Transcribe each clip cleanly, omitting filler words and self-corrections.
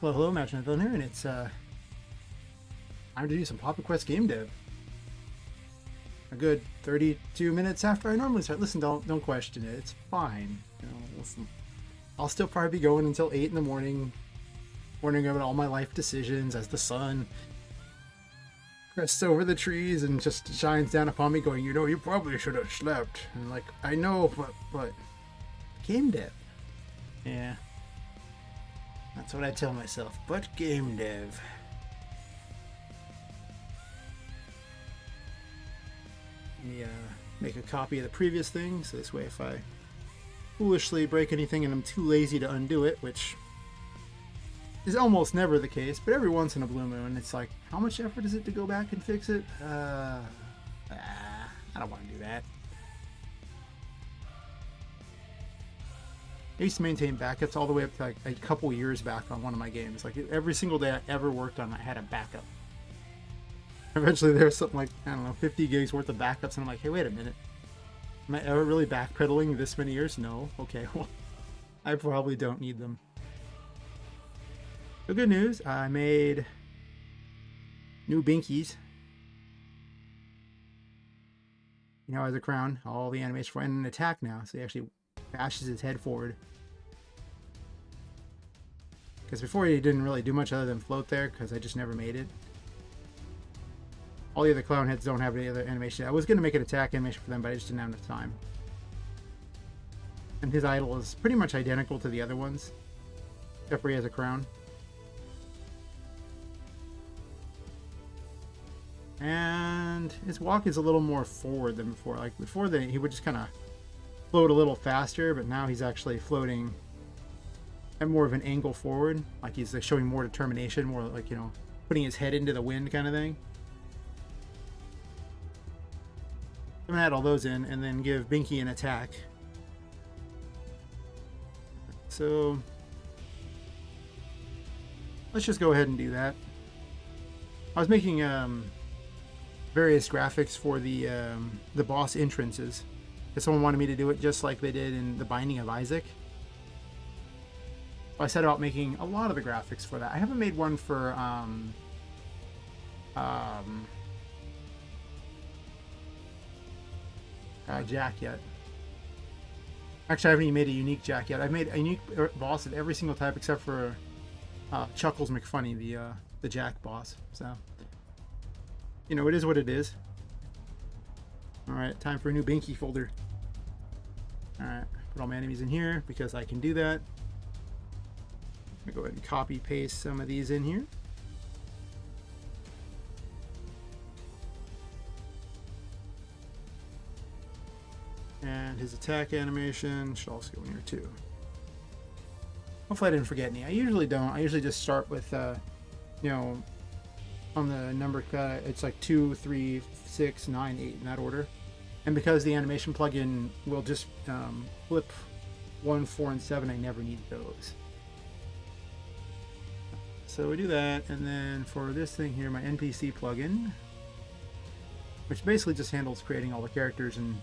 Well, hello, Imagine here, and it's time to do some Poppet Quest game dev. A good 32 minutes after I normally start. Listen, don't question it. It's fine. You know, listen, I'll still probably be going until 8 in the morning, wondering about all my life decisions as the sun crests over the trees and just shines down upon me, going, you know, you probably should have slept. And like, I know, but game dev. Yeah. That's what I tell myself, but game dev. Let me make a copy of the previous thing, so this way if I foolishly break anything and I'm too lazy to undo it, which is almost never the case, but every once in a blue moon, it's like, how much effort is it to go back and fix it? I don't want to do that. I used to maintain backups all the way up to like a couple years back on one of my games. Like every single day I ever worked on, I had a backup. Eventually there's something like, I don't know, 50 gigs worth of backups, and I'm like, hey, wait a minute. Am I ever really backpedaling this many years? No. Okay, well, I probably don't need them. The good news, I made new binkies. You know, as a crown, all the animation for and an attack now, so he actually bashes his head forward. Because before he didn't really do much other than float there, because I just never made it. All the other clown heads don't have any other animation. I was going to make an attack animation for them, but I just didn't have enough time. And his idol is pretty much identical to the other ones, except for he has a crown. And his walk is a little more forward than before. Like before, he would just kind of float a little faster, but now he's actually floating at more of an angle forward. Like he's like showing more determination, more like, you know, putting his head into the wind kind of thing. I'm gonna add all those in and then give Binky an attack. So let's just go ahead and do that. I was making various graphics for the boss entrances, because someone wanted me to do it just like they did in The Binding of Isaac. I set about making a lot of the graphics for that. I haven't made one for Jack yet. Actually, I haven't even made a unique Jack yet. I've made a unique boss of every single type except for Chuckles McFunny, the Jack boss. So, you know, it is what it is. Alright, time for a new Binky folder. Alright, put all my enemies in here because I can do that. I'm gonna go ahead and copy paste some of these in here. And his attack animation should also go in here too. Hopefully I didn't forget any. I usually don't. I usually just start with, you know, on the number cut, it's like 2, 3, 6, 9, 8 in that order. And because the animation plugin will just flip 1, 4, and 7, I never need those. So we do that, and then for this thing here, my NPC plugin, which basically just handles creating all the characters and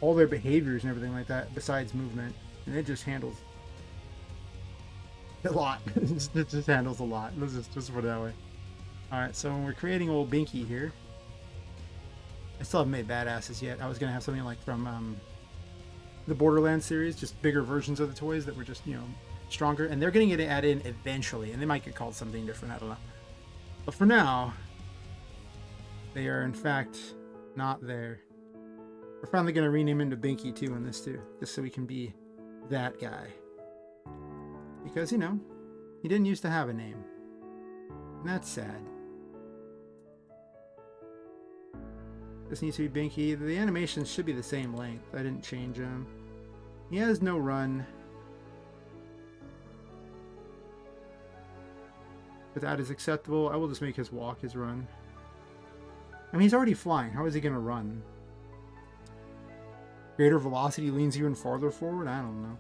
all their behaviors and everything like that, besides movement, and it just handles a lot. It just handles a lot. Let's just put it that way. Alright, so when we're creating old Binky here, I still haven't made badasses yet. I was going to have something like from the Borderlands series, just bigger versions of the toys that were just, you know, stronger, and they're going to get added in eventually, and they might get called something different, I don't know. But for now, they are in fact not there. We're finally going to rename him to Binky too in this too, just so we can be that guy. Because, you know, he didn't used to have a name. And that's sad. This needs to be Binky. The animations should be the same length. I didn't change them. He has no run. But that is acceptable. I will just make his walk his run. I mean, he's already flying. How is he going to run? Greater velocity leans even farther forward? I don't know.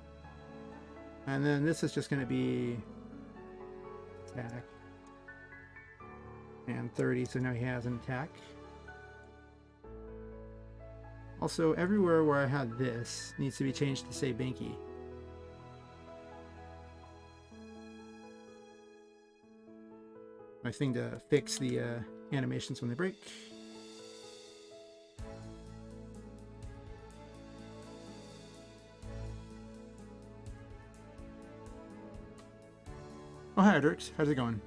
And then this is just going to be attack. And 30, so now he has an attack. Also, everywhere where I had this needs to be changed to say Binky. my thing to fix the animations when they break. Oh, hi, Dirks. How's it going?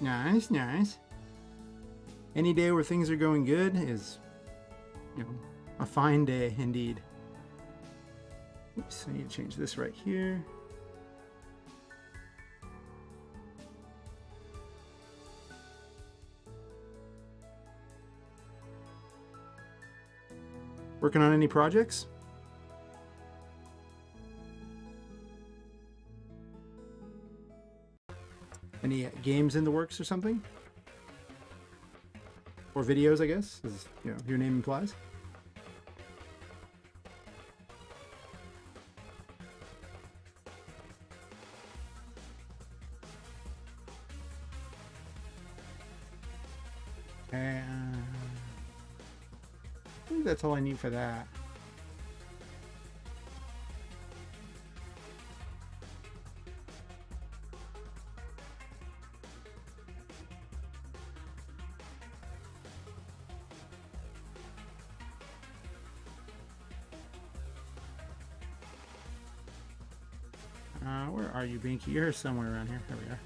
Nice, nice. Any day where things are going good is, you know, a fine day indeed. Oops, I need to change this right here. Working on any projects? Any games in the works or something? Or videos, I guess, as you know, your name implies. I think that's all I need for that. Where are you, Binky? You're somewhere around here. There we are.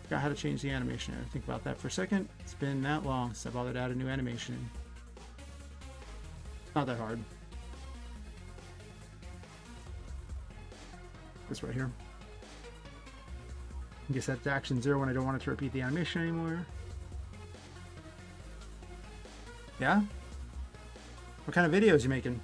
Got how to change the animation. Think about that for a second. It's been that long since I bothered to add a new animation. Not that hard. This right here. I guess that's action 0 when I don't want it to repeat the animation anymore. Yeah? What kind of videos you making?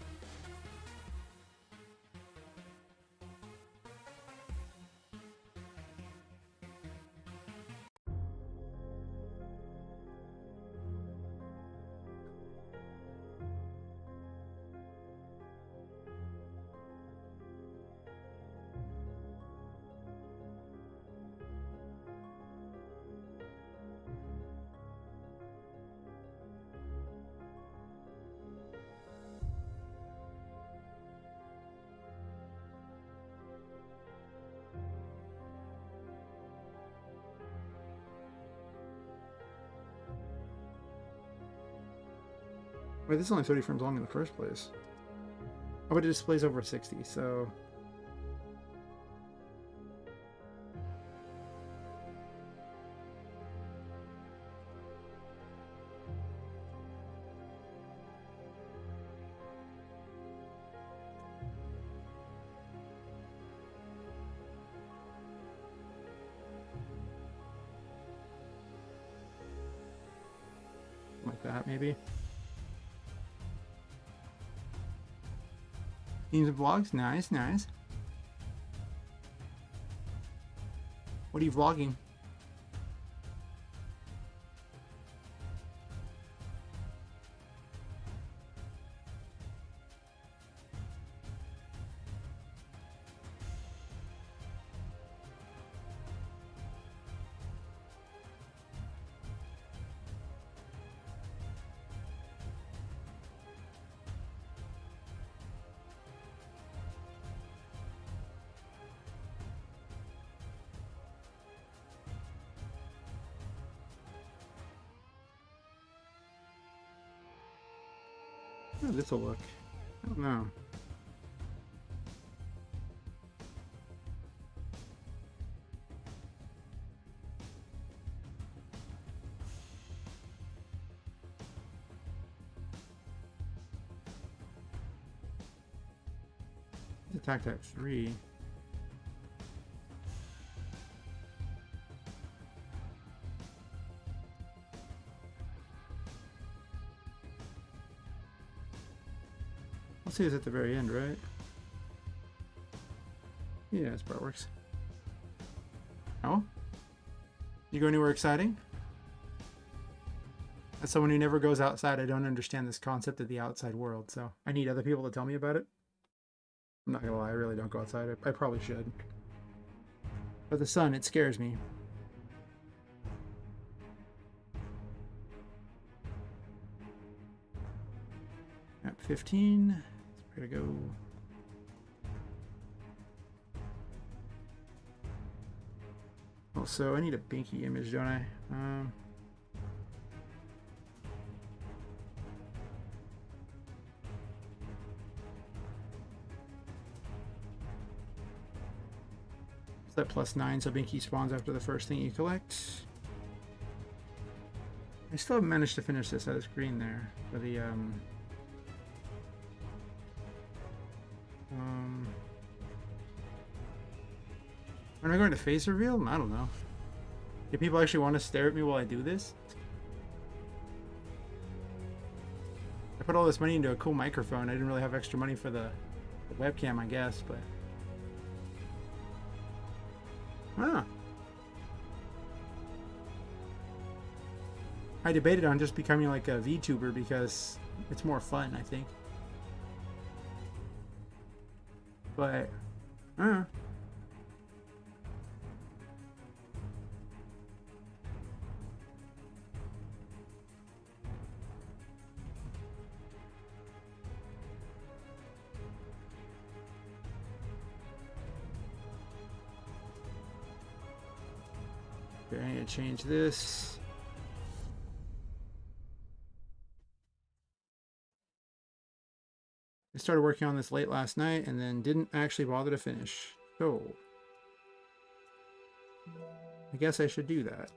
Wait, this is only 30 frames long in the first place. Oh, but it displays over 60, so... like that, maybe. Themes and vlogs? Nice, nice. What are you vlogging? How this will look? I don't know. Attack type 3. I'll see this at the very end, right? Yeah, that's part works. Oh? You go anywhere exciting? As someone who never goes outside, I don't understand this concept of the outside world, so I need other people to tell me about it. I'm not gonna lie, I really don't go outside. I probably should. But the sun, it scares me. At 15, where to go? Also, I need a Binky image, don't I? Is that +9, so Binky spawns after the first thing you collect. I still haven't managed to finish this as green there for the am I going to face reveal? I don't know. Do people actually want to stare at me while I do this? I put all this money into a cool microphone. I didn't really have extra money for the webcam, I guess, but... Ah. I debated on just becoming like a VTuber because it's more fun, I think. But, okay, I need to change this. I started working on this late last night and then didn't actually bother to finish. So, I guess I should do that.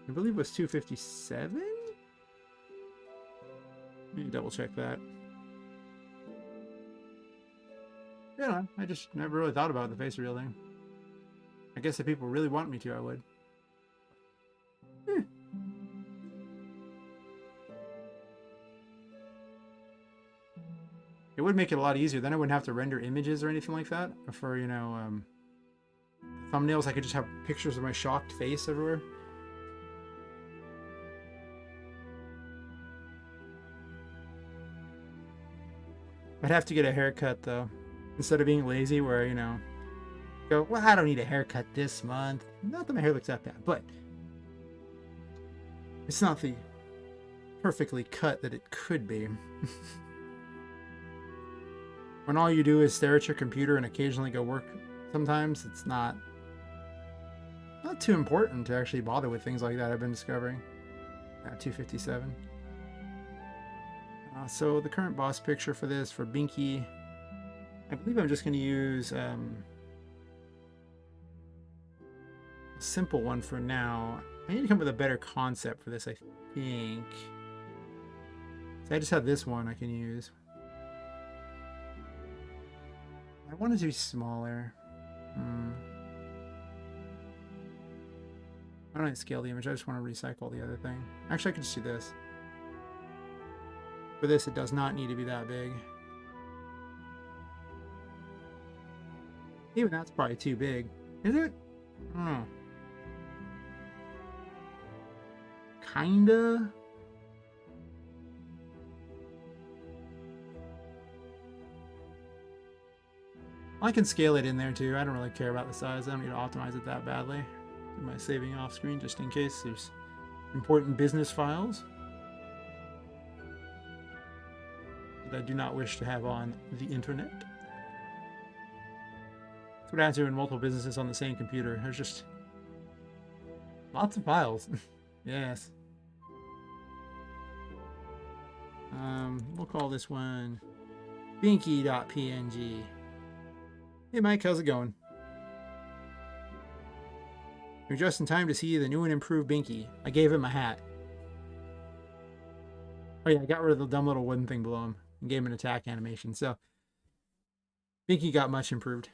I believe it was 257? Let me double check that. Yeah, I just never really thought about the face reveal thing. I guess if people really want me to, I would. It would make it a lot easier. Then I wouldn't have to render images or anything like that. For, you know, thumbnails, I could just have pictures of my shocked face everywhere. I'd have to get a haircut, though. Instead of being lazy where, you know, go, well, I don't need a haircut this month. Not that my hair looks that bad, but it's not the perfectly cut that it could be. When all you do is stare at your computer and occasionally go work sometimes, it's not too important to actually bother with things like that, I've been discovering. 257. So the current boss picture for this, for Binky, I believe I'm just going to use a simple one for now. I need to come up with a better concept for this, I think. So I just have this one I can use. I want it to be smaller. I don't need to scale the image. I just want to recycle the other thing. Actually, I could just do this. For this, it does not need to be that big. Even that's probably too big. Is it? I don't know. Kinda. I can scale it in there too. I don't really care about the size. I don't need to optimize it that badly. Do my saving off screen just in case there's important business files that I do not wish to have on the internet. That's what happens when multiple businesses on the same computer. There's just lots of files. Yes. We'll call this one Binky.png. Hey Mike, how's it going? You're just in time to see the new and improved Binky. I gave him a hat. Oh yeah, I got rid of the dumb little wooden thing below him and gave him an attack animation. So Binky got much improved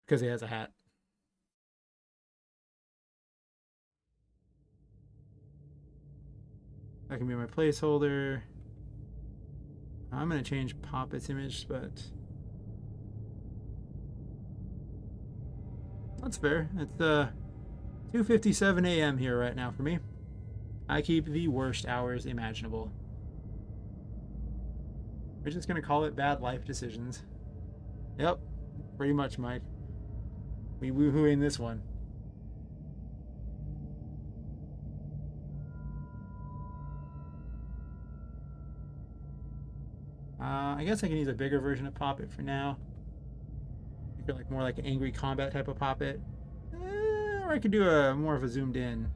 because he has a hat. That can be my placeholder. I'm going to change Poppet's image, but that's fair. It's 2:57 a.m. here right now for me. I keep the worst hours imaginable. We're just going to call it bad life decisions. Yep, pretty much, Mike. We woohooing this one. I guess I can use a bigger version of Poppet for now. I feel like more like an angry combat type of Poppet. Or I could do a more of a zoomed in.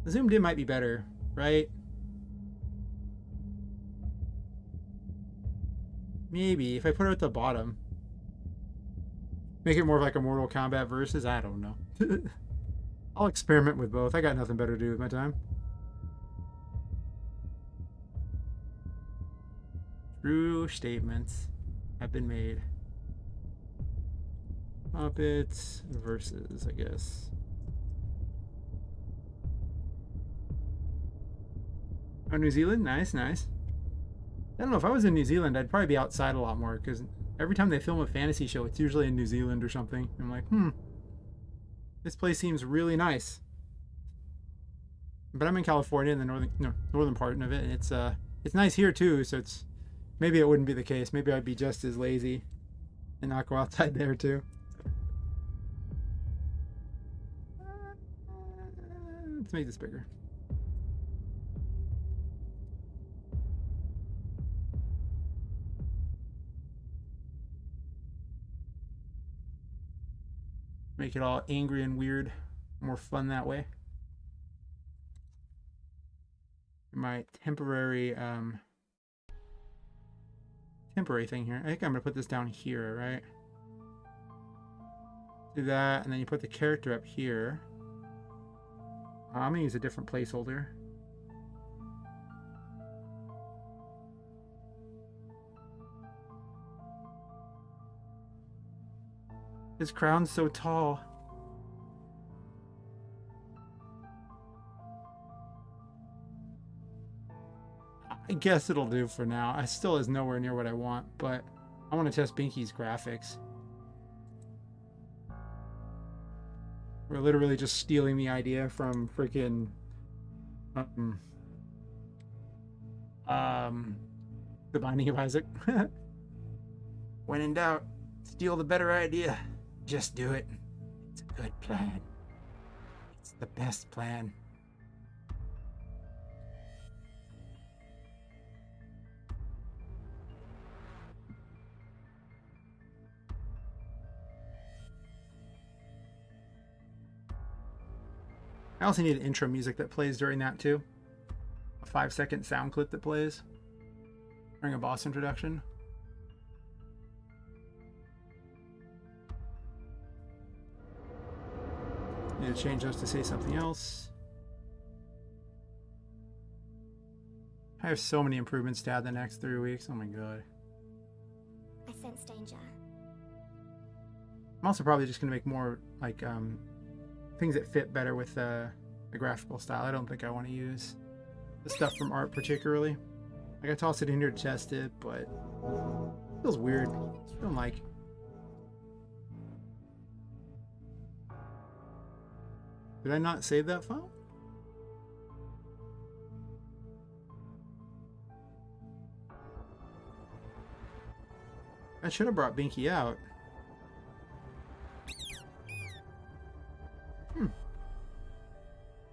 The zoomed in might be better, right? Maybe if I put it at the bottom. Make it more of like a Mortal Kombat versus. I don't know. I'll experiment with both. I got nothing better to do with my time. True statements have been made. Puppets versus, I guess. Oh, New Zealand? Nice, nice. I don't know, if I was in New Zealand, I'd probably be outside a lot more, because every time they film a fantasy show, it's usually in New Zealand or something. I'm like, this place seems really nice. But I'm in California, in the northern part of it, and it's nice here too, so it's maybe it wouldn't be the case. Maybe I'd be just as lazy and not go outside there too. Let's make this bigger. Make it all angry and weird. More fun that way. My temporary thing here. I think I'm gonna put this down here, right? Do that, and then you put the character up here. I'm gonna use a different placeholder. His crown's so tall. I guess it'll do for now. I still is nowhere near what I want, but I want to test Binky's graphics. We're literally just stealing the idea from freaking The Binding of Isaac. When in doubt, steal the better idea. Just do it. It's a good plan. It's the best plan. I also need an intro music that plays during that too. A 5-second sound clip that plays during a boss introduction. Need to change those to say something else. I have so many improvements to add the next 3 weeks. Oh my god. I sense danger. I'm also probably just going to make more like things that fit better with the graphical style. I don't think I want to use the stuff from art particularly. Like I tossed it in here to test it, but it feels weird. I don't like. Did I not save that file? I should have brought Binky out.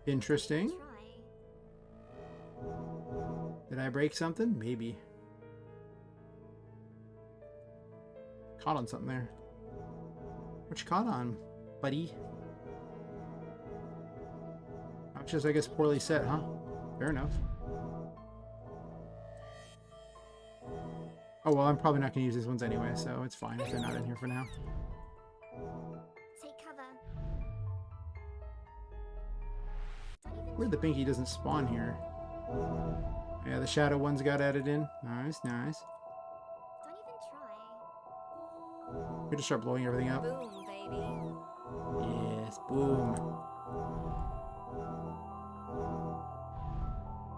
Interesting. Did I break something? Maybe. Caught on something there. What you caught on, buddy? I'm just, I guess, poorly set, huh? Fair enough. Oh, well, I'm probably not going to use these ones anyway, so it's fine if they're not in here for now. Take cover. Weird the Binky doesn't spawn here. Yeah, the shadow ones got added in. Nice, nice. Don't even try. We just start blowing everything up. Boom, baby. Yes, boom.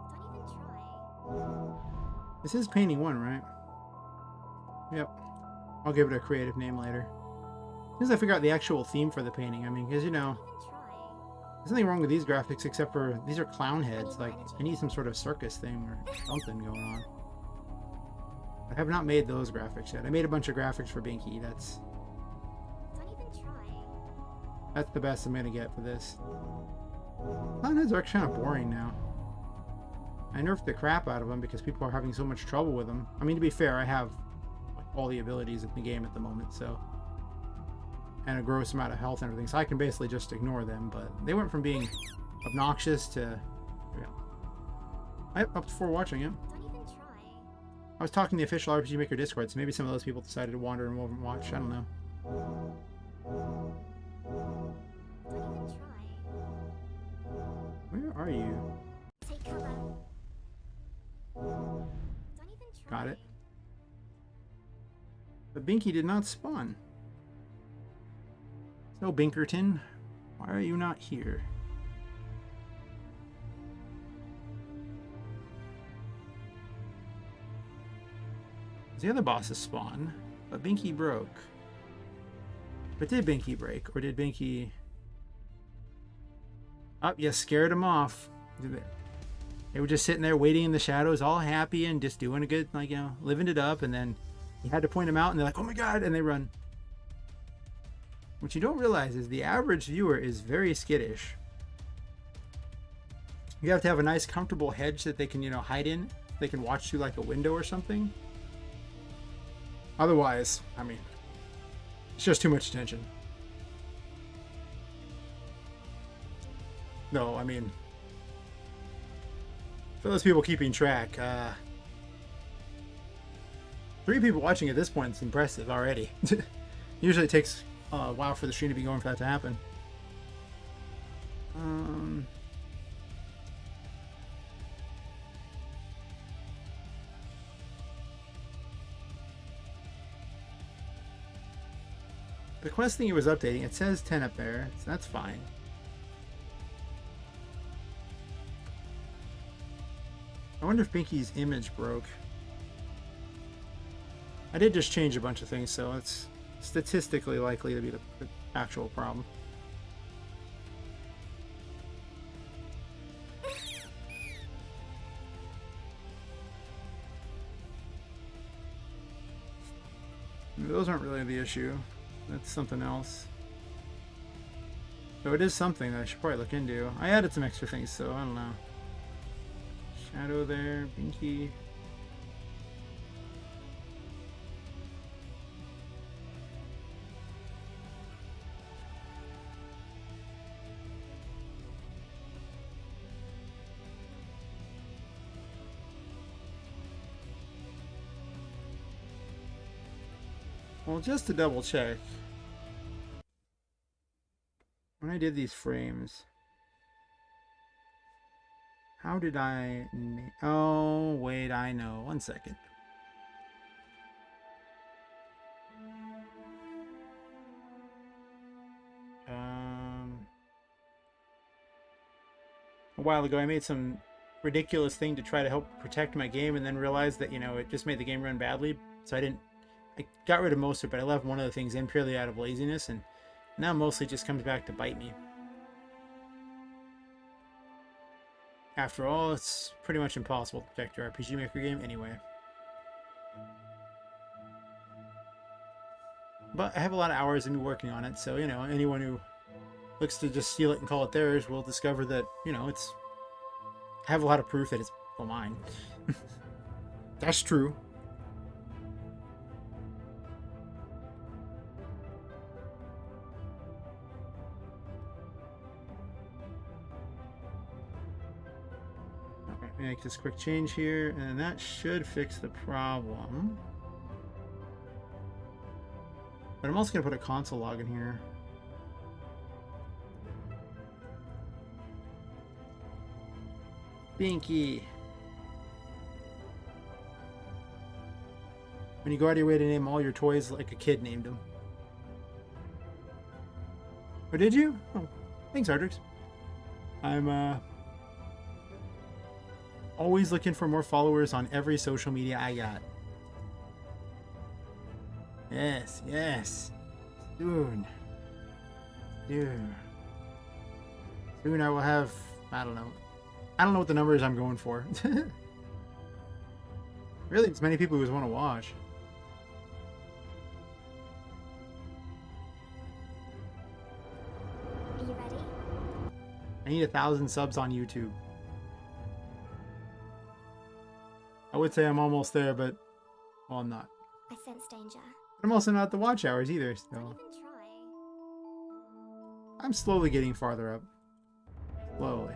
Don't even try. This is painting 1, right? Yep. I'll give it a creative name later. As soon as I figure out the actual theme for the painting, I mean, because, you know, Don't even try. there's nothing wrong with these graphics except for these are clown heads. Like, I need some sort of circus thing or something going on. I have not made those graphics yet. I made a bunch of graphics for Binky. That's Don't even try. the best I'm gonna get for this. Clown heads are actually kind of boring now. I nerfed the crap out of them because people are having so much trouble with them. I mean, to be fair, I have like, all the abilities in the game at the moment, so, and a gross amount of health and everything, so I can basically just ignore them. But they went from being obnoxious to, yeah. Up for watching it. Don't even try. I was talking to the official RPG Maker Discord, so maybe some of those people decided to wander and won't watch. I don't know. Don't even try. Where are you? Take cover. Don't even try. Got it. But Binky did not spawn. So, Binkerton, why are you not here? The other bosses spawn, but Binky broke. But did Binky break, or did Binky... Oh, you scared him off. They were just sitting there waiting in the shadows, all happy and just doing a good, like, you know, living it up, and then you had to point them out, and they're like, oh my god, and they run. What you don't realize is the average viewer is very skittish. You have to have a nice, comfortable hedge that they can, you know, hide in. They can watch through, like, a window or something. Otherwise, I mean, it's just too much attention. No, I mean, for those people keeping track, 3 people watching at this point is impressive already. Usually it takes a while for the stream to be going for that to happen. The quest thing it was updating, it says 10 up there, so that's fine. I wonder if Binky's image broke. I did just change a bunch of things, so it's statistically likely to be the actual problem. Those aren't really the issue. That's something else. So it is something that I should probably look into. I added some extra things, so I don't know. Shadow there, Binky. Well, just to double check, when I did these frames, how did I... Oh, wait, I know. 1 second. A while ago, I made some ridiculous thing to try to help protect my game, and then realized that, you know, it just made the game run badly, so I got rid of most of it, but I left one of the things in purely out of laziness, and now mostly just comes back to bite me. After all, it's pretty much impossible to protect your RPG Maker game anyway. But I have a lot of hours in me working on it, so, you know, anyone who looks to just steal it and call it theirs will discover that, you know, it's... I have a lot of proof that it's all mine. That's true. Make this quick change here, and that should fix the problem. But I'm also going to put a console log in here. Binky. When you go out of your way to name all your toys like a kid named them. Or did you? Oh, thanks, Ardrix. I'm always looking for more followers on every social media I got. Yes, yes. Soon. Soon. Soon I will have, I don't know. I don't know what the numbers I'm going for. Really, as many people as want to watch. Are you ready? I need 1,000 subs on YouTube. I would say I'm almost there, but, well, I'm not. I sense danger. I'm also not at the watch hours either, so Don't even try. I'm slowly getting farther up. Slowly.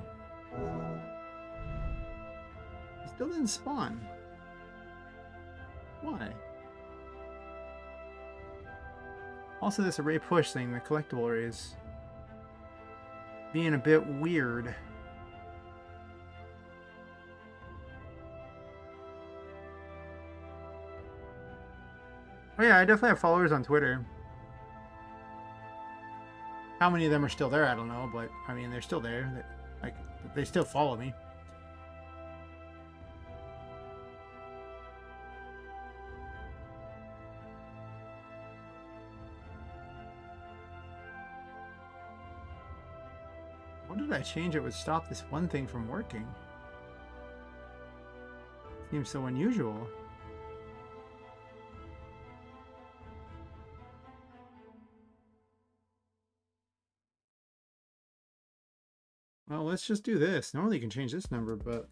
He still didn't spawn. Why? Also, this array push thing, the collectible arrays, being a bit weird. Oh yeah, I definitely have followers on Twitter. How many of them are still there, I don't know, but I mean, they're still there. They still follow me. What did I change that would stop this one thing from working? Seems so unusual. Well, let's just do this. Normally you can change this number, but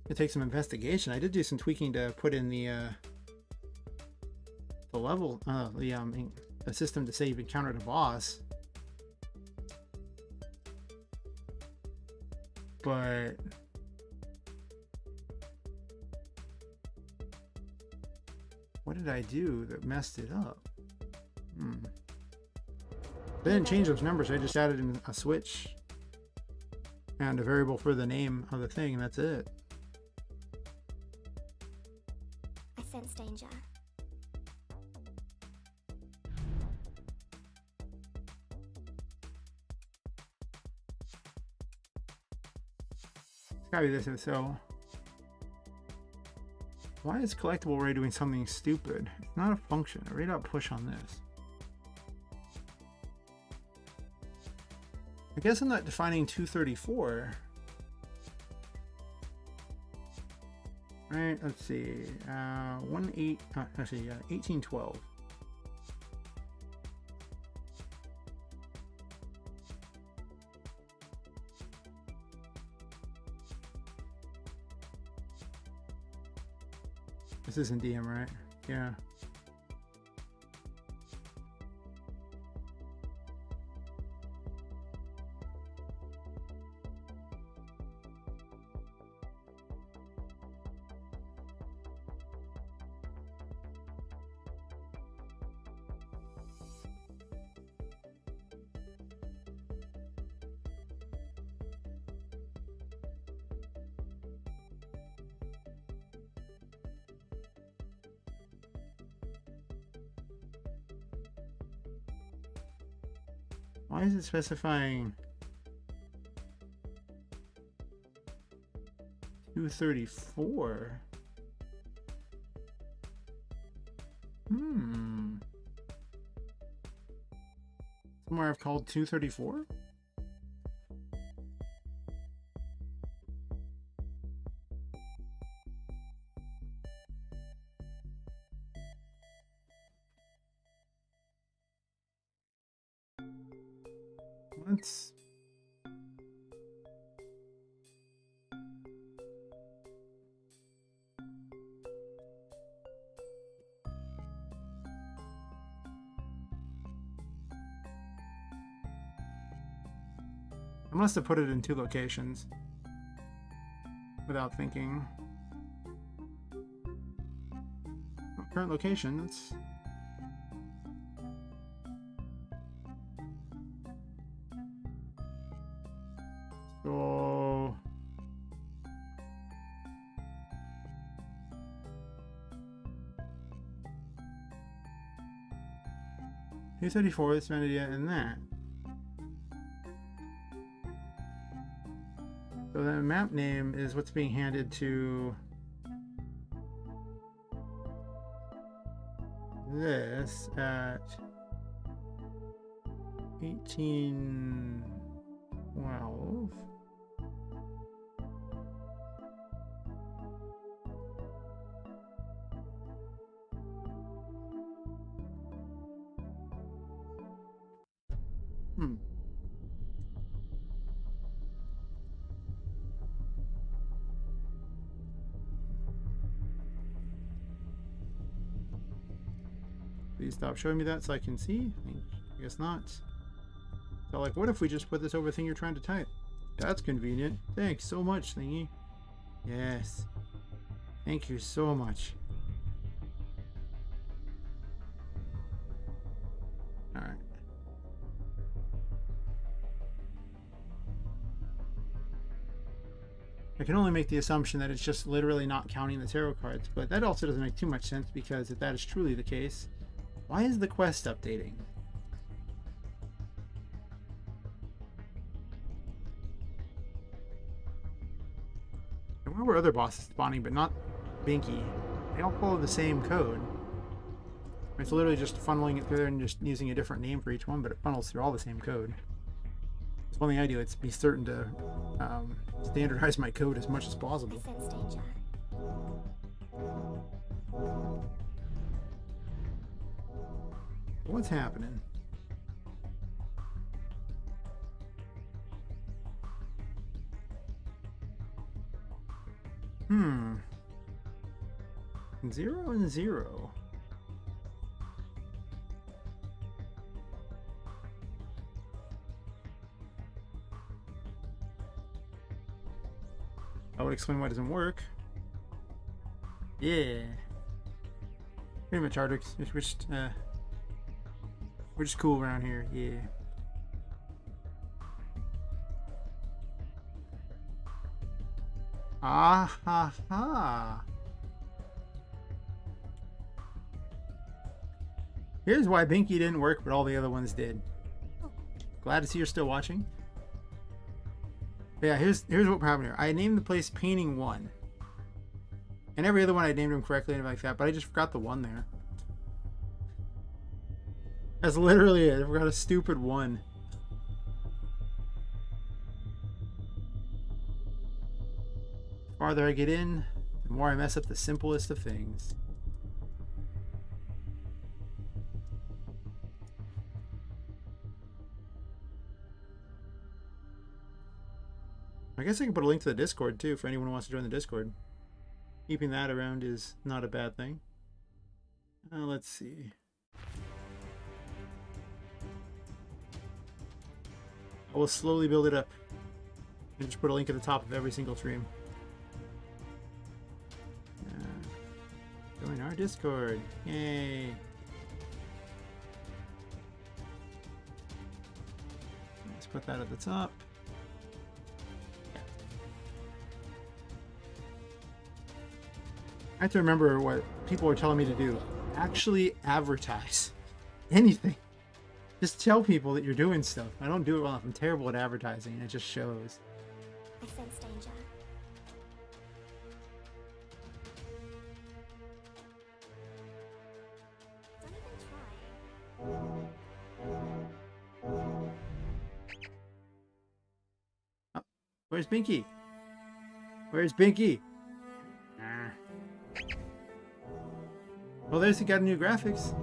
it takes some investigation. I did do some tweaking to put in the level, the system to say you've encountered a boss. But what did I do that messed it up? I didn't change those numbers. I just added in a switch and a variable for the name of the thing, and that's it. I sense danger. It's gotta be this. So why is collectible array doing something stupid? It's not a function. Array.push on this. I guess I'm not defining 234. Right, let's see. 1812. This isn't DM, right? Yeah. Why is it specifying 234? Somewhere I've called 234? Let's... I must have put it in two locations without thinking. Oh, current location, that's... So... 234, this idea, and that. So the map name is what's being handed to this at 1812. Please stop showing me that so I can see. I guess not. So like, what if we just put this over the thing you're trying to type? That's convenient. Thanks so much, thingy. Yes. Thank you so much. Alright. I can only make the assumption that it's just literally not counting the tarot cards, but that also doesn't make too much sense because if that is truly the case, why is the quest updating? And where were other bosses spawning, but not Binky? They all follow the same code. It's literally just funneling it through there and just using a different name for each one, but it funnels through all the same code. It's one thing I do, it's be certain to standardize my code as much as possible. I sense danger. What's happening? Hmm. 0 and 0. I would explain why it doesn't work. Yeah. Pretty much, Ardix. We're just cool around here. Yeah. Ah ha ha. Here's why Binky didn't work, but all the other ones did. Glad to see you're still watching. But yeah, here's what happened here. I named the place Painting 1. And every other one I named them correctly and everything like that, but I just forgot the one there. That's literally it. I forgot a stupid one. The farther I get in, the more I mess up the simplest of things. I guess I can put a link to the Discord too for anyone who wants to join the Discord. Keeping that around is not a bad thing. Let's see. I will slowly build it up and just put a link at the top of every single stream. Join our Discord. Yay. Let's put that at the top. I have to remember what people are telling me to do. Actually advertise anything. Just tell people that you're doing stuff. I don't do it well enough. I'm terrible at advertising, and it just shows. I sense danger. Don't even try. Oh, where's Binky? Where's Binky? Well, there's he got new graphics.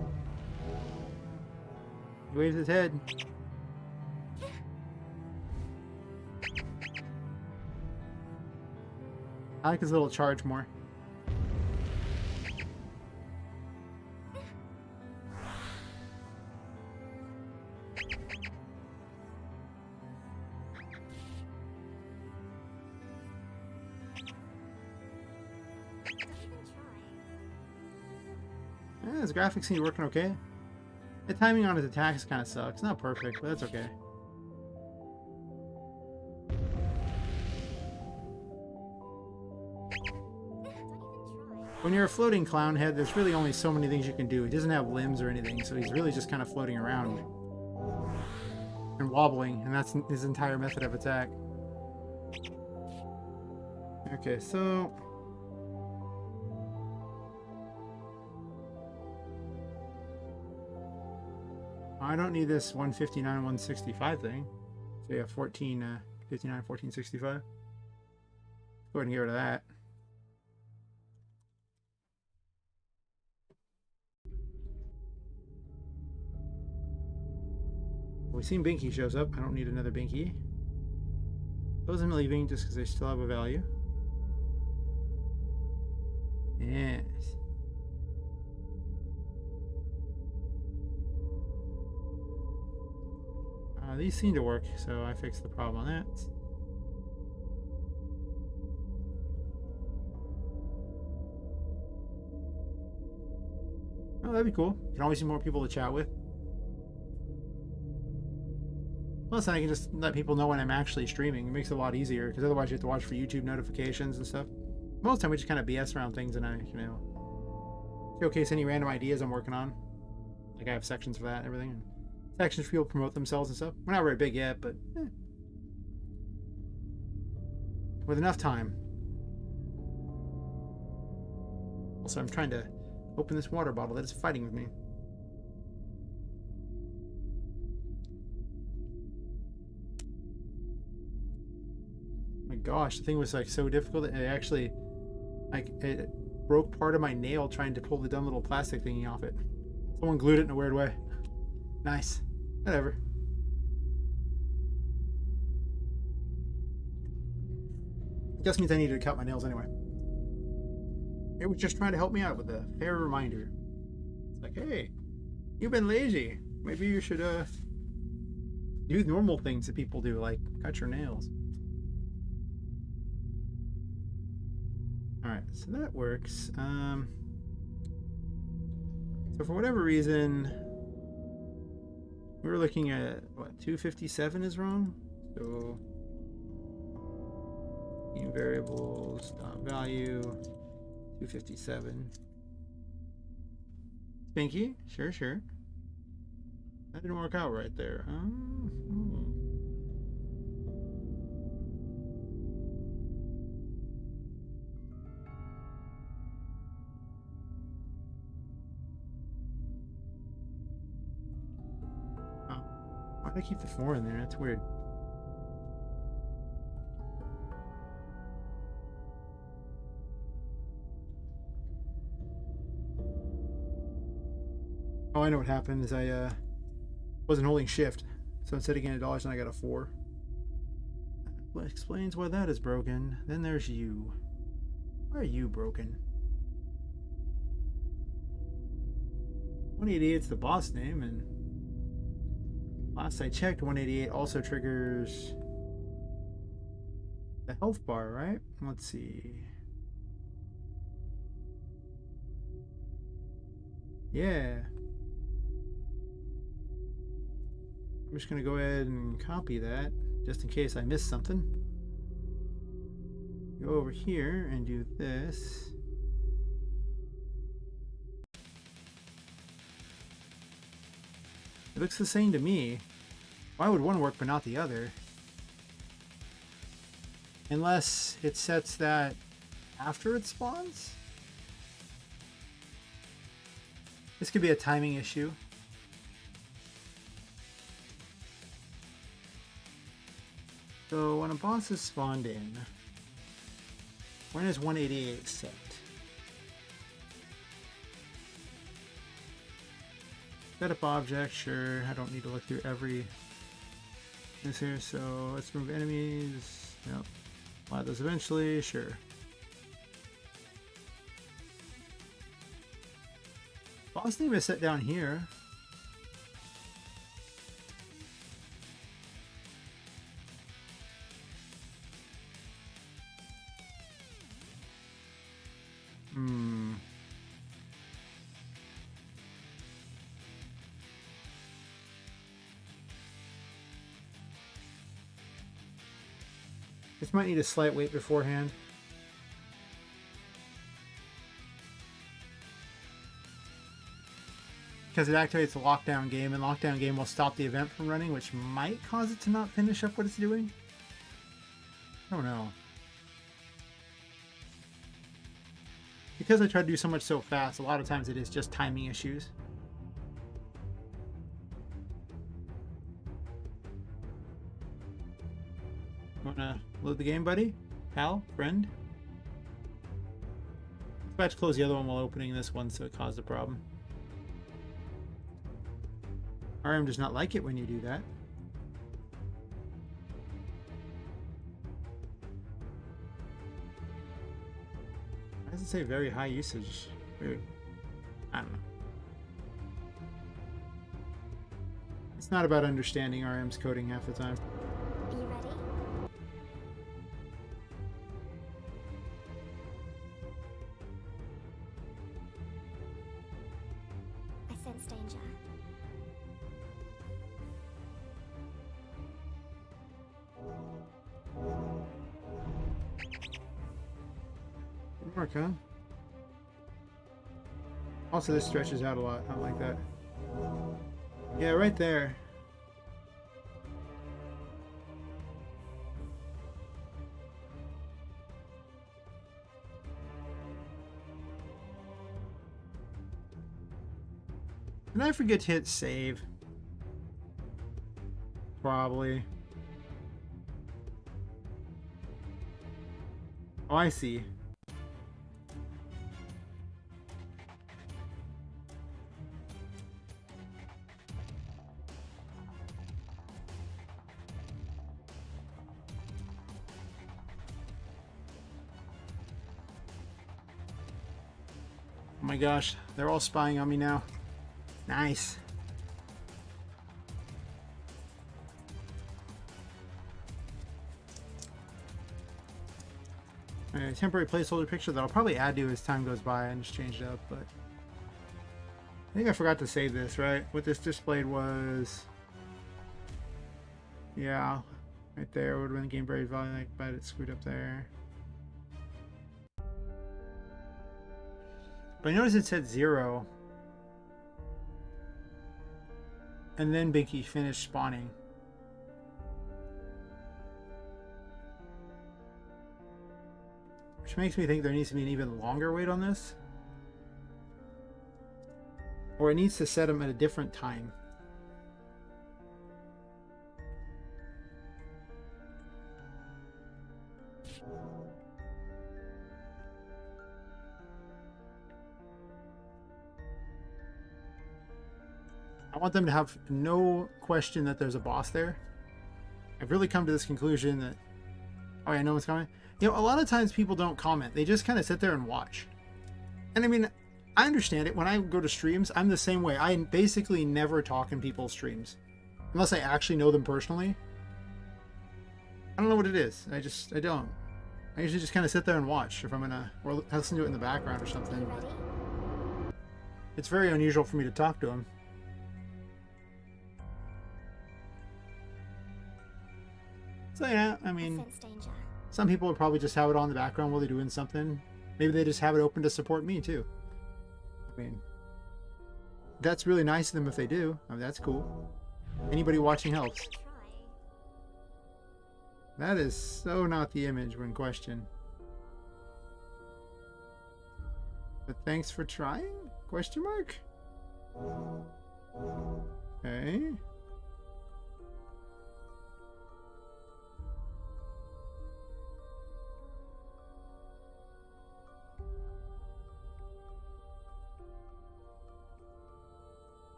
He waves his head. I like his little charge more. Yeah, his graphics seem working okay. The timing on his attacks kind of sucks. Not perfect, but that's okay. Don't even try. When you're a floating clown head, there's really only so many things you can do. He doesn't have limbs or anything, so he's really just kind of floating around and wobbling, and that's his entire method of attack. Okay, so I don't need this 159, 165 thing. So yeah, 14, 59, 14, 65. Go ahead and get rid of that. We've seen Binky shows up. I don't need another Binky. Those I'm leaving just because they still have a value. Yes. These seem to work, so I fixed the problem on that. Oh, that'd be cool. You can always see more people to chat with. Plus, I can just let people know when I'm actually streaming. It makes it a lot easier, because otherwise you have to watch for YouTube notifications and stuff. Most of the time we just kind of BS around things, and I, showcase any random ideas I'm working on. Like I have sections for that and everything. And sections for people to promote themselves and stuff. We're not very big yet, but with enough time. Also, I'm trying to open this water bottle that is fighting with me. My gosh, the thing was like so difficult that it actually, like, it broke part of my nail trying to pull the dumb little plastic thingy off it. Someone glued it in a weird way. Nice. Whatever. It just means I needed to cut my nails anyway. It was just trying to help me out with a fair reminder. It's like, hey, you've been lazy. Maybe you should do normal things that people do, like cut your nails. Alright, so that works. So for whatever reason, we were looking at, what, 257 is wrong? So, new variables, value, 257. Binky, sure. That didn't work out right there. Why did I keep the 4 in there? That's weird. Oh, I know what happened is I wasn't holding shift. So instead of getting $1, I got a 4. That explains why that is broken. Then there's you. Why are you broken? 188's the boss name, and last I checked, 188 also triggers the health bar, right? Let's see. Yeah. I'm just going to go ahead and copy that just in case I missed something. Go over here and do this. It looks the same to me. Why would one work but not the other? Unless it sets that after it spawns? This could be a timing issue. So when a boss is spawned in, when is 188 set? Setup object, sure. I don't need to look through every this here. So let's remove enemies. Yep. Apply those eventually, sure. Boss name is set down here. This might need a slight wait beforehand. because it activates the lockdown game, and lockdown game will stop the event from running, which might cause it to not finish up what it's doing. I don't know. Because I try to do so much so fast, a lot of times it is just timing issues. Wanna load the game, buddy? Pal? Friend? I'm about to close the other one while opening this one, so it caused a problem. RM does not like it when you do that. Why does it say very high usage? Weird. I don't know. It's not about understanding RM's coding half the time. Are you ready? I sense danger. Good work, huh? Also, this stretches out a lot. I don't like that. Yeah, right there. Did I forget to hit save? Probably. Oh, I see. Oh my gosh, they're all spying on me now. Nice. A temporary placeholder picture that I'll probably add to as time goes by and just change it up, but I think I forgot to save this, right? What this displayed was, yeah, right there would have been the game buried value, like, but it screwed up there. But I noticed it said 0. And then Binky finished spawning. Which makes me think there needs to be an even longer wait on this. Or it needs to set them at a different time. I want them to have no question that there's a boss there. I've really come to this conclusion that, oh, I know what's coming. You know, a lot of times people don't comment. They just kind of sit there and watch. And I mean, I understand it. When I go to streams, I'm the same way. I basically never talk in people's streams. Unless I actually know them personally. I don't know what it is. I don't. I usually just kind of sit there and watch if I'm gonna, or listen to it in the background or something. But it's very unusual for me to talk to them. So yeah, I mean, some people would probably just have it on the background while they're doing something. Maybe they just have it open to support me too. I mean, that's really nice of them if they do. I mean, that's cool. Anybody watching helps. That is so not the image when questioned. But thanks for trying? Question mark? Okay.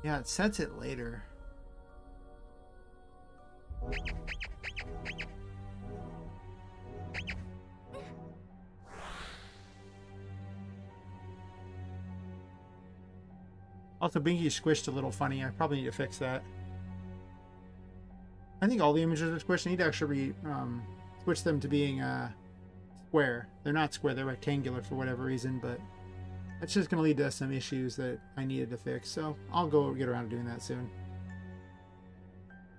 Yeah, it sets it later. Also, Binky squished a little funny. I probably need to fix that. I think all the images are squished. I need to actually switch them to being square. They're not square, they're rectangular for whatever reason, but that's just going to lead to some issues that I needed to fix. So I'll go get around to doing that soon.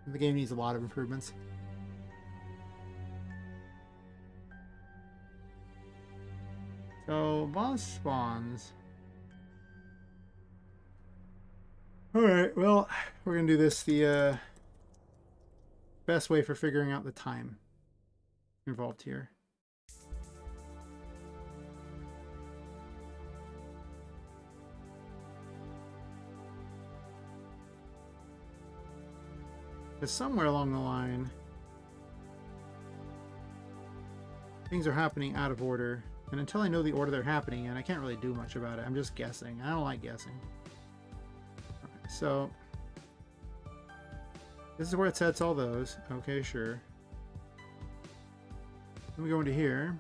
The game needs a lot of improvements. So, boss spawns. Alright, well, we're going to do this the best way for figuring out the time involved here. Because somewhere along the line, things are happening out of order. And until I know the order they're happening in, I can't really do much about it. I'm just guessing. I don't like guessing. Okay, so this is where it sets all those. Okay, sure. Then we go into here.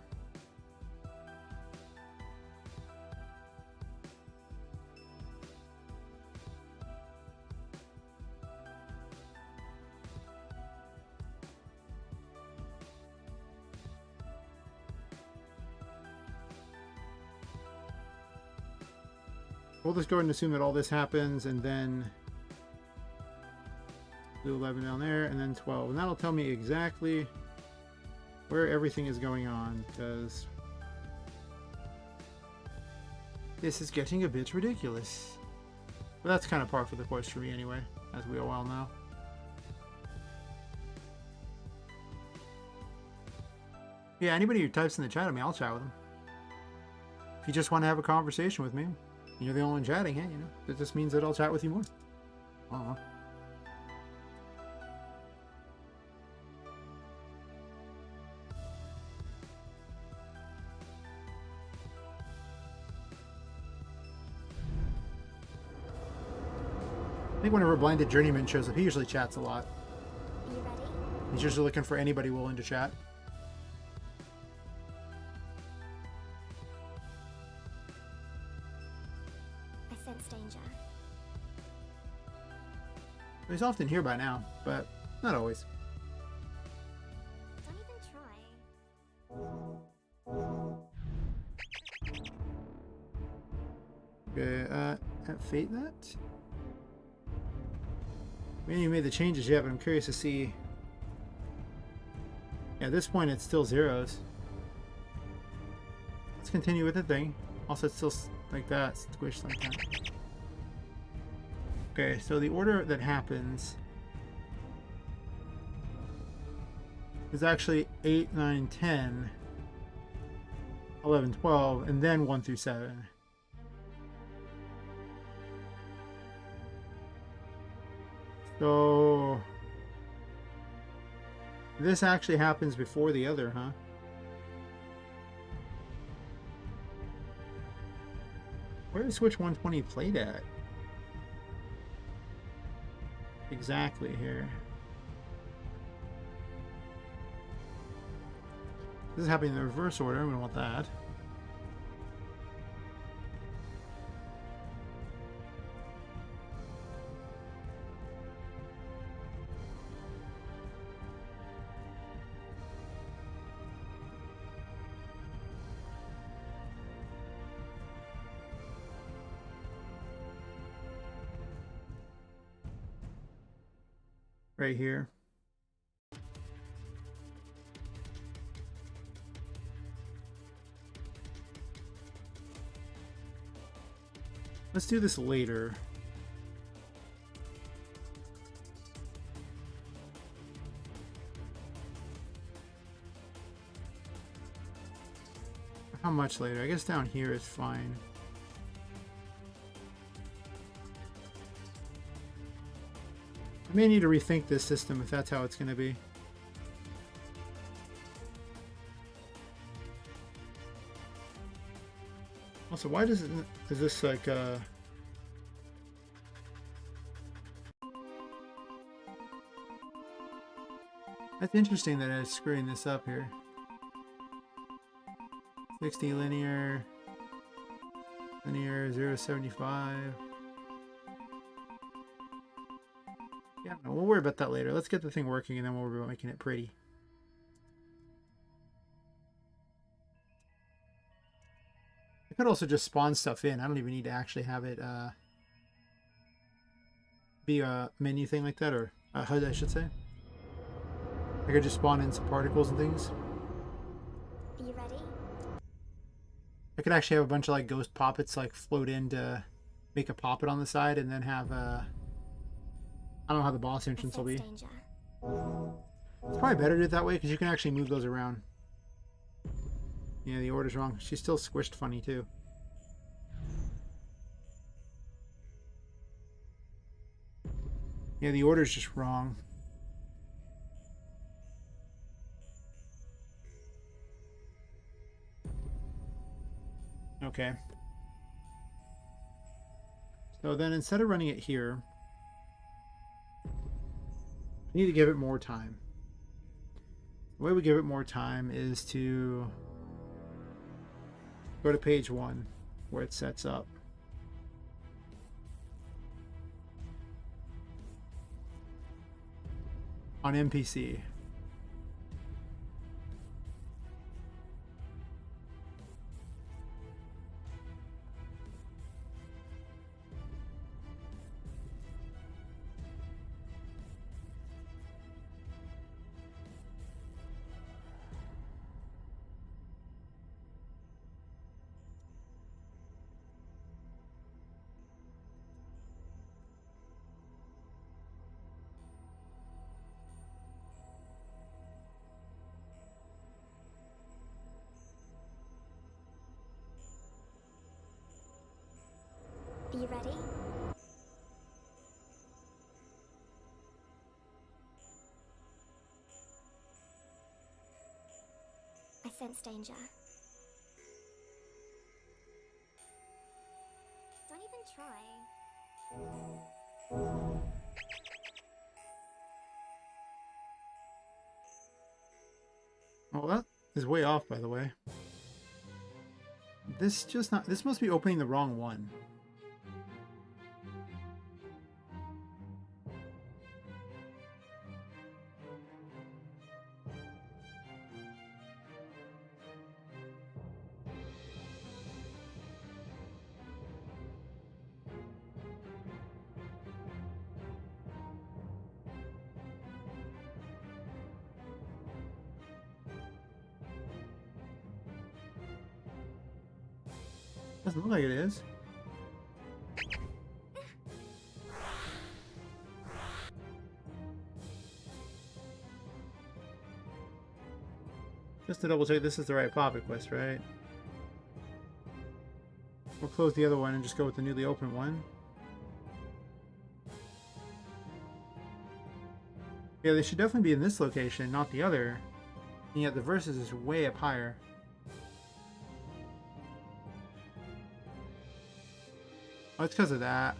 We'll just go ahead and assume that all this happens, and then do 11 down there, and then 12. And that'll tell me exactly where everything is going on, because this is getting a bit ridiculous. But that's kind of par for the course for me anyway, as we all well know. Yeah, anybody who types in the chat at me, I'll chat with them. If you just want to have a conversation with me, and you're the only one chatting, hey, you know, it just means that I'll chat with you more. I don't know. I think whenever Blinded Journeyman shows up, he usually chats a lot. Are you ready? He's usually looking for anybody willing to chat. I sense danger. He's often here by now, but not always. Don't even try. Okay, fate that? We haven't even made the changes yet, but I'm curious to see. Yeah, at this point it's still zeros. Let's continue with the thing. Also, it's still like that, squished like that. Okay, so the order that happens is actually 8, 9, 10, 11, 12, and then 1 through 7. So this actually happens before the other, huh? Where is Switch 120 played at? Exactly here. This is happening in the reverse order. I'm gonna want that. Right here. Let's do this later. How much later? I guess down here is fine. I may need to rethink this system if that's how it's going to be. Also, why does this like That's interesting that it's screwing this up here. 60 linear 0.75. Yeah, no, we'll worry about that later. Let's get the thing working and then we'll worry about making it pretty. I could also just spawn stuff in. I don't even need to actually have it be a menu thing like that, or a HUD, I should say. I could just spawn in some particles and things. Are you ready? I could actually have a bunch of like ghost poppets like float in to make a poppet on the side, and then have I don't know how the boss I entrance will sense be. danger. It's probably better to do it that way because you can actually move those around. Yeah, the order's wrong. She's still squished funny too. Yeah, the order's just wrong. Okay. So then instead of running it here, I need to give it more time. The way we give it more time is to go to page 1 where it sets up. On NPC. Are you ready? I sense danger. Don't even try. Oh, that is way off, by the way. This must be opening the wrong one. Doesn't look like it is. Just to double check, this is the right Poppet Quest, right? We'll close the other one and just go with the newly opened one. Yeah, they should definitely be in this location, not the other. And yet the versus is way up higher. Oh, it's because of that.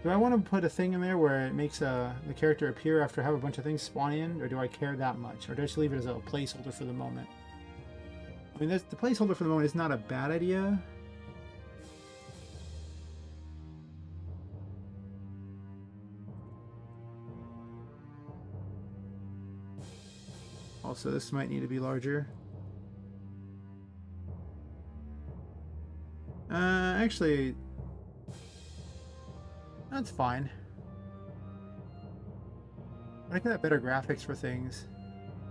Do I want to put a thing in there where it makes the character appear after I have a bunch of things spawn in, or do I care that much? Or do I just leave it as a placeholder for the moment? I mean, the placeholder for the moment is not a bad idea. Also, this might need to be larger. Actually, that's fine. I could have better graphics for things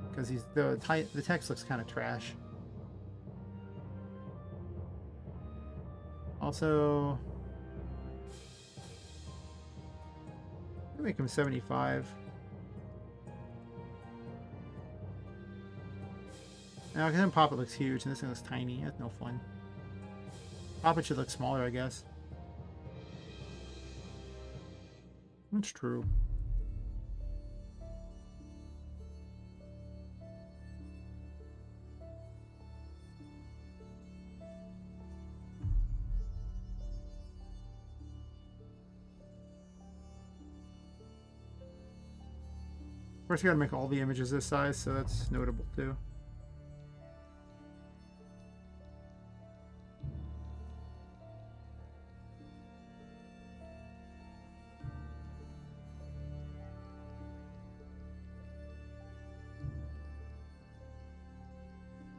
because the text looks kind of trash. Also, I'll make him 75. Now, because then Poppet looks huge and this thing looks tiny. That's no fun. Poppet should look smaller, I guess. That's true. Of course, you gotta make all the images this size, so that's notable too.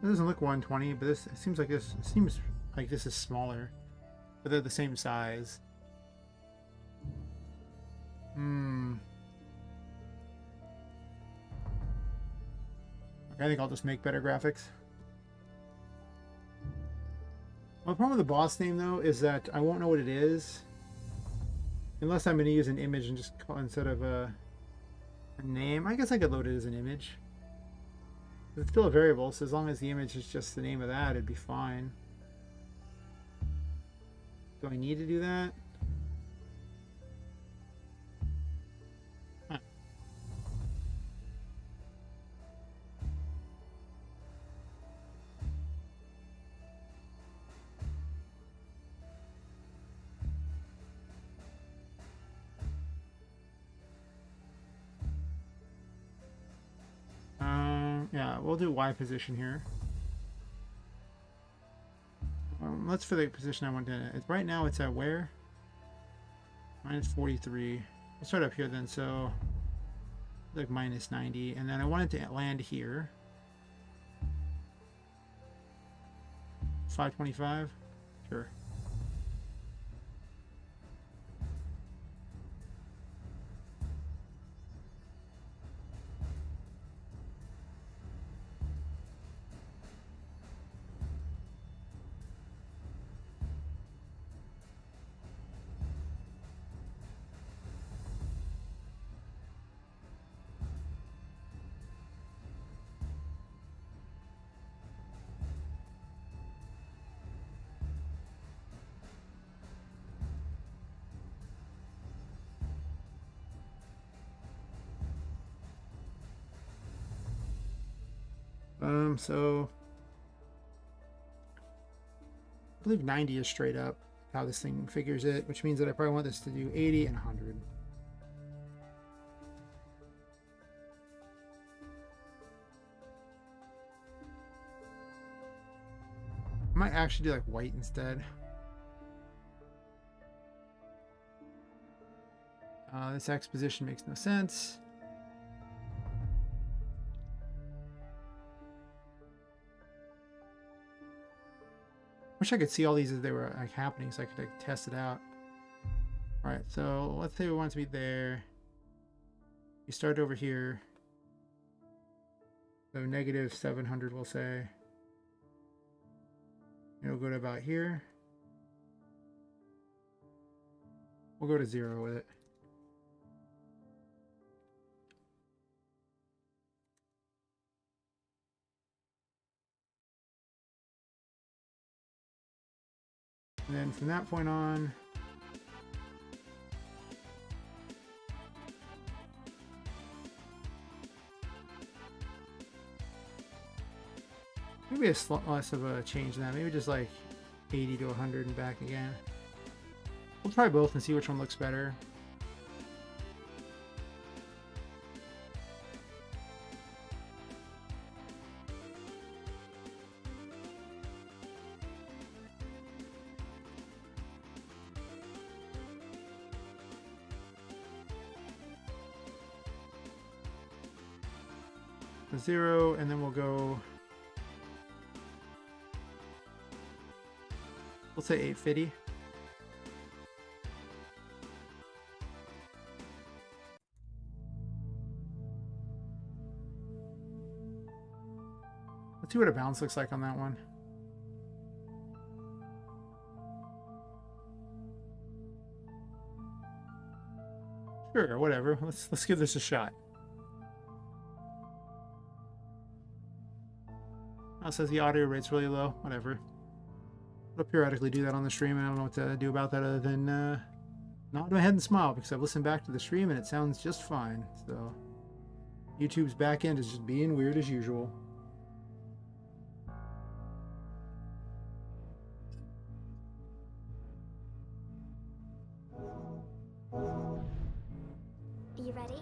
It doesn't look 120, but this seems like this is smaller, but they're the same size. Hmm. Okay, I think I'll just make better graphics. Well, the problem with the boss name, though, is that I won't know what it is unless I'm going to use an image and just call instead of a name. I guess I could load it as an image. It's still a variable, so as long as the image is just the name of that, it'd be fine. Do I need to do that? Huh. Yeah, we'll do Y position here. Let's for the position I want to. Right now it's at where? Minus 43. We'll start up here then. So like minus 90, and then I want it to land here. 525. Sure. So I believe 90 is straight up how this thing figures it, which means that I probably want this to do 80 and 100. I might actually do like white instead. This X position makes no sense. Wish I could see all these as they were like happening so I could like test it out. All right, so let's say we want it to be there. You start over here. So negative 700, we'll say. It'll go to about here. We'll go to 0 with it. And then from that point on, maybe a less of a change than that. Maybe just like 80 to 100 and back again. We'll try both and see which one looks better. The 0, and then we'll go. We'll say 850. Let's see what a bounce looks like on that one. Sure, whatever. Let's give this a shot. Oh, it says the audio rate's really low. Whatever. I'll periodically do that on the stream, and I don't know what to do about that other than nod my head and smile, because I've listened back to the stream and it sounds just fine. So YouTube's back end is just being weird as usual. Are you ready?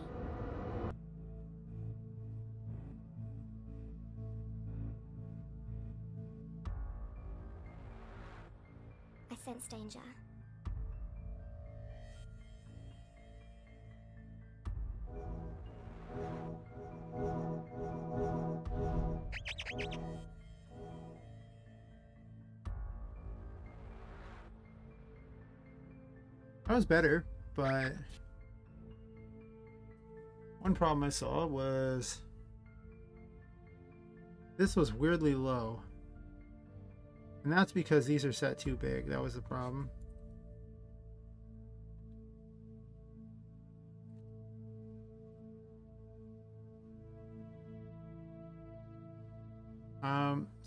I sense danger. That was better, but One problem I saw was this was weirdly low. And that's because these are set too big. That was the problem.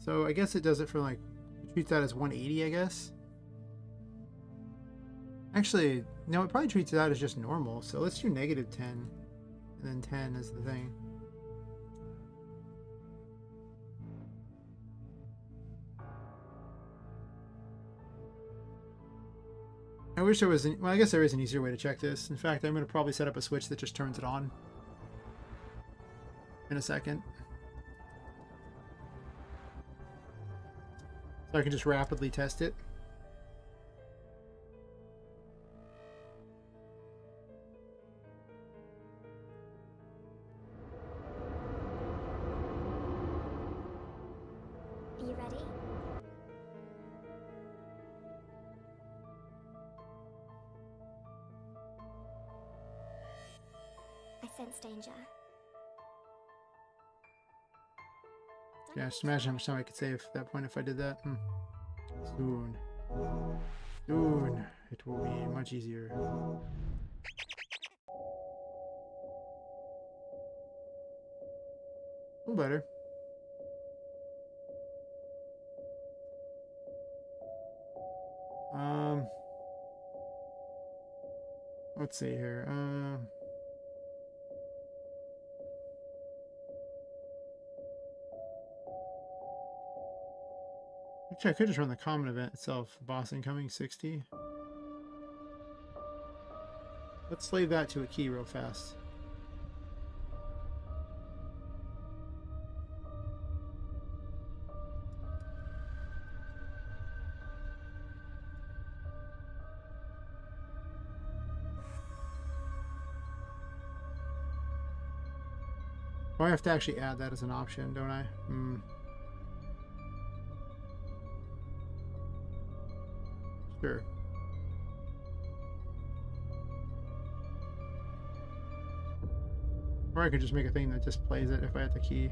So I guess it does it for like, it treats that as 180, I guess. Actually, no, it probably treats that as just normal. So let's do negative 10, and then 10 is the thing. I wish there was, well, I guess there is an easier way to check this. In fact, I'm going to probably set up a switch that just turns it on in a second. So I can just rapidly test it. Are you ready? I sense danger. Yeah, just imagine how much time I could save at that point if I did that. Soon. Soon. It will be much easier. A little better. Let's see here. Actually, I could just run the common event itself. Boss incoming 60. Let's slave that to a key real fast. Oh, I have to actually add that as an option, don't I? Sure. Or I could just make a thing that just plays it if I had the key.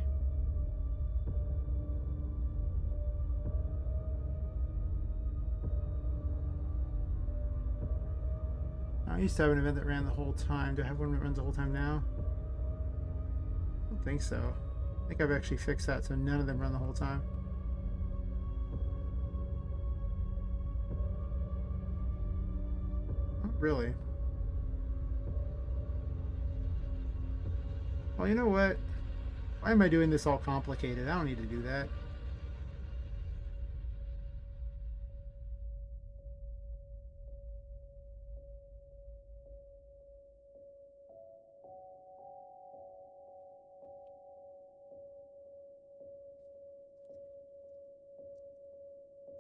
I used to have an event that ran the whole time. Do I have one that runs the whole time now? I don't think so. I think I've actually fixed that so none of them run the whole time. Not really. Well, you know what? Why am I doing this all complicated? I don't need to do that.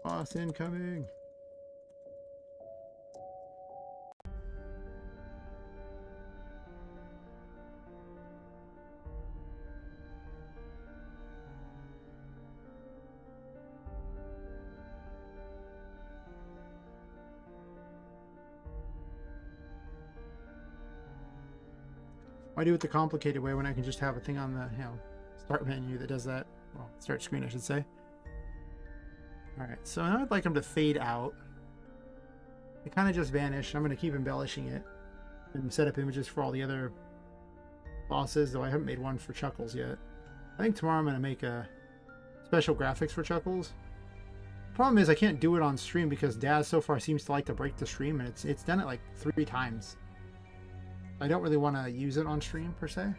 Boss incoming. Why do it the complicated way when I can just have a thing on the, start menu that does that? Well, start screen, I should say. Alright, so now I'd like them to fade out. They kind of just vanish. I'm going to keep embellishing it and set up images for all the other bosses, though I haven't made one for Chuckles yet. I think tomorrow I'm going to make a special graphics for Chuckles. The problem is I can't do it on stream because Daz so far seems to like to break the stream, and it's done it like 3 times. I don't really want to use it on stream, per se.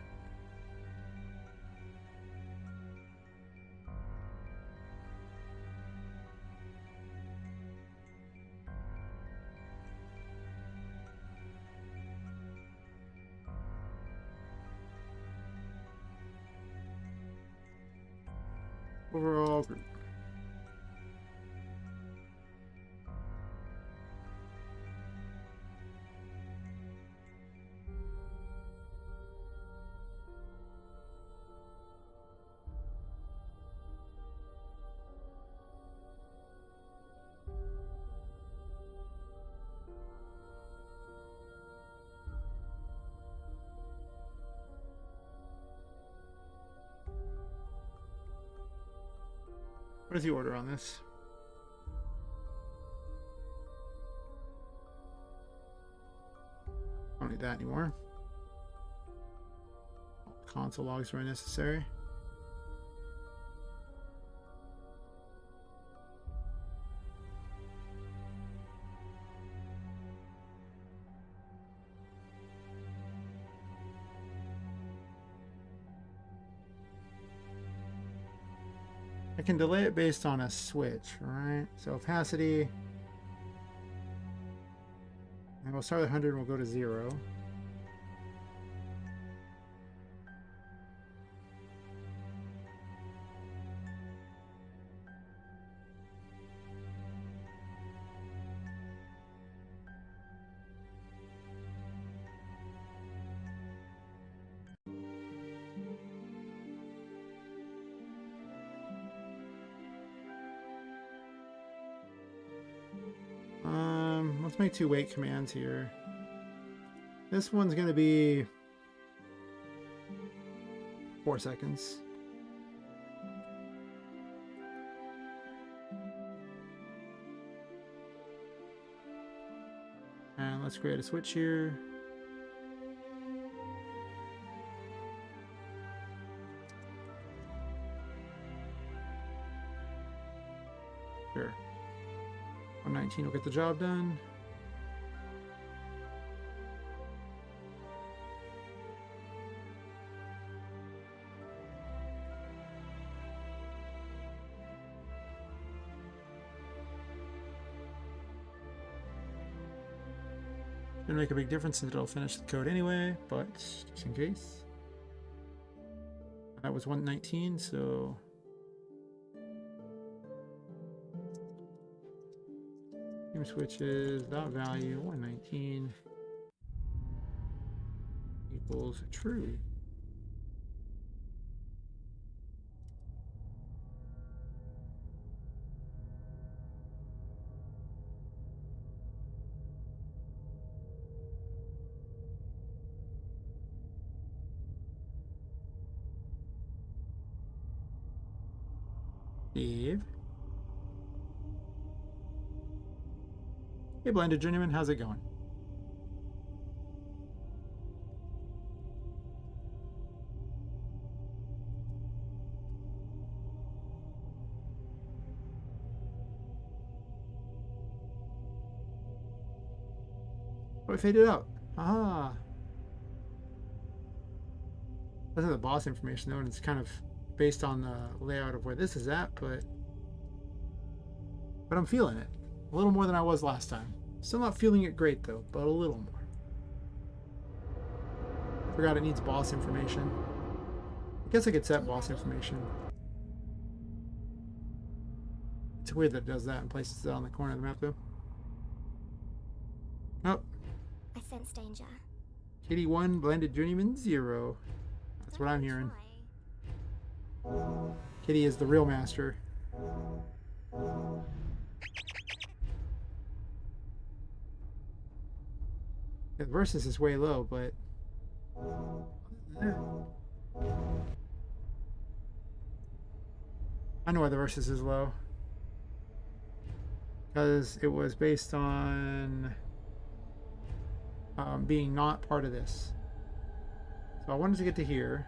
Overall group. What is the order on this? Don't need that anymore. Console logs were necessary. I can delay it based on a switch, right? So opacity. And we'll start with 100 and we'll go to 0. Let's make 2 wait commands here. This one's going to be 4 seconds. And let's create a switch here. Sure. 119 will get the job done. Gonna make a big difference since it'll finish the code anyway, but just in case. That was 119, so game switches dot value 119 equals true. Steve. Hey, Blended Journeyman, how's it going? Oh, it faded out. Ah. That's the boss information though, and it's kind of based on the layout of where this is at, but I'm feeling it. A little more than I was last time. Still not feeling it great though, but a little more. Forgot it needs boss information. I guess I could set boss information. It's weird that it does that and places it on the corner of the map though. Oh. I sense danger. Kitty 1, Blended Journeyman 0. That's what I'm hearing. Kitty is the real master. The versus is way low, but I know why the versus is low. Because it was based on being not part of this. So I wanted to get to here.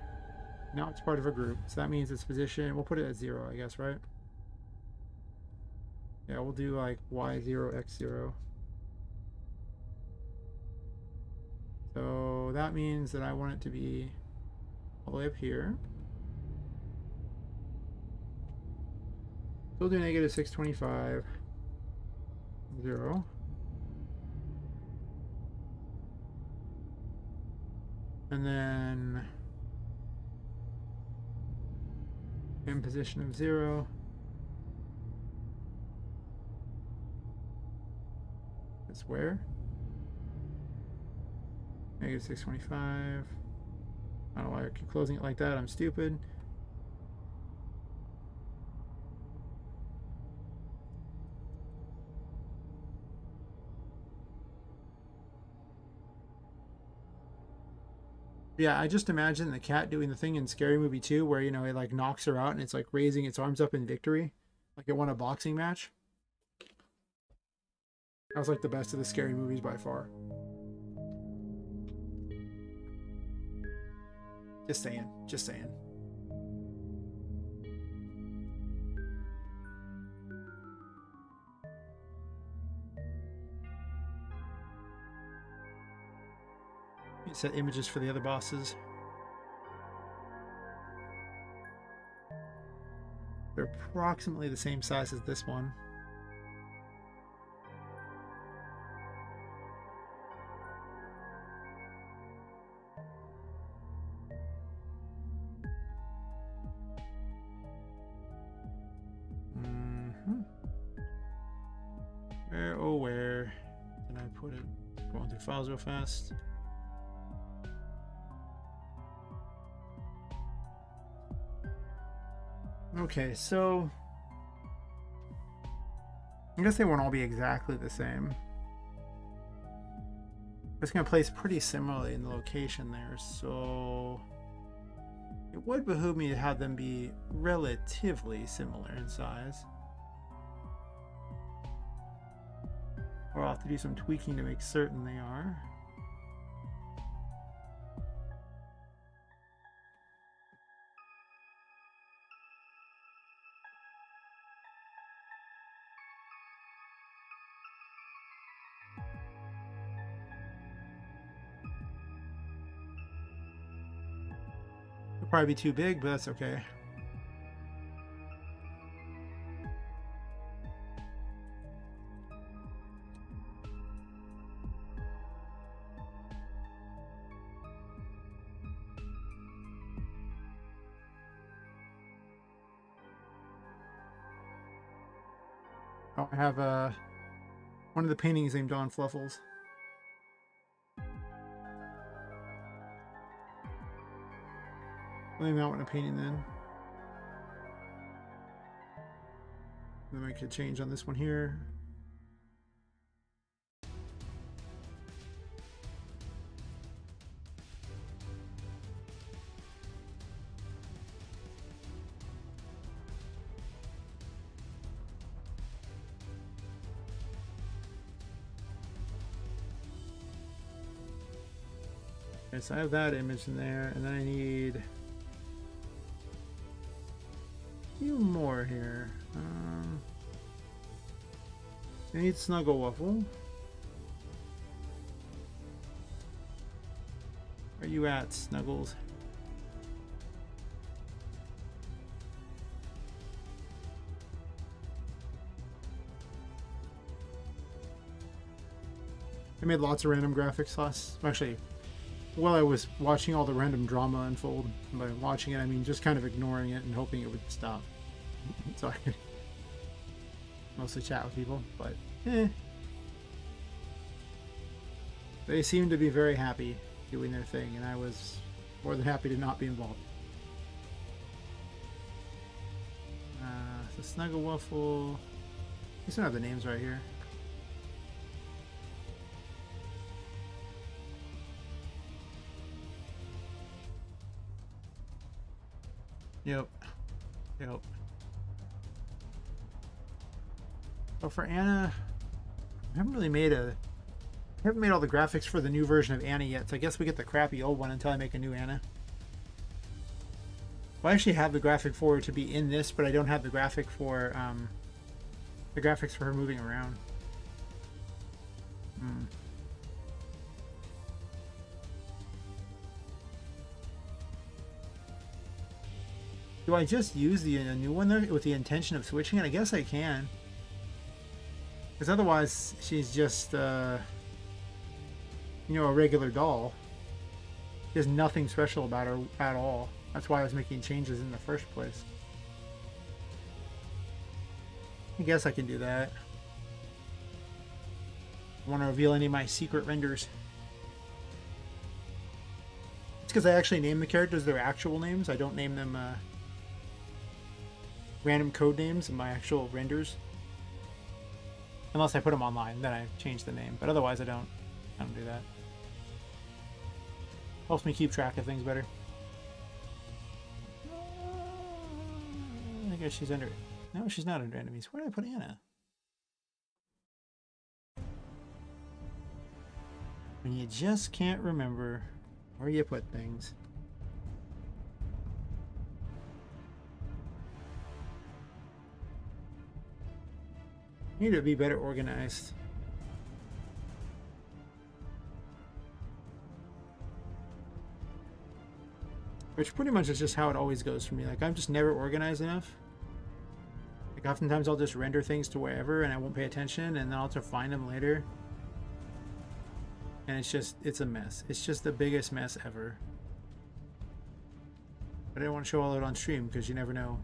Now it's part of a group, so that means its position, we'll put it at 0, I guess, right? Yeah, we'll do like y0, x0. So that means that I want it to be all the way up here. So we'll do negative 625, 0. And then in position of 0. That's where? Negative 625. I don't know why I keep closing it like that. I'm stupid. Yeah, I just imagine the cat doing the thing in Scary Movie 2 where, you know, it like knocks her out and it's like raising its arms up in victory. Like it won a boxing match. That was like the best of the scary movies by far. Just saying. Just saying. You set images for the other bosses. They're approximately the same size as this one. Where did I put it? Going through files real fast. Okay, so I guess they won't all be exactly the same. It's going to place pretty similarly in the location there, so it would behoove me to have them be relatively similar in size. Or I'll have to do some tweaking to make certain they are. It'll probably be too big, but that's okay. Oh, I have one of the paintings named Don Fluffles. Let me mount a painting then. Then make a change on this one here. Okay, so I have that image in there, and then I need a few more here. I need Snuggle Waffle. Where are you at, Snuggles? I made lots of random graphics last. Actually, while I was watching all the random drama unfold. And by watching it, I mean just kind of ignoring it and hoping it would stop. So I could mostly chat with people, but they seemed to be very happy doing their thing, and I was more than happy to not be involved. So Snuggle Waffle. These don't have the names right here. Yep. Oh, for Anna, I haven't made all the graphics for the new version of Anna yet, so I guess we get the crappy old one until I make a new Anna. Well, I actually have the graphic for her to be in this, but I don't have the graphic for the graphics for her moving around. Do I just use the new one there with the intention of switching it? I guess I can. Because otherwise, she's just, a regular doll. There's nothing special about her at all. That's why I was making changes in the first place. I guess I can do that. I want to reveal any of my secret renders. It's because I actually name the characters their actual names. I don't name them random code names in my actual renders. Unless I put them online, then I change the name. But otherwise I don't do that. Helps me keep track of things better. I guess she's under it. No, she's not under enemies. Where did I put Anna? When you just can't remember where you put things. Need to be better organized. Which pretty much is just how it always goes for me. Like, I'm just never organized enough. Like, oftentimes I'll just render things to wherever and I won't pay attention, and then I'll have to find them later. And it's a mess. It's just the biggest mess ever. But I don't want to show all of it on stream because you never know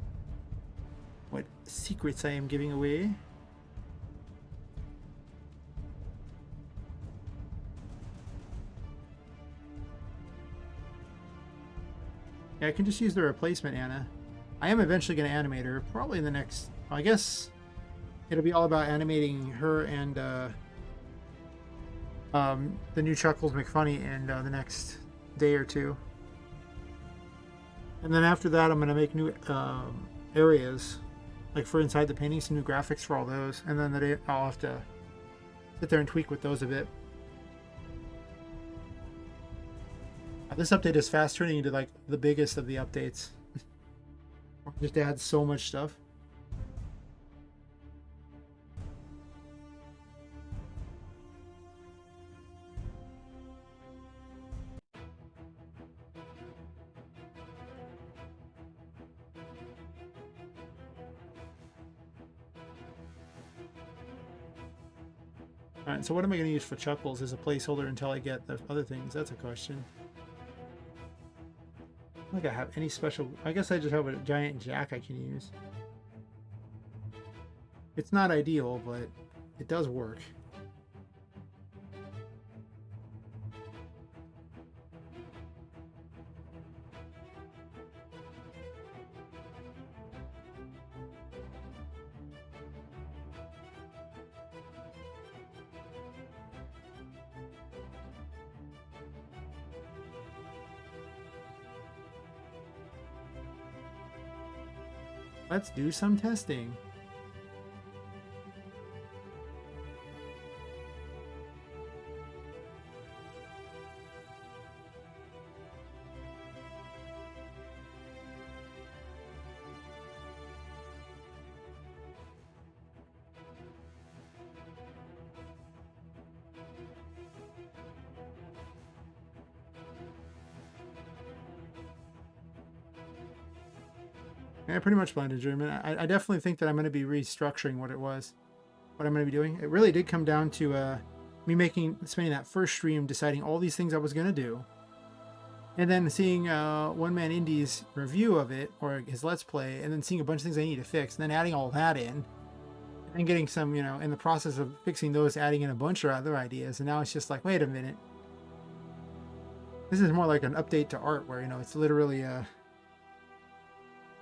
what secrets I am giving away. Yeah, I can just use the replacement Anna. I am eventually going to animate her, probably in the next... I guess it'll be all about animating her and the new Chuckles McFunny in the next day or two. And then after that, I'm going to make new areas, like for inside the painting, some new graphics for all those. And then I'll have to sit there and tweak with those a bit. This update is fast turning into like the biggest of the updates. Just adds so much stuff. Alright, so what am I going to use for Chuckles as a placeholder until I get the other things? That's a question. I don't think I have any special... I guess I just have a giant jack I can use. It's not ideal, but it does work. Let's do some testing. I pretty much blended German. I definitely think that I'm going to be restructuring what I'm going to be doing. It really did come down to me spending that first stream deciding all these things I was going to do, and then seeing One Man Indie's review of it, or his Let's Play, and then seeing a bunch of things I need to fix, and then adding all that in, and then getting some, in the process of fixing those, adding in a bunch of other ideas, and now it's just like, wait a minute. This is more like an update to art where, it's literally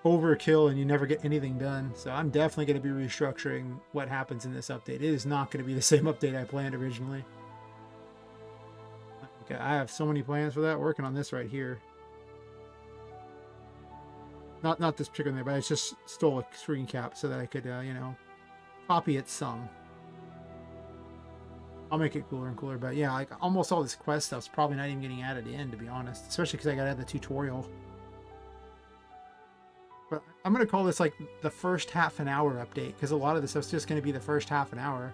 overkill and you never get anything done. So I'm definitely going to be restructuring what happens in this update. It is not going to be the same update I planned originally. Okay, I have so many plans for that. Working on this right here. Not this particular thing, but I just stole a screen cap so that I could, copy it some. I'll make it cooler and cooler, but yeah, like almost all this quest stuff's probably not even getting added in, to be honest. Especially because I got to add the tutorial. But I'm going to call this like the first half an hour update, because a lot of this stuff's just going to be the first half an hour.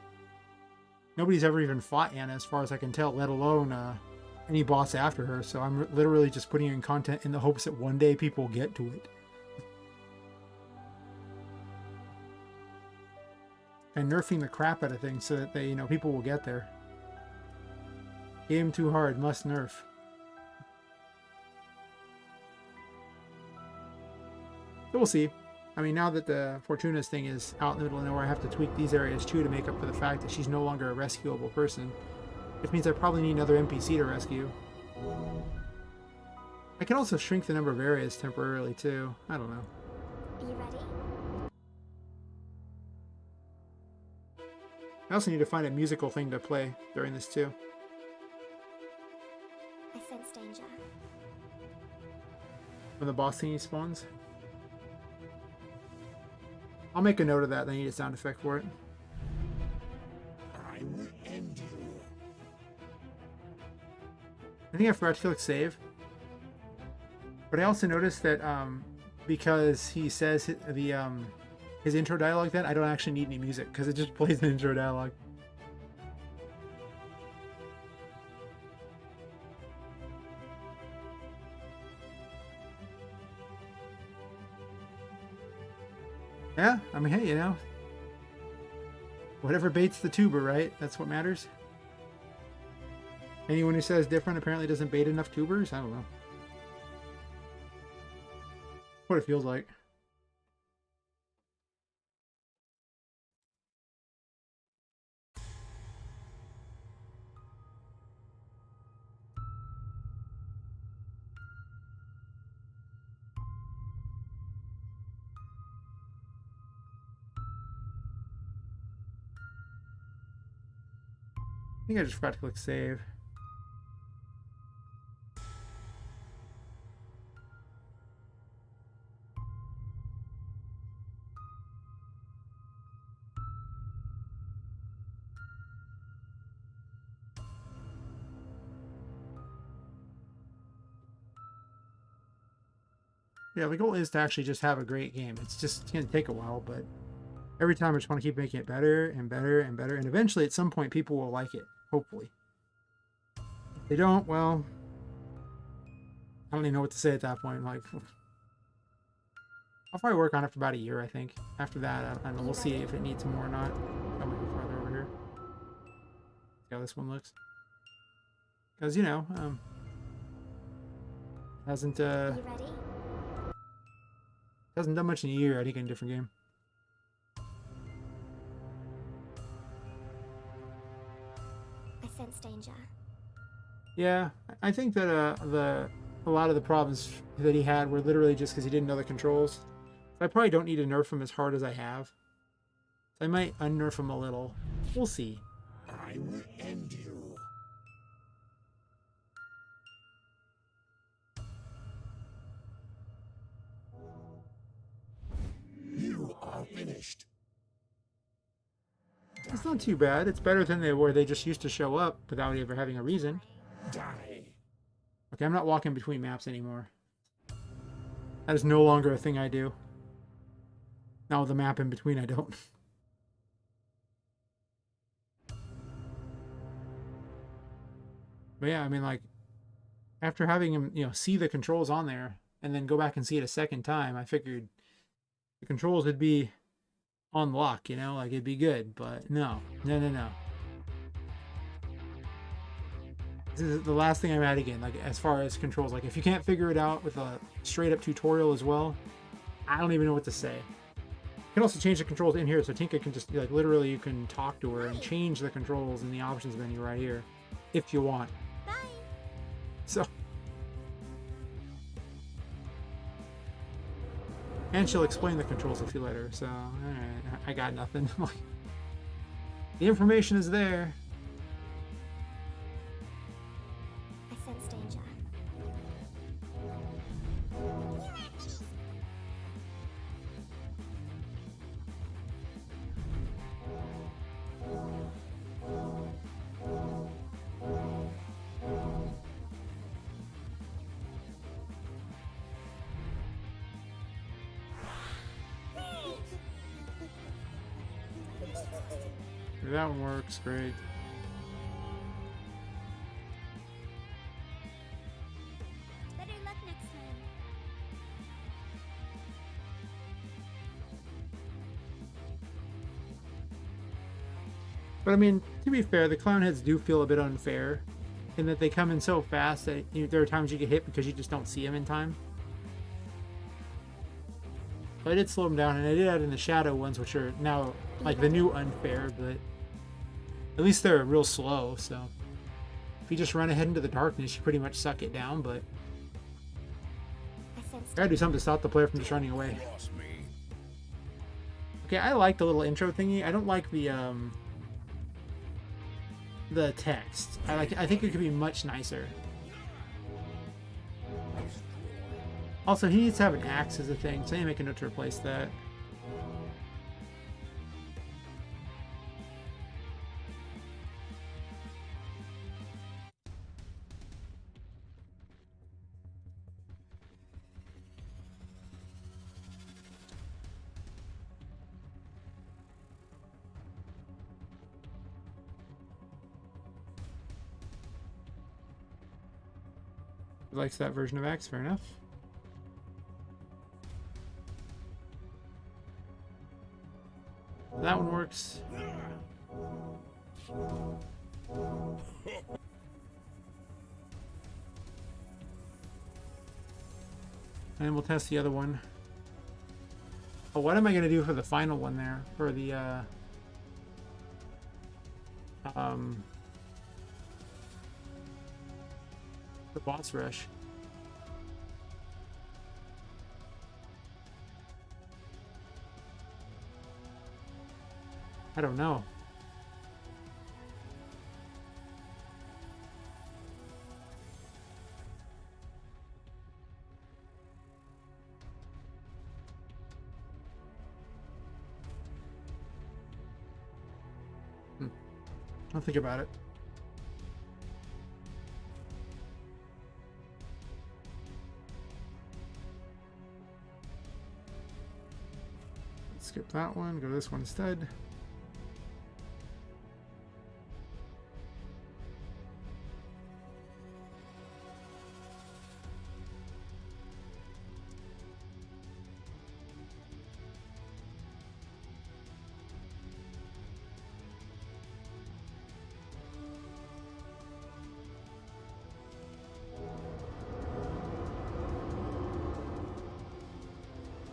Nobody's ever even fought Anna as far as I can tell, let alone any boss after her. So I'm literally just putting in content in the hopes that one day people will get to it. And nerfing the crap out of things so that they, people will get there. Game too hard, must nerf. So we'll see. I mean, now that the Fortuna's thing is out in the middle of nowhere, I have to tweak these areas too to make up for the fact that she's no longer a rescuable person. Which means I probably need another NPC to rescue. I can also shrink the number of areas temporarily too. I don't know. Are you ready? I also need to find a musical thing to play during this too. I sense danger. When the boss thingy spawns. I'll make a note of that. I need a sound effect for it. I will end you. I think I forgot to click save. But I also noticed that because he says his intro dialogue, then I don't actually need any music because it just plays the intro dialogue. Yeah, I mean, hey, you know, whatever baits the tuber, right? That's what matters. Anyone who says different apparently doesn't bait enough tubers. I don't know. What it feels like. I think I just forgot to click save. Yeah, the goal is to actually just have a great game. It's just going to take a while, but every time I just want to keep making it better and better and better. And eventually, at some point, people will like it. Hopefully. If they don't, well, I don't even know what to say at that point. Like, I'll probably work on it for about a year, I think. After that, I don't know, we'll see if it needs more or not. I'm going to go farther over here. See how this one looks. Because, you know, hasn't Are you ready? hasn't done much in a year, I think, in a different game. I sense danger. Yeah, I think that a lot of the problems that he had were literally just because he didn't know the controls. I probably don't need to nerf him as hard as I have. I might unnerf him a little. We'll see. I will end you. You are finished. It's not too bad. It's better than where they just used to show up without ever having a reason. Die. Okay, I'm not walking between maps anymore. That is no longer a thing I do. Now with the map in between, I don't. But yeah, I mean, like, after having him, you know, see the controls on there and then go back and see it a second time, I figured the controls would be on lock, you know, like it'd be good. But no. This is the last thing I'm at again, like as far as controls. Like if you can't figure it out with a straight up tutorial as well, I don't even know what to say. You can also change the controls in here, so Tinka can just, like, literally you can talk to her and change the controls in the options menu right here, if you want. Bye. So, and she'll explain the controls if you let her. So, alright, I got nothing. The information is there. I sense danger. That one works great. Better luck next time. But I mean, to be fair, the clown heads do feel a bit unfair in that they come in so fast that there are times you get hit because you just don't see them in time. But I did slow them down, and I did add in the shadow ones, which are now like the new unfair, but at least they're real slow. So if you just run ahead into the darkness, you pretty much suck it down. But I sense gotta do something to stop the player from just running away. Lost me. Okay, I like the little intro thingy. I don't like the text. I think it could be much nicer. Also, he needs to have an axe as a thing, so I need to make a note to replace that. likes that version of Axe, fair enough. That one works. And we'll test the other one. Oh, what am I going to do for the final one there? For the, the boss rush. I don't know. I'll think about it. Let's skip that one, go to this one instead.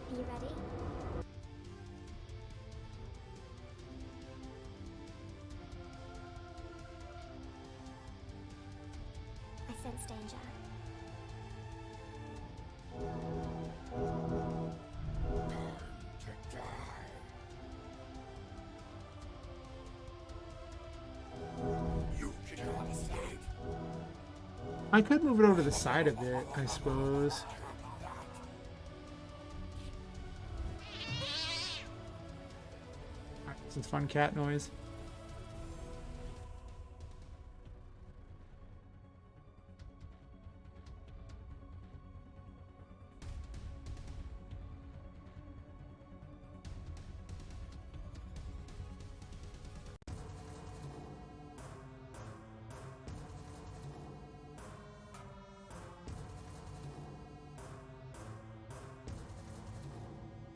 Are you ready? I sense danger. To die. You cannot escape. I could move it over to the side a bit, I suppose. Alright, some fun cat noise.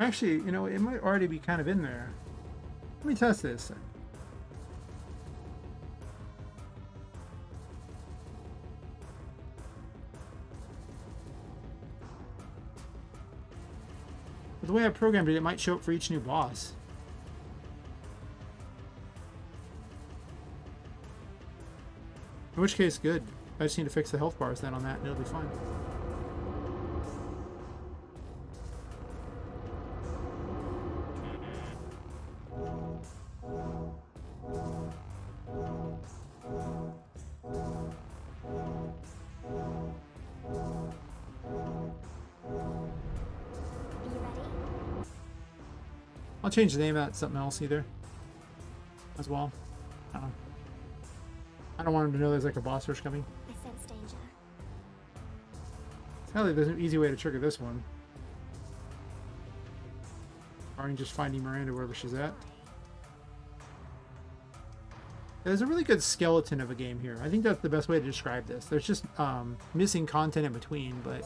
Actually, you know, it might already be kind of in there. Let me test this. The way I programmed it, it might show up for each new boss. In which case, good. I just need to fix the health bars then on that, and it'll be fine. Are you ready? I'll change the name of that to something else either. As well. I don't want him to know there's like a boss rush coming. I sense danger. Hell, there's an easy way to trigger this one. Or just finding Miranda wherever she's at. There's a really good skeleton of a game here. I think that's the best way to describe this. There's just missing content in between, but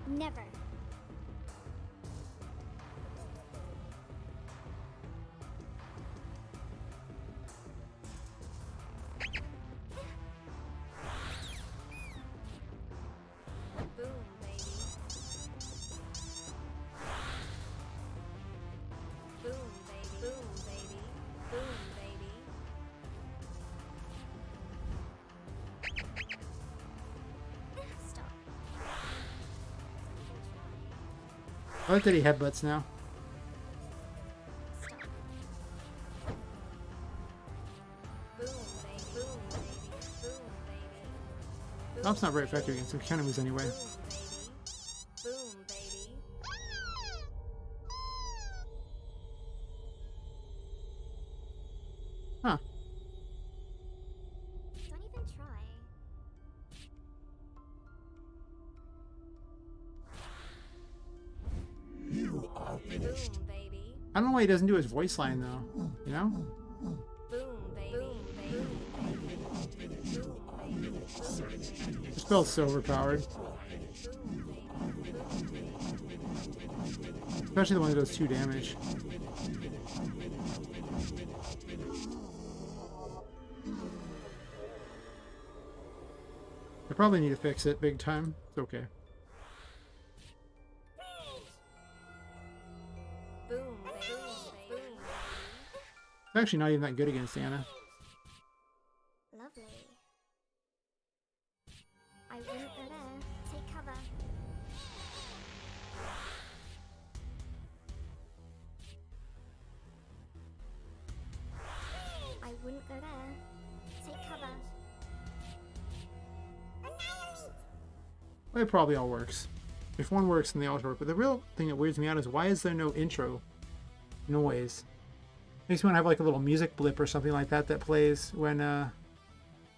Never. Boom, baby. Boom, baby. Boom, baby. Boom, baby. Stop. I like that he headbutts now. Stop. Boom, baby. Boom, baby. Boom, baby. That's not very effective against some enemies anyway. Boom, baby. Boom, baby. Huh. Don't even try. You are finished. Boom, baby. I don't know why he doesn't do his voice line though. You know? Boom, baby. Boom, baby. spell's so overpowered. Especially the one that does 2 damage. I probably need to fix it big time. It's okay. Boom, baby. Boom. It's actually not even that good against Anna. Lovely. I wouldn't go there. Take cover. I wouldn't go there. Take cover. Annihilate! Well, it probably all works. If one works, then they all work. But the real thing that weirds me out is why is there no intro noise? Makes me want to have like a little music blip or something like that that plays when the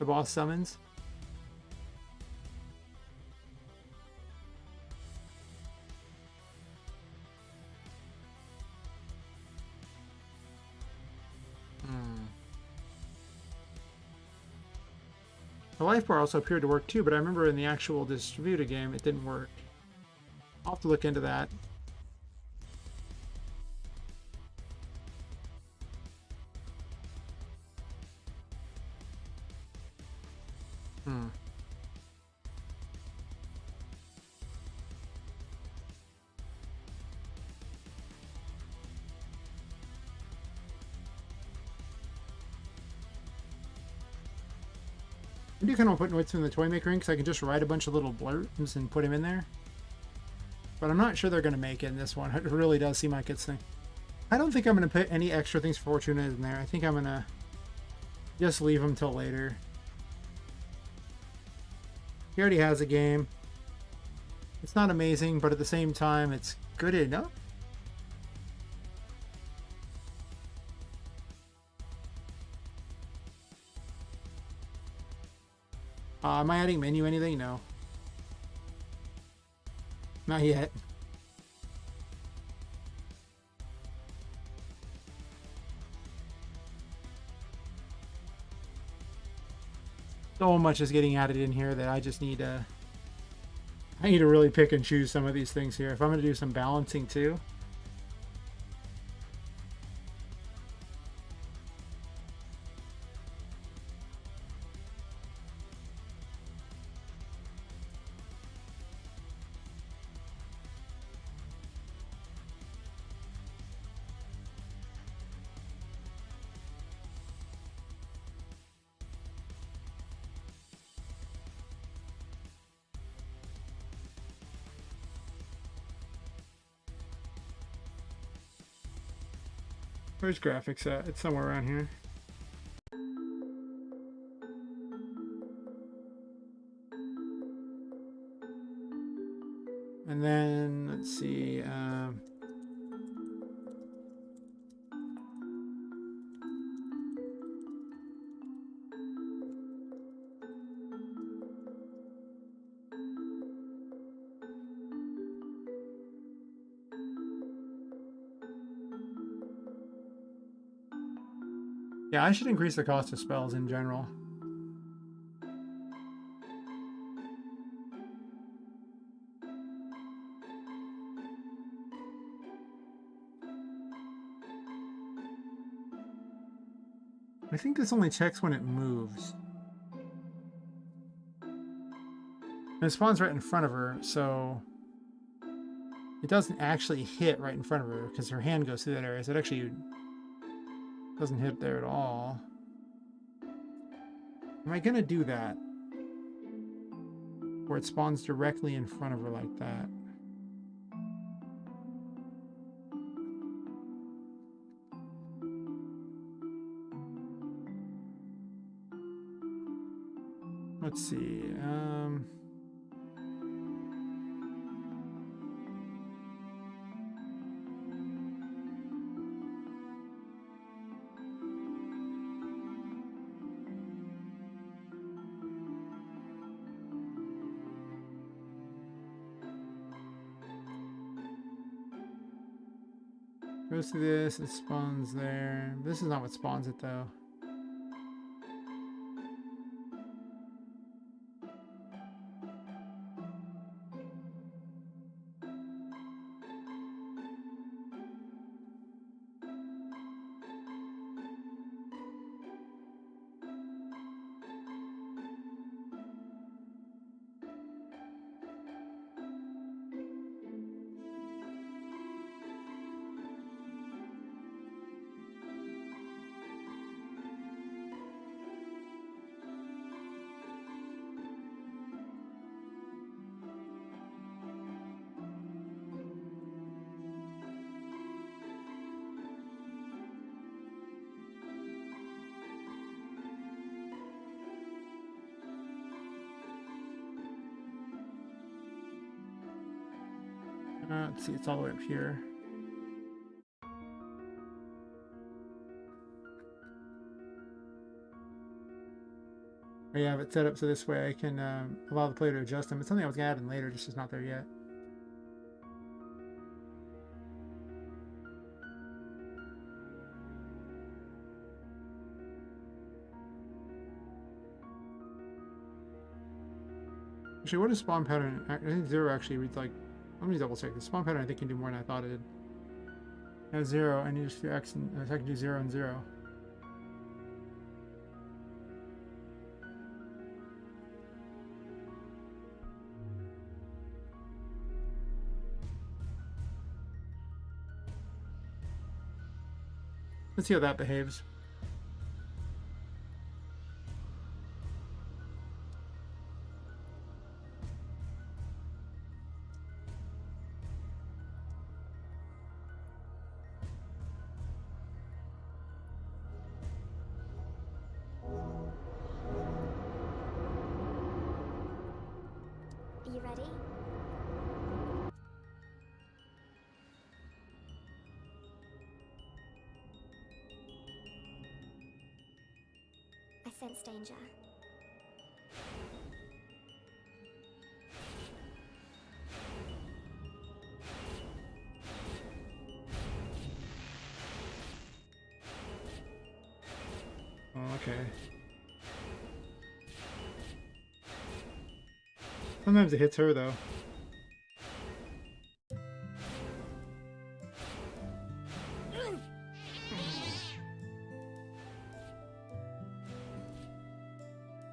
boss summons. The life bar also appeared to work too, but I remember in the actual distributed game it didn't work. I'll have to look into that. I do kind of want to put Noitz in the toy maker ink because I can just write a bunch of little blurbs and put him in there. But I'm not sure they're going to make it in this one. It really does seem like it's thing. I don't think I'm going to put any extra things for Fortuna in there. I think I'm going to just leave them till later. He already has a game. It's not amazing, but at the same time, it's good enough. Am I adding menu anything? No. Not yet. So much is getting added in here that I just need to... I need to really pick and choose some of these things here. If I'm going to do some balancing too. Where's graphics at? It's somewhere around here. And then, let's see. Yeah, I should increase the cost of spells in general. I think this only checks when it moves. And it spawns right in front of her, so it doesn't actually hit right in front of her because her hand goes through that area, so it actually doesn't hit there at all. Am I gonna do that? Where it spawns directly in front of her like that? Let's see. Goes through this, it spawns there. This is not what spawns it though. Let's see, it's all the way up here. I have it set up so this way I can allow the player to adjust them. It's something I was going to add in later, just is not there yet. Actually, what is spawn pattern? I think 0 actually reads like... Let me double check. The spawn pattern I think can do more than I thought it did. It has 0, I need to just do X and I can do 0 and 0. Let's see how that behaves. Are you ready? I sense danger. Oh, okay. Sometimes it hits her though.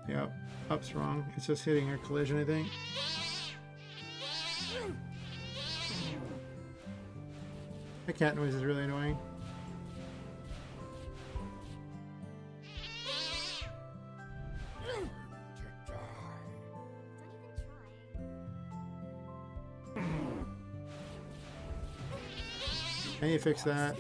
Yep, up's wrong. It's just hitting her collision, I think. The cat noise is really annoying. I need to fix that.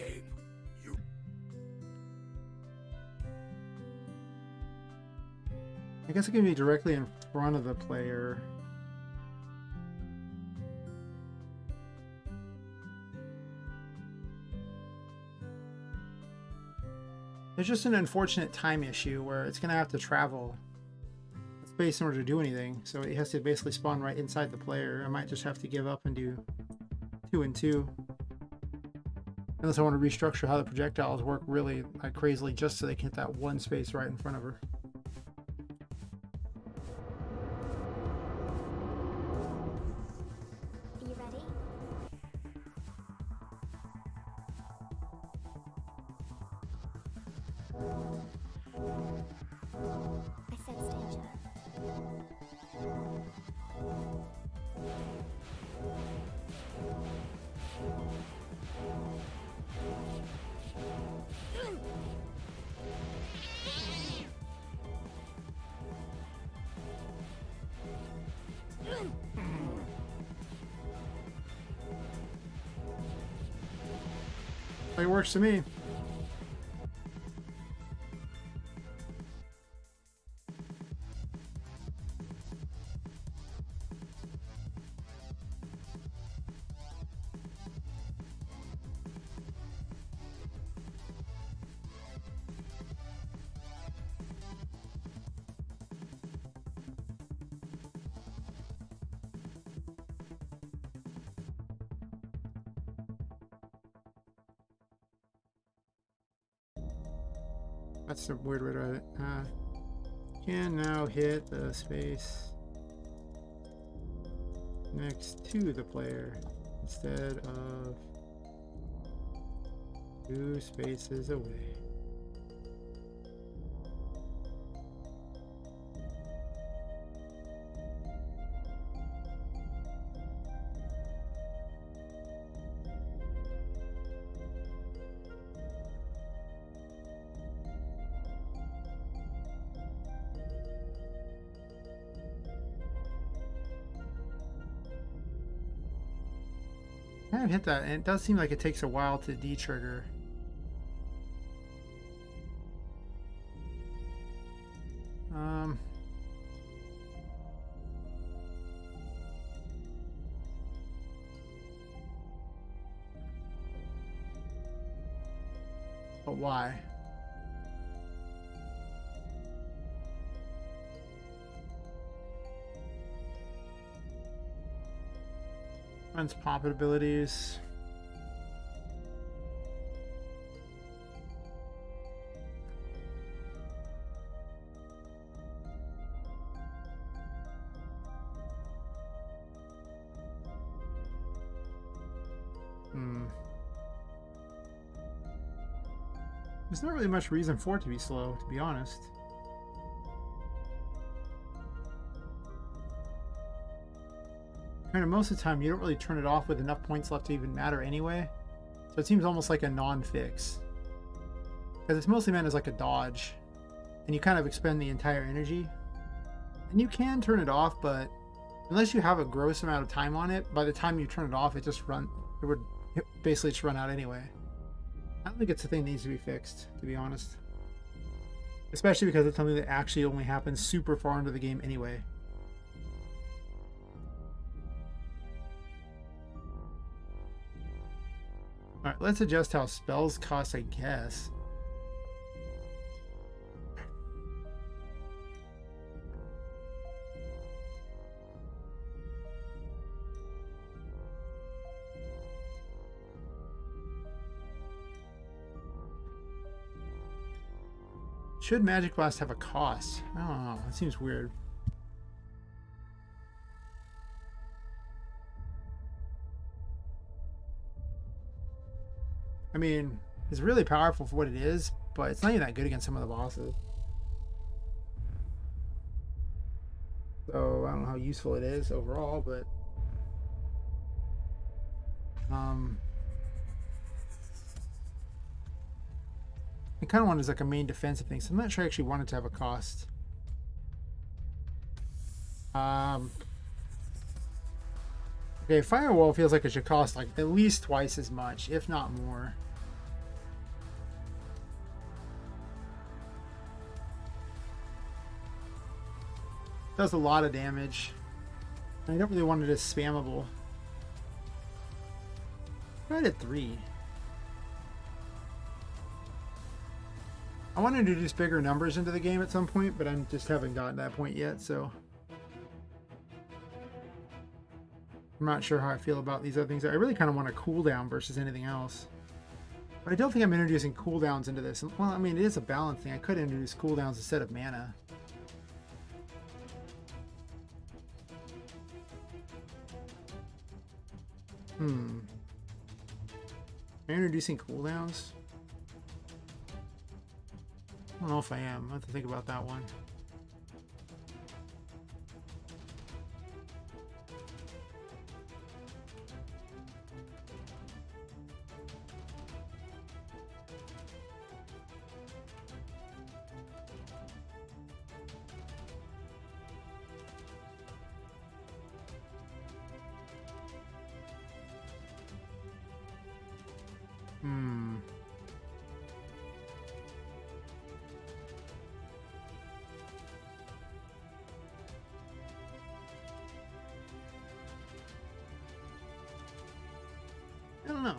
I guess it can be directly in front of the player. There's just an unfortunate time issue where it's going to have to travel space in order to do anything. So it has to basically spawn right inside the player. I might just have to give up and do 2 and 2. Unless I want to restructure how the projectiles work really like crazily just so they can hit that one space right in front of her. Are you ready? I sense danger. It works to me. That's the weird way to write it. Can now hit the space next to the player instead of 2 spaces away. I haven't hit that, and it does seem like it takes a while to de-trigger. But why? Runs Poppet abilities. There's not really much reason for it to be slow, to be honest. Kind of most of the time, you don't really turn it off with enough points left to even matter anyway. So it seems almost like a non-fix. Because it's mostly meant as like a dodge. And you kind of expend the entire energy. And you can turn it off, but unless you have a gross amount of time on it, by the time you turn it off, it would basically just run out anyway. I don't think it's a thing that needs to be fixed, to be honest. Especially because it's something that actually only happens super far into the game anyway. Alright, let's adjust how spells cost, I guess. Should Magic Blast have a cost? I don't know. That seems weird. I mean, it's really powerful for what it is, but it's not even that good against some of the bosses. So I don't know how useful it is overall, but I kind of want it as like a main defensive thing, so I'm not sure I actually want it to have a cost. Okay, Firewall feels like it should cost like at least twice as much, if not more. Does a lot of damage. I don't really want it as spammable. Right at 3. I want to introduce bigger numbers into the game at some point, but I just haven't gotten to that point yet, so I'm not sure how I feel about these other things. I really kind of want a cooldown versus anything else. But I don't think I'm introducing cooldowns into this. Well, I mean, it is a balance thing. I could introduce cooldowns instead of mana. Am I introducing cooldowns? I don't know if I am. I have to think about that one. I don't know.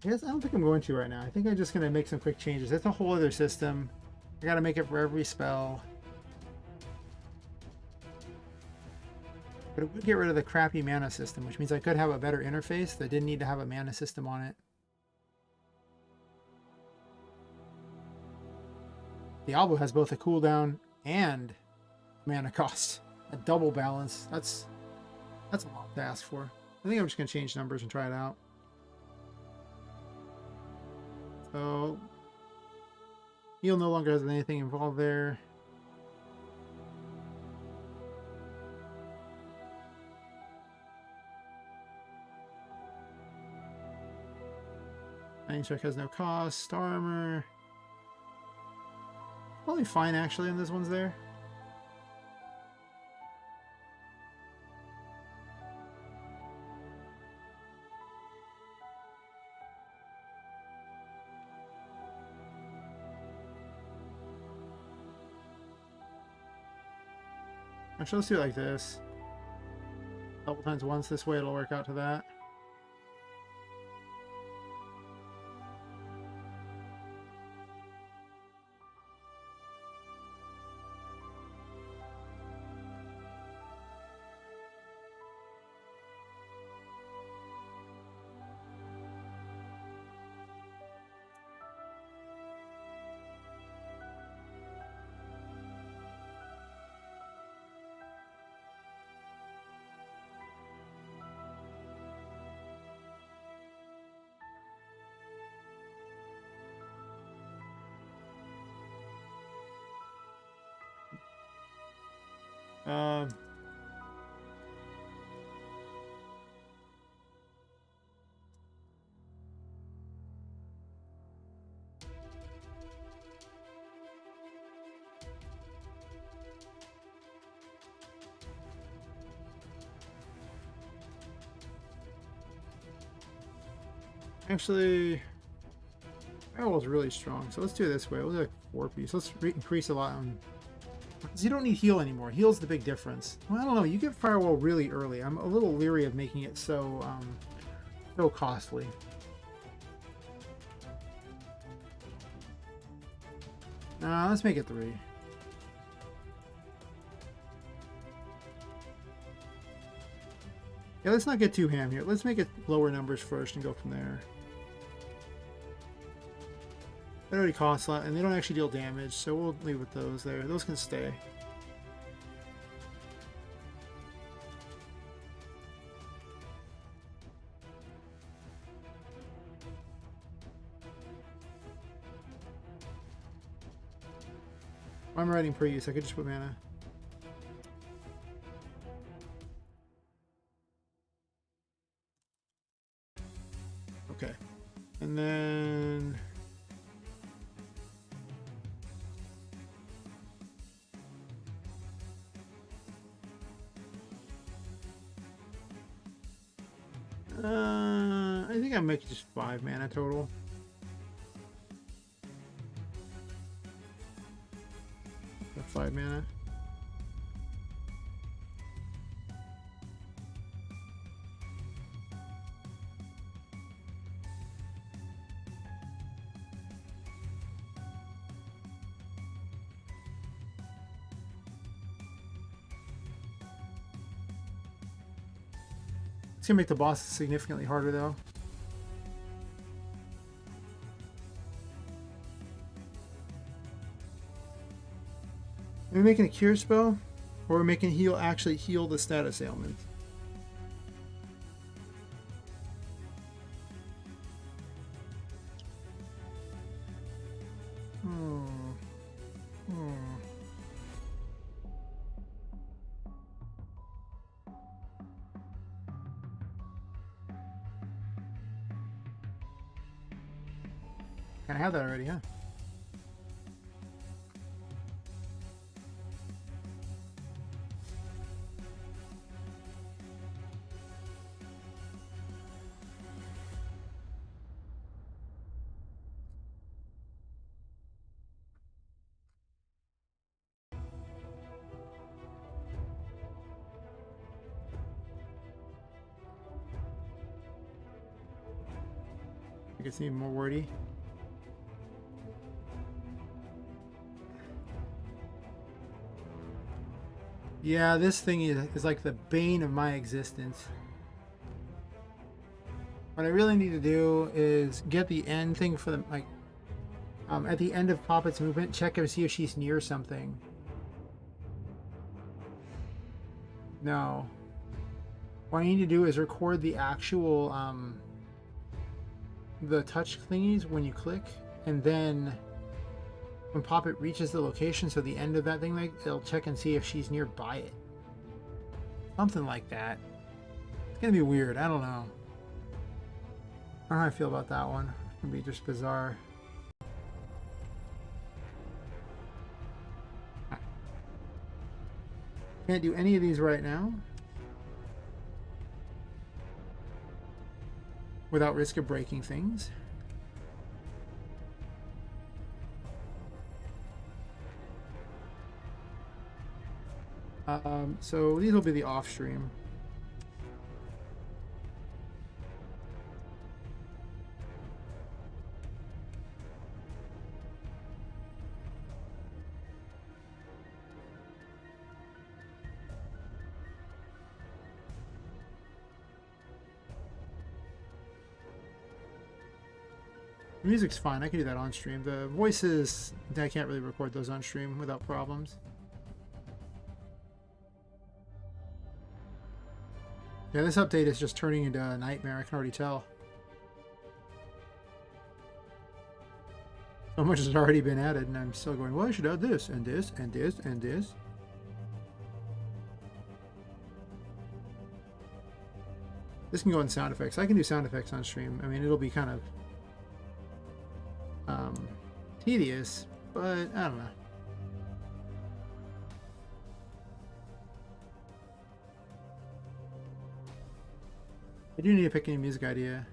I guess I don't think I'm going to right now. I think I'm just going to make some quick changes. It's a whole other system. I got to make it for every spell. But it would get rid of the crappy mana system, which means I could have a better interface that didn't need to have a mana system on it. Diablo has both a cooldown and mana cost. A double balance. That's a lot to ask for. I think I'm just going to change numbers and try it out. So, heal no longer has anything involved there. Mining check has no cost. Star armor. Probably fine actually, and this one's there. Actually, let's do it like this. Double times once this way, it'll work out to that. Um, actually, Firewall's really strong, so let's do it this way. We'll do like 4-piece. Let's increase a lot on. Because you don't need heal anymore. Heal's the big difference. Well, I don't know. You get Firewall really early. I'm a little leery of making it so so costly. Let's make it 3. Yeah, let's not get too ham here. Let's make it lower numbers first and go from there. They already cost a lot, and they don't actually deal damage, so we'll leave with those there. Those can stay. I'm writing pre-use. I could just put mana. Okay. And then... I think I make just 5 mana total. Got 5 mana. It's gonna make the boss significantly harder though. Are we making a cure spell? Or are we making heal actually heal the status ailment? I have that already, huh? I guess even more wordy. Yeah, this thing is like the bane of my existence. What I really need to do is get the end thing for the, like, at the end of Poppet's movement, check and see if she's near something. No. What I need to do is record the actual, the touch thingies when you click, and then when Poppet reaches the location, so the end of that thing, like, it'll check and see if she's nearby it. Something like that. It's gonna be weird. I don't know. I don't know how I feel about that one. It's gonna be just bizarre. Can't do any of these right now without risk of breaking things. So these will be the off stream. The music's fine. I can do that on stream. The voices, I can't really record those on stream without problems. Yeah, this update is just turning into a nightmare, I can already tell. So much has already been added, and I'm still going, well, I should add this, and this, and this, and this. This can go in sound effects. I can do sound effects on stream. I mean, it'll be kind of tedious, but I don't know. I do need to pick a new music idea.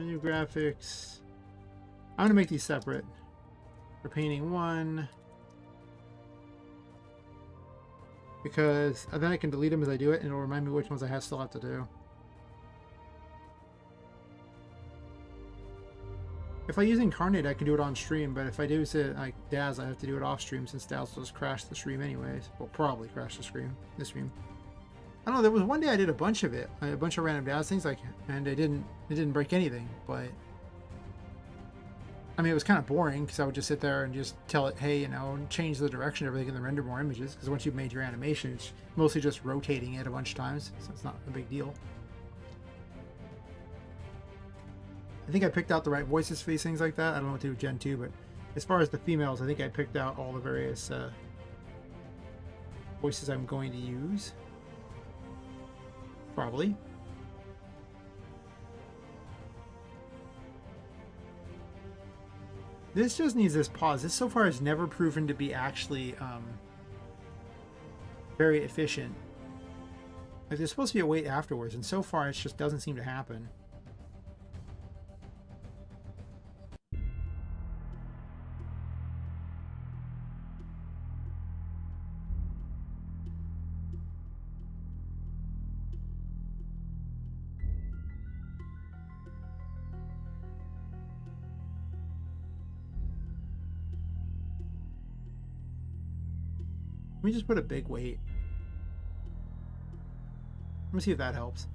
New graphics. I'm gonna make these separate. For painting one, because then I can delete them as I do it, and it'll remind me which ones I still have to do. If I use Incarnate, I can do it on stream, but if I do it like Daz, I have to do it off stream since Daz will just crash the stream anyways. Well, probably crash the stream. I don't know. There was one day I did a bunch of it, a bunch of random Daz things, and it didn't break anything. But I mean, it was kind of boring because I would just sit there and just tell it, hey, change the direction of everything and then render more images. Because once you've made your animation, it's mostly just rotating it a bunch of times, so it's not a big deal. I think I picked out the right voices for these things like that. I don't know what to do with Gen 2, but as far as the females, I think I picked out all the various voices I'm going to use. Probably. This just needs this pause. This so far has never proven to be actually very efficient. Like, there's supposed to be a wait afterwards, and so far it just doesn't seem to happen. Let me just put a big wait. Let me see if that helps.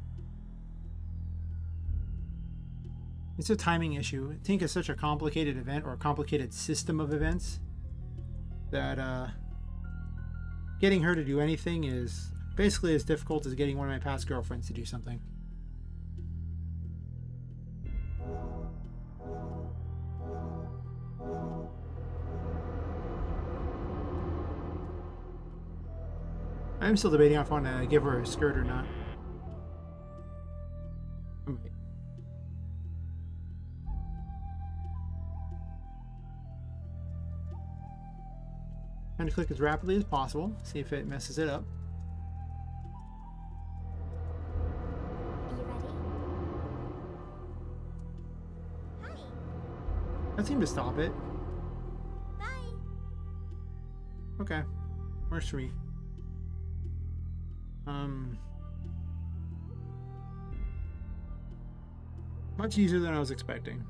It's a timing issue. Tinka is such a complicated event, or a complicated system of events, that getting her to do anything is basically as difficult as getting one of my past girlfriends to do something. I'm still debating if I want to give her a skirt or not. Okay. Trying to click as rapidly as possible, see if it messes it up. Are you ready? Hi. That seemed to stop it. Bye. Okay. Works for me. Much easier than I was expecting.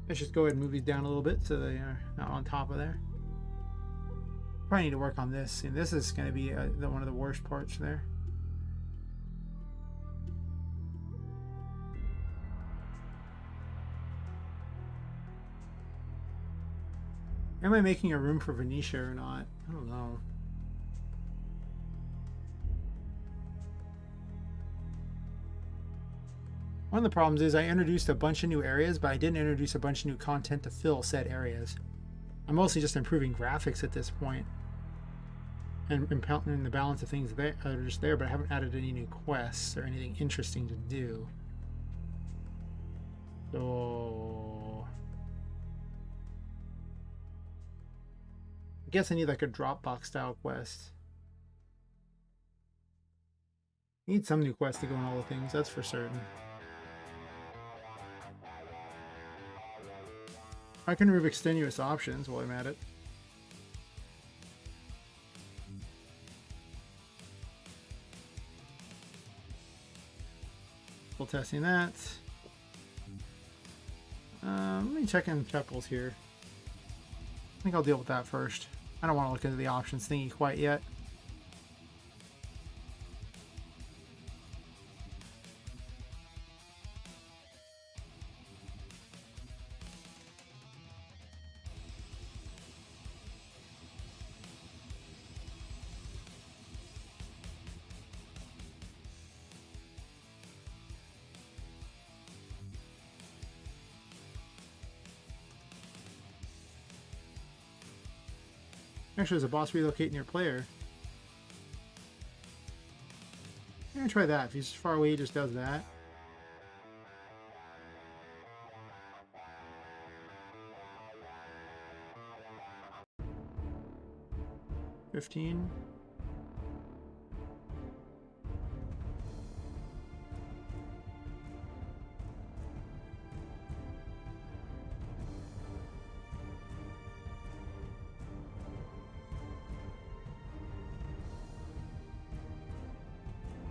Let's just go ahead and move these down a little bit so they are not on top of there. Probably need to work on this. And this is going to be one of the worst parts there. Am I making a room for Venetia or not? I don't know. One of the problems is I introduced a bunch of new areas, but I didn't introduce a bunch of new content to fill said areas. I'm mostly just improving graphics at this point and the balance of things that are just there, but I haven't added any new quests or anything interesting to do. So I guess I need like a Dropbox style quest. I need some new quests to go on all the things, that's for certain. I can remove extenuous options while I'm at it. Still testing that. Let me check in Chapels here. I think I'll deal with that first. I don't want to look into the options thingy quite yet. Actually, there's a boss relocating your player. I'm gonna try that. If he's far away, he just does that. $15.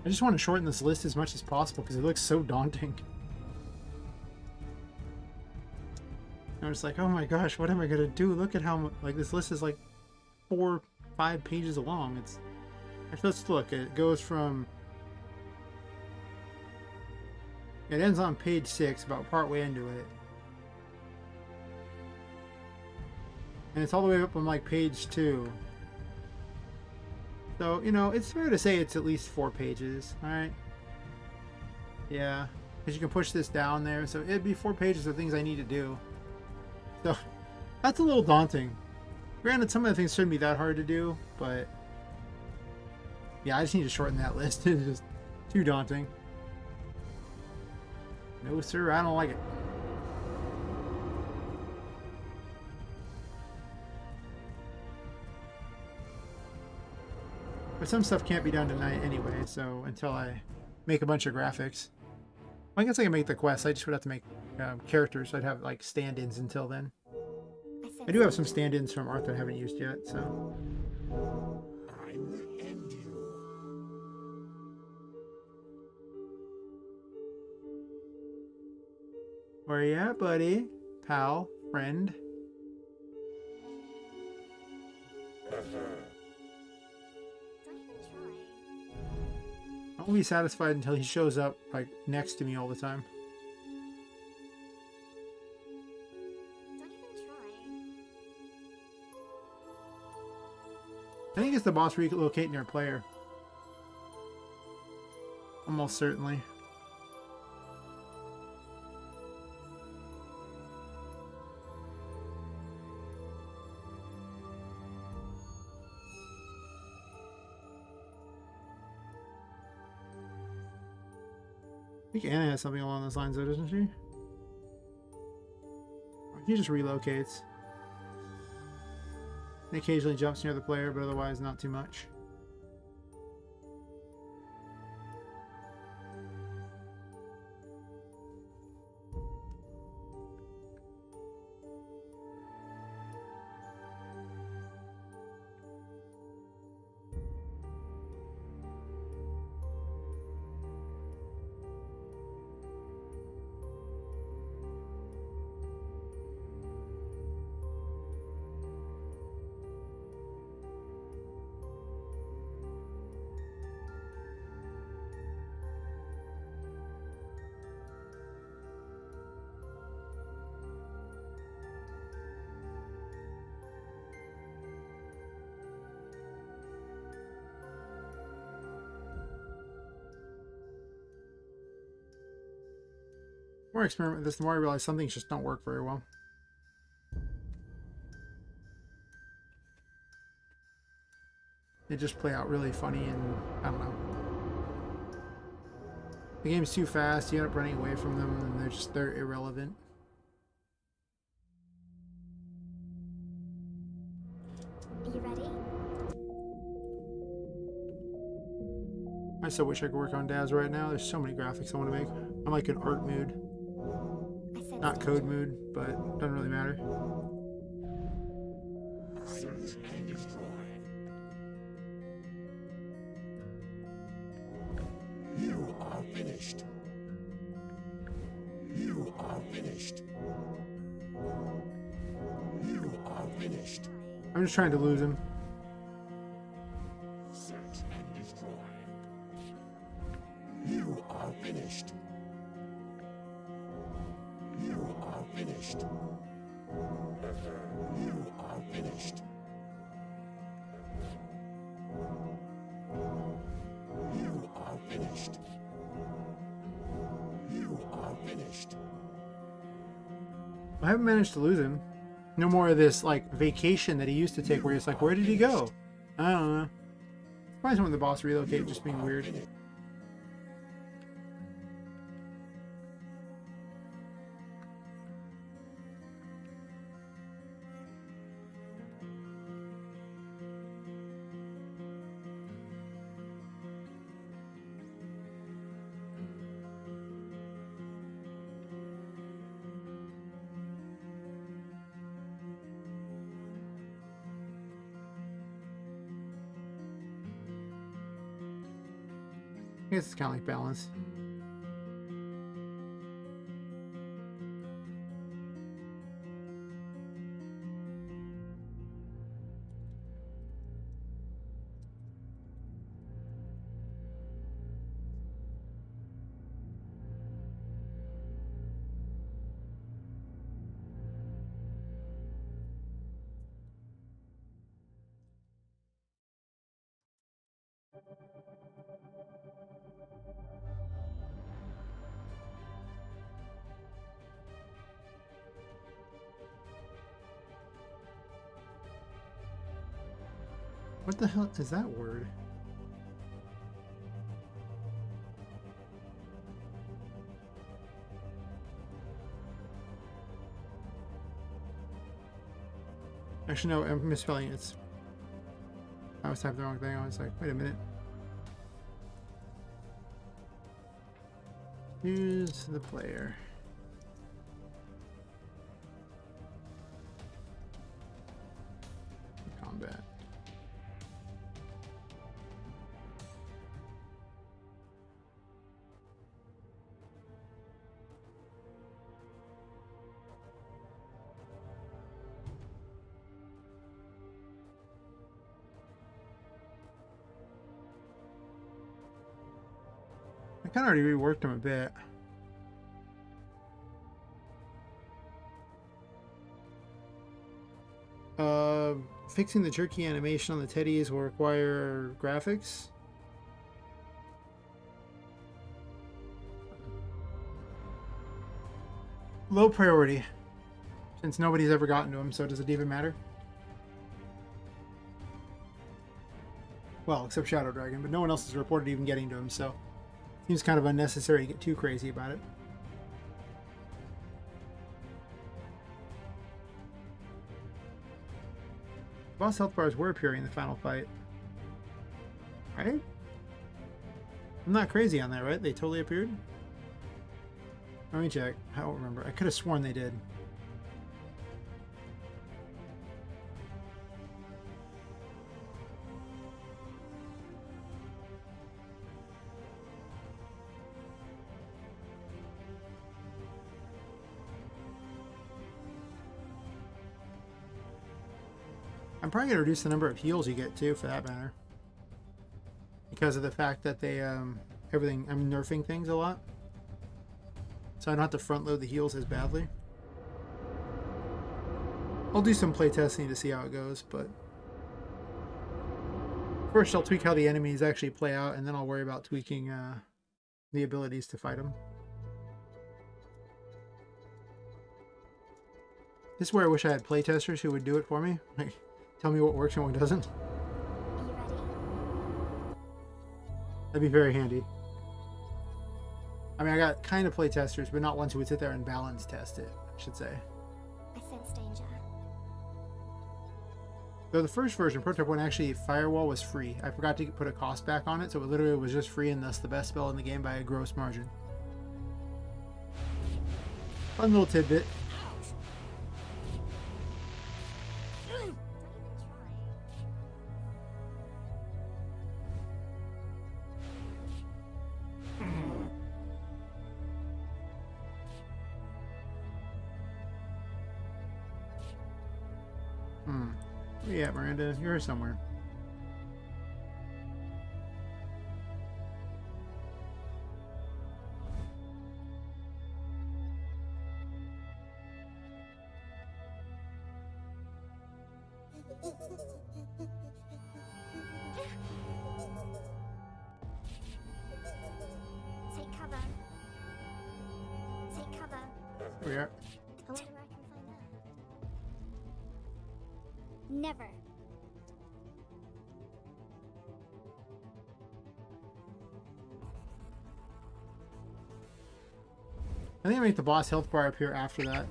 I just want to shorten this list as much as possible because it looks so daunting. I'm just like, oh my gosh, what am I gonna do? Look at how like this list is like 4-5 pages long. It's actually, let's look. It goes from, it ends on page 6, about part way into it, and it's all the way up on like page 2. So, you know, it's fair to say it's at least 4 pages, alright? Yeah, because you can push this down there, so it'd be 4 pages of things I need to do. So, that's a little daunting. Granted, some of the things shouldn't be that hard to do, but yeah, I just need to shorten that list. It's just too daunting. No, sir, I don't like it. But some stuff can't be done tonight anyway, so until I make a bunch of graphics. Well, I guess I can make the quest. I just would have to make characters. So I'd have like stand-ins until then. I do have some stand-ins from art that I haven't used yet, so. I will end you. Where you at, buddy? Pal? Friend? I won't be satisfied until he shows up like next to me all the time. I think it's the boss relocating your player. Almost certainly. I think Anna has something along those lines though, doesn't she? He just relocates. And occasionally jumps near the player, but otherwise not too much. The more I experiment with this, the more I realize some things just don't work very well. They just play out really funny and I don't know. The game's too fast, you end up running away from them and they're irrelevant. Are you ready? I so wish I could work on Daz right now. There's so many graphics I want to make. I'm like in art mood. Not code mood, but doesn't really matter. Search and destroy. You are finished. are finished. You are finished. I'm just trying to lose him. Search and destroy. You are finished. You are finished. You are finished. You are finished. You are finished. I haven't managed to lose him. No more of this like vacation that he used to take where he's like, where did he go? I don't know. Probably when the boss relocated, just being weird. I guess it's kind of like balance. What the hell is that word? Actually, no, I'm misspelling it. It's... I was typing the wrong thing. I was like, wait a minute. Here's the player. Combat. I kind of already reworked him a bit. Fixing the jerky animation on the teddies will require graphics. Low priority, since nobody's ever gotten to him, so does it even matter? Well, except Shadow Dragon, but no one else has reported even getting to him, so seems kind of unnecessary to get too crazy about it. Boss health bars were appearing in the final fight. Right? I'm not crazy on that, right? They totally appeared? Let me check. I don't remember. I could have sworn they did. I'm probably going to reduce the number of heals you get too, for that matter. Because of the fact that they, everything, I'm nerfing things a lot. So I don't have to front load the heals as badly. I'll do some playtesting to see how it goes, but first I'll tweak how the enemies actually play out, and then I'll worry about tweaking the abilities to fight them. This is where I wish I had playtesters who would do it for me. Like, tell me what works and what doesn't. Are you ready? That'd be very handy. I mean, I got kind of playtesters, but not ones who would sit there and balance test it, I should say. I sense danger. Though the first version, Prototype 1, actually, Firewall was free. I forgot to put a cost back on it, so it literally was just free and thus the best spell in the game by a gross margin. Fun little tidbit. Don't even try. Where you at, Miranda? You're here somewhere. Take cover. Take cover. Here we are. I wonder where I can find that. Never. I think I make the boss health bar appear after that.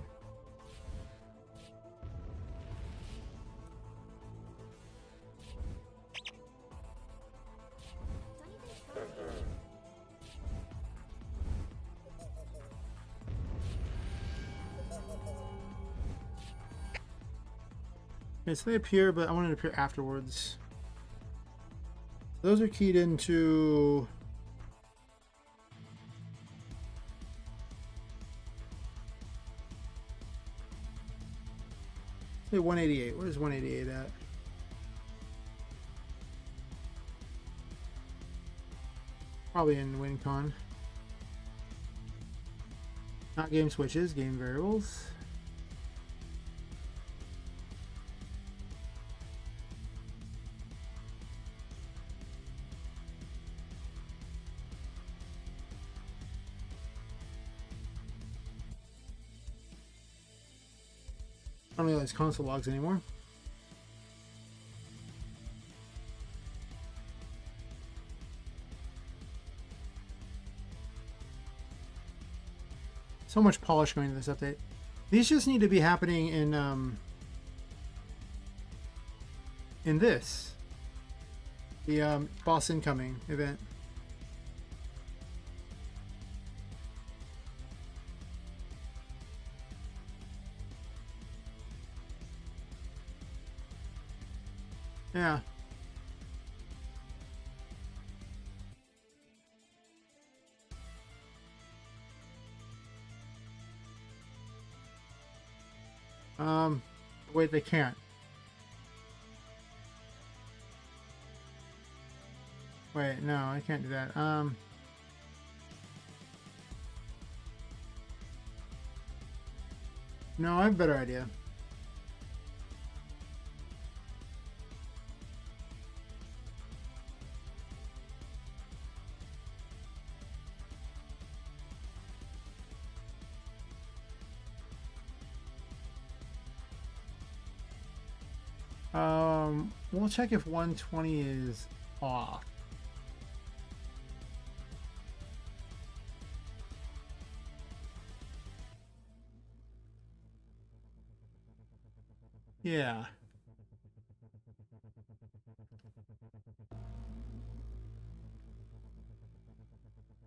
Don't even try. Okay, so they appear, but I want it to appear afterwards. Those are keyed into... say 188. Where's 188 at? Probably in WinCon. Not game switches, game variables. I don't realize console logs anymore. So much polish going into this update. These just need to be happening in this. The boss incoming event. Yeah. Wait, they can't. Wait, no, I can't do that. No, I have a better idea. We'll check if 120 is off. Yeah.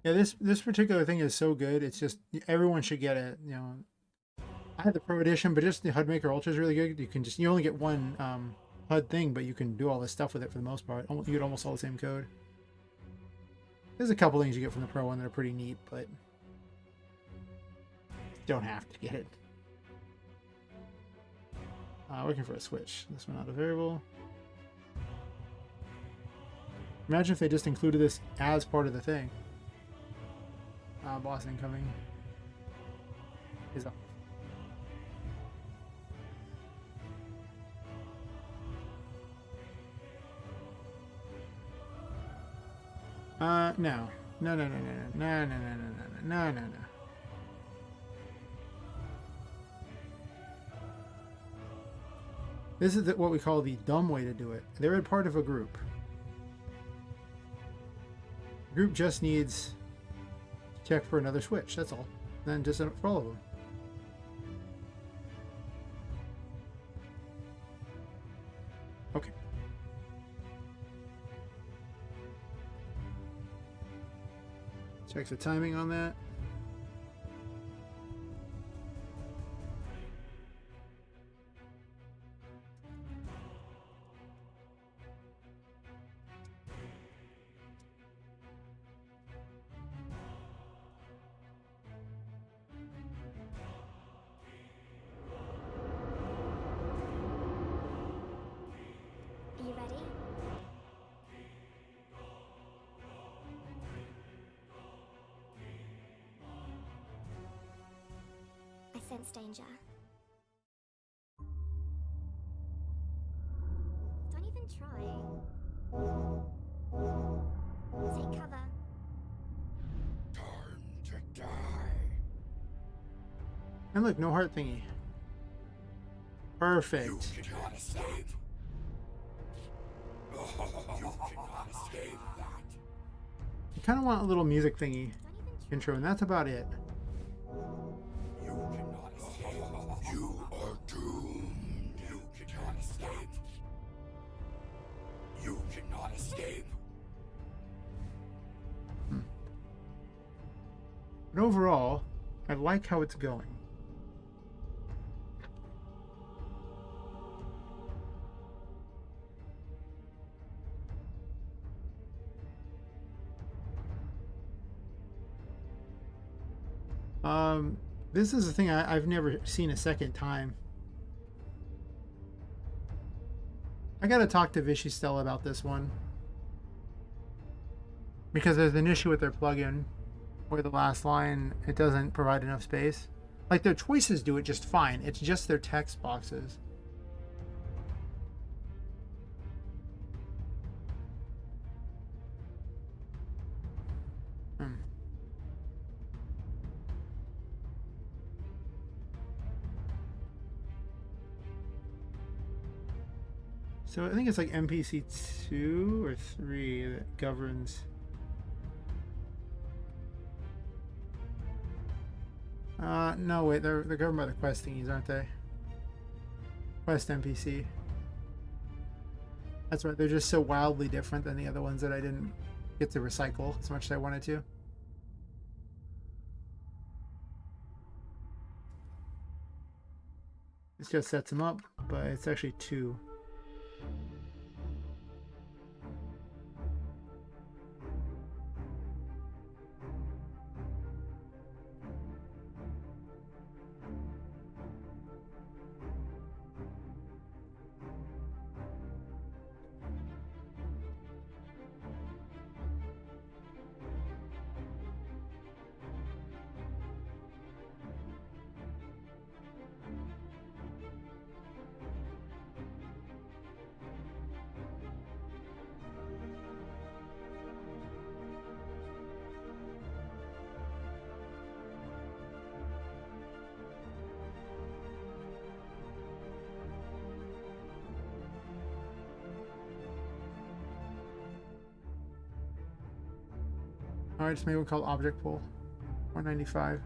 Yeah, this particular thing is so good. It's just everyone should get it. You know, I had the Pro Edition, but just the HUD Maker Ultra is really good. You only get one HUD thing, but you can do all this stuff with it for the most part. You get almost all the same code. There's a couple things you get from the Pro one that are pretty neat, but you don't have to get it. Looking for a switch. This one not a variable. Imagine if they just included this as part of the thing. Boss incoming is up. No. No, no, no, no, no, no, no, no, no, no, no, no, no. This is what we call the dumb way to do it. They're a part of a group. The group just needs to check for another switch, that's all. Then just for all of them. Okay. Check the timing on that. sense danger. Don't even try. Take cover. Time to die. And look, no heart thingy. You Perfect. cannot escape. You cannot escape that. I kind of want a little music thingy Don't even try. intro, and that's about it. You cannot escape. You are doomed. You cannot escape. You cannot escape. But overall, I like how it's going. This is a thing I've never seen a second time. I gotta talk to Vichy Stella about this one. Because there's an issue with their plugin where the last line, it doesn't provide enough space. Like their choices do it just fine. It's just their text boxes. So I think it's like MPC 2 or 3 that governs. No, wait, they're governed by the quest thingies, aren't they? Quest MPC. That's right, they're just so wildly different than the other ones that I didn't get to recycle as much as I wanted to. This just sets them up, but it's actually 2. Alright, just maybe we'll call object pool. 195.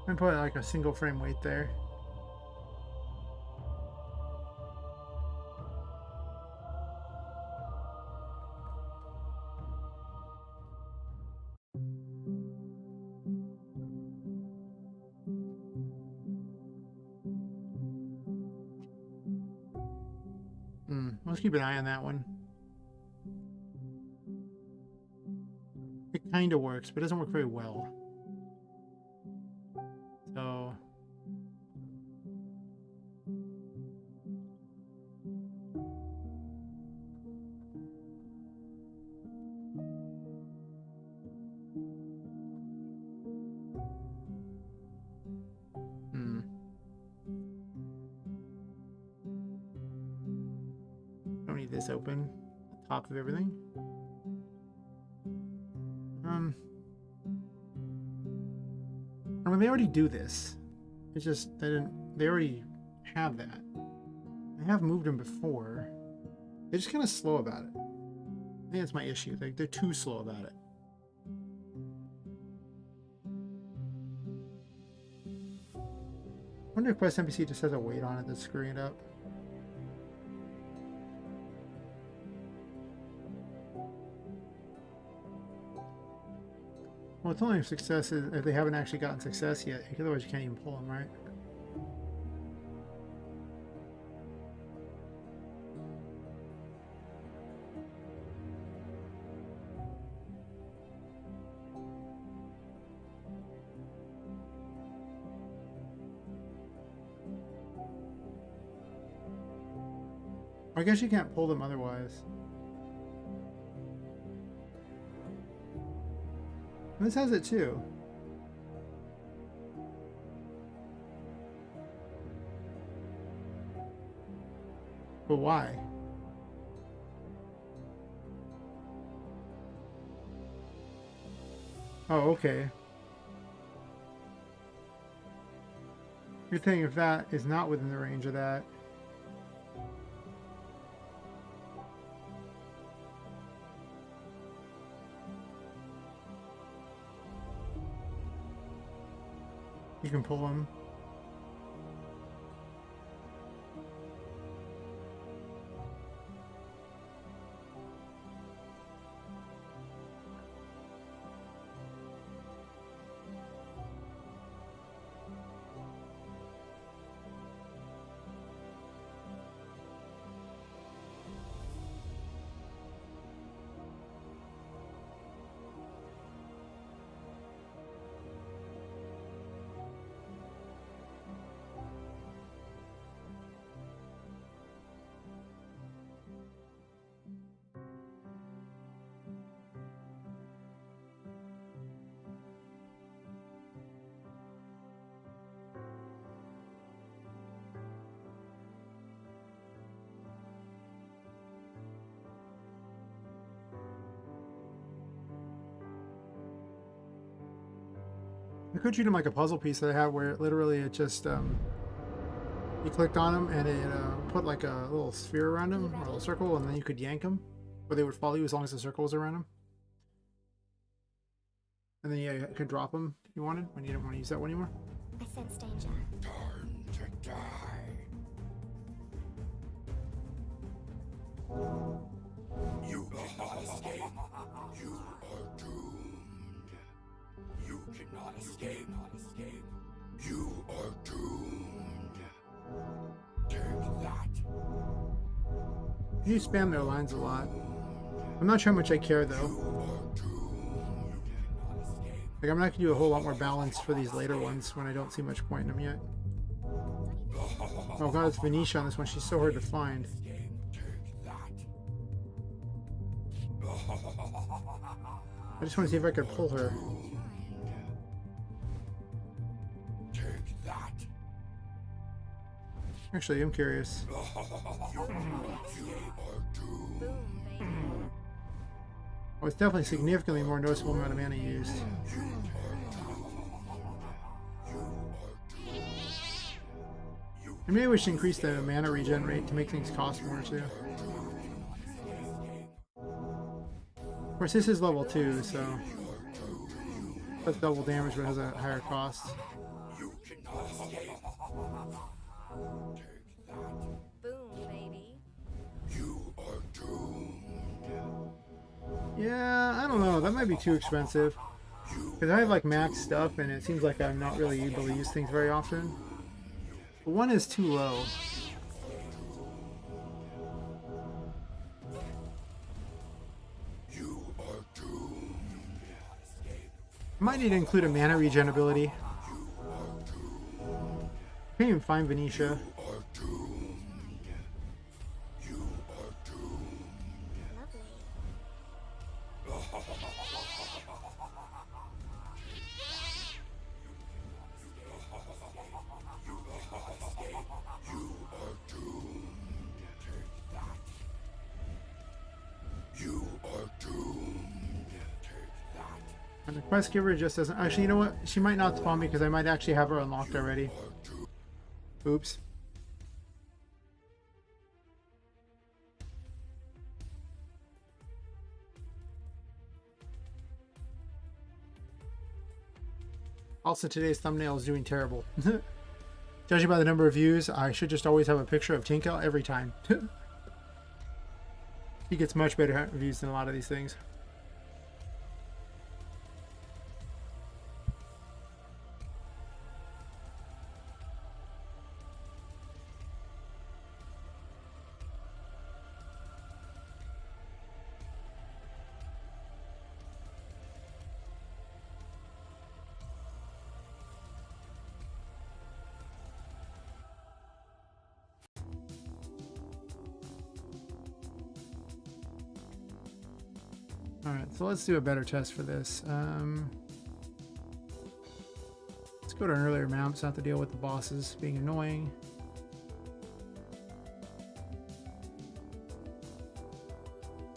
I'm put like a single frame weight there. Let's keep an eye on that one. It kind of works, but it doesn't work very well. So don't need this open. Top of everything. I mean, they already do this. It's just they already have that. They have moved them before. They're just kind of slow about it. I think that's my issue. They're too slow about it. wonder if Quest NPC just has a weight on it that's screwing it up. Well, it's only if success is if they haven't actually gotten success yet. Otherwise, you can't even pull them, right? I guess you can't pull them otherwise. This has it too. But why? Oh, okay. You're saying if that is not within the range of that. You can pull them. I could treat them like a puzzle piece that I have where literally it just, you clicked on them and it put like a little sphere around them, or a little circle, and then you could yank them, or they would follow you as long as the circle was around them. And then yeah, you could drop them if you wanted, when you didn't want to use that one anymore. I sense danger. Time to die. You cannot escape. You are doomed. You cannot escape. You are doomed. Take that. You spam their lines a lot. I'm not sure how much I care though. Like I'm not gonna do a whole lot more balance for these later ones when I don't see much point in them yet. Oh god, it's Venetia on this one. She's so hard to find. I just want to see if I could pull her. Take that. Actually, I'm curious. You are doomed. Boom, baby. Oh, it's definitely significantly more noticeable amount of mana used. And maybe we should increase the mana regen rate to make things cost more too. Of course, this is level 2, so that's double damage, but it has a higher cost. You cannot escape. Take that. Boom, baby. You are doomed. Yeah, I don't know. That might be too expensive. Because I have like max stuff, and it seems like I'm not really able to use things very often. But 1 is too low. You are doomed. I might need to include a mana regen ability. Can't even find Venetia. Are doomed. You are doomed. Lovely. You are doomed. Take that. You are doomed. Take that. And the quest giver just doesn't. Actually, you know what? She might not spawn me because I might actually have her unlocked already. Oops. Also, today's thumbnail is doing terrible. Judging by the number of views, I should just always have a picture of Tinka every time. He gets much better views than a lot of these things. Alright, so let's do a better test for this. Let's go to an earlier map so I don't have to deal with the bosses being annoying.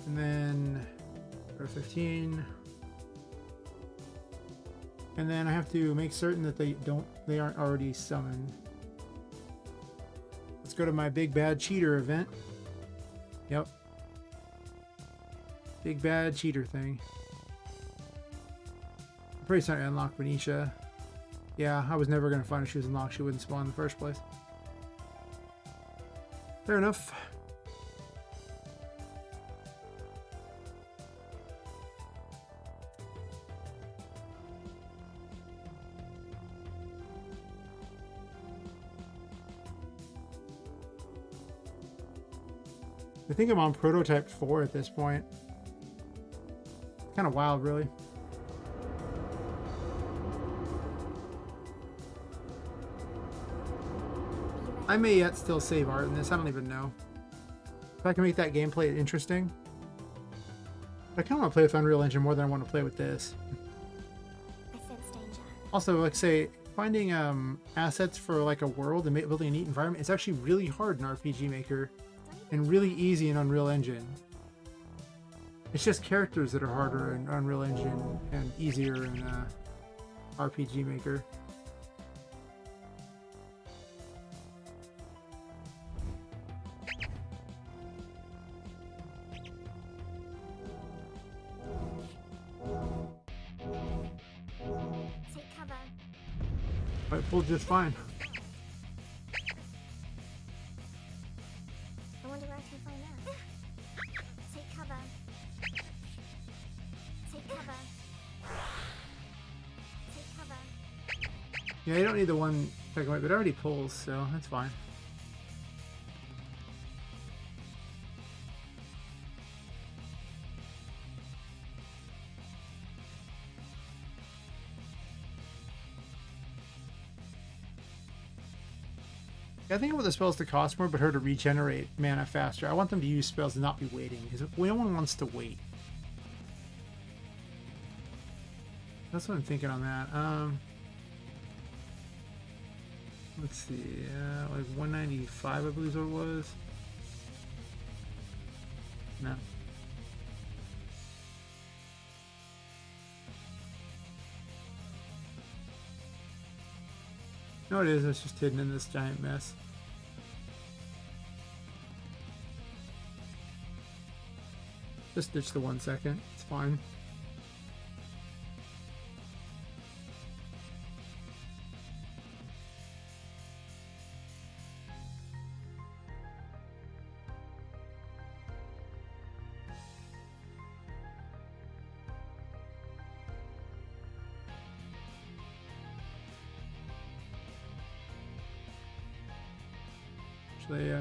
And then go to 15. And then I have to make certain that they aren't already summoned. Let's go to my big bad cheater event. Yep. Big bad cheater thing. I'm pretty certain I unlocked Benicia. Yeah, I was never going to find if she was unlocked. She wouldn't spawn in the first place. Fair enough. I think I'm on prototype 4 at this point. Kind of wild, really. I may yet still save art in this. I don't even know. If I can make that gameplay interesting. I kind of want to play with Unreal Engine more than I want to play with this. I sense danger. Also, like say, finding assets for like a world and building a neat environment, it's actually really hard in RPG Maker and really easy in Unreal Engine. It's just characters that are harder in Unreal Engine and easier in RPG Maker. Take cover. I pulled just fine. I wonder where I can find that. Take cover. Take cover. Take cover. Yeah, you don't need the one second weight, but it already pulls, so that's fine. I think I want the spells to cost more, but her to regenerate mana faster. I want them to use spells and not be waiting, because no one wants to wait. That's what I'm thinking on that. Let's see, like 195, I believe is what it was. No. No, it is. It's just hidden in this giant mess. Just ditch the 1 second. It's fine. Actually,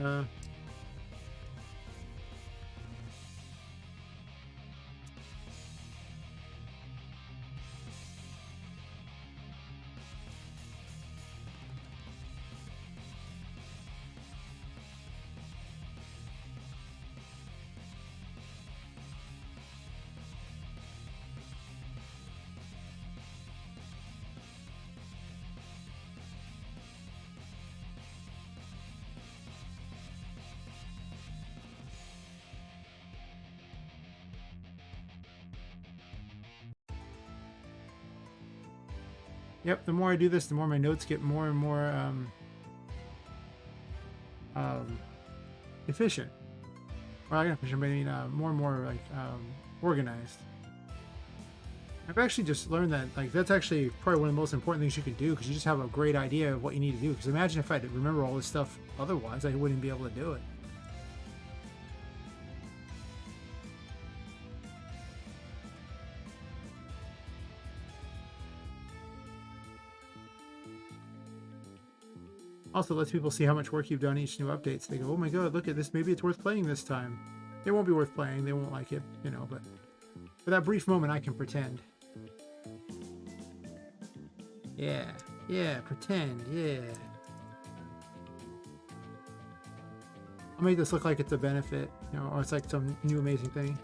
yep, the more I do this, the more my notes get more and more efficient. Well, not efficient, but I mean more and more like organized. I've actually just learned that, like, that's actually probably one of the most important things you can do, because you just have a great idea of what you need to do. Because imagine if I had to remember all this stuff otherwise, I wouldn't be able to do it. Also lets people see how much work you've done each new update. So they go, oh my god, look at this, maybe it's worth playing this time. It won't be worth playing, they won't like it, you know, but for that brief moment I can pretend. Yeah, yeah, pretend, yeah. I'll make this look like it's a benefit, you know, or it's like some new amazing thing.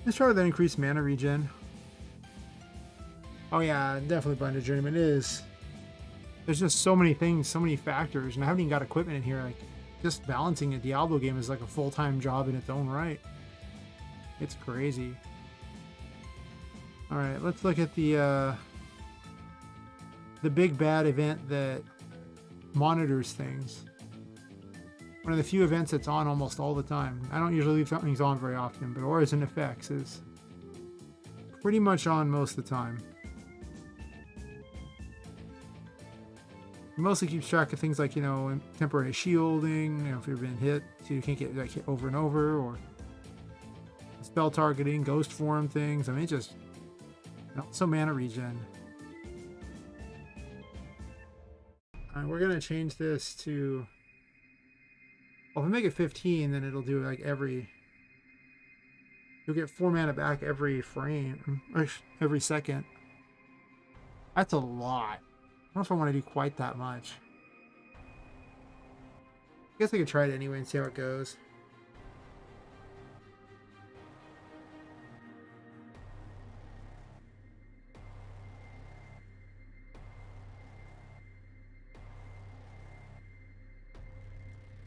Let's try with that increased mana regen. Oh yeah, definitely Blended Journeyman is. There's just so many things, so many factors, and I haven't even got equipment in here. Like, just balancing a Diablo game is like a full-time job in its own right. It's crazy. All right, let's look at the big bad event that monitors things. One of the few events that's on almost all the time. I don't usually leave things on very often, but Auras and Effects is pretty much on most of the time. It mostly keeps track of things like, you know, temporary shielding, you know, if you've been hit, so you can't get like hit over and over, or spell targeting, ghost form things. I mean, it just, also mana regen. Alright, we're gonna change this to, well, if we make it 15, then it'll do like every, you'll get 4 mana back every frame, or every second. That's a lot. I don't know if I want to do quite that much. I guess I could try it anyway and see how it goes.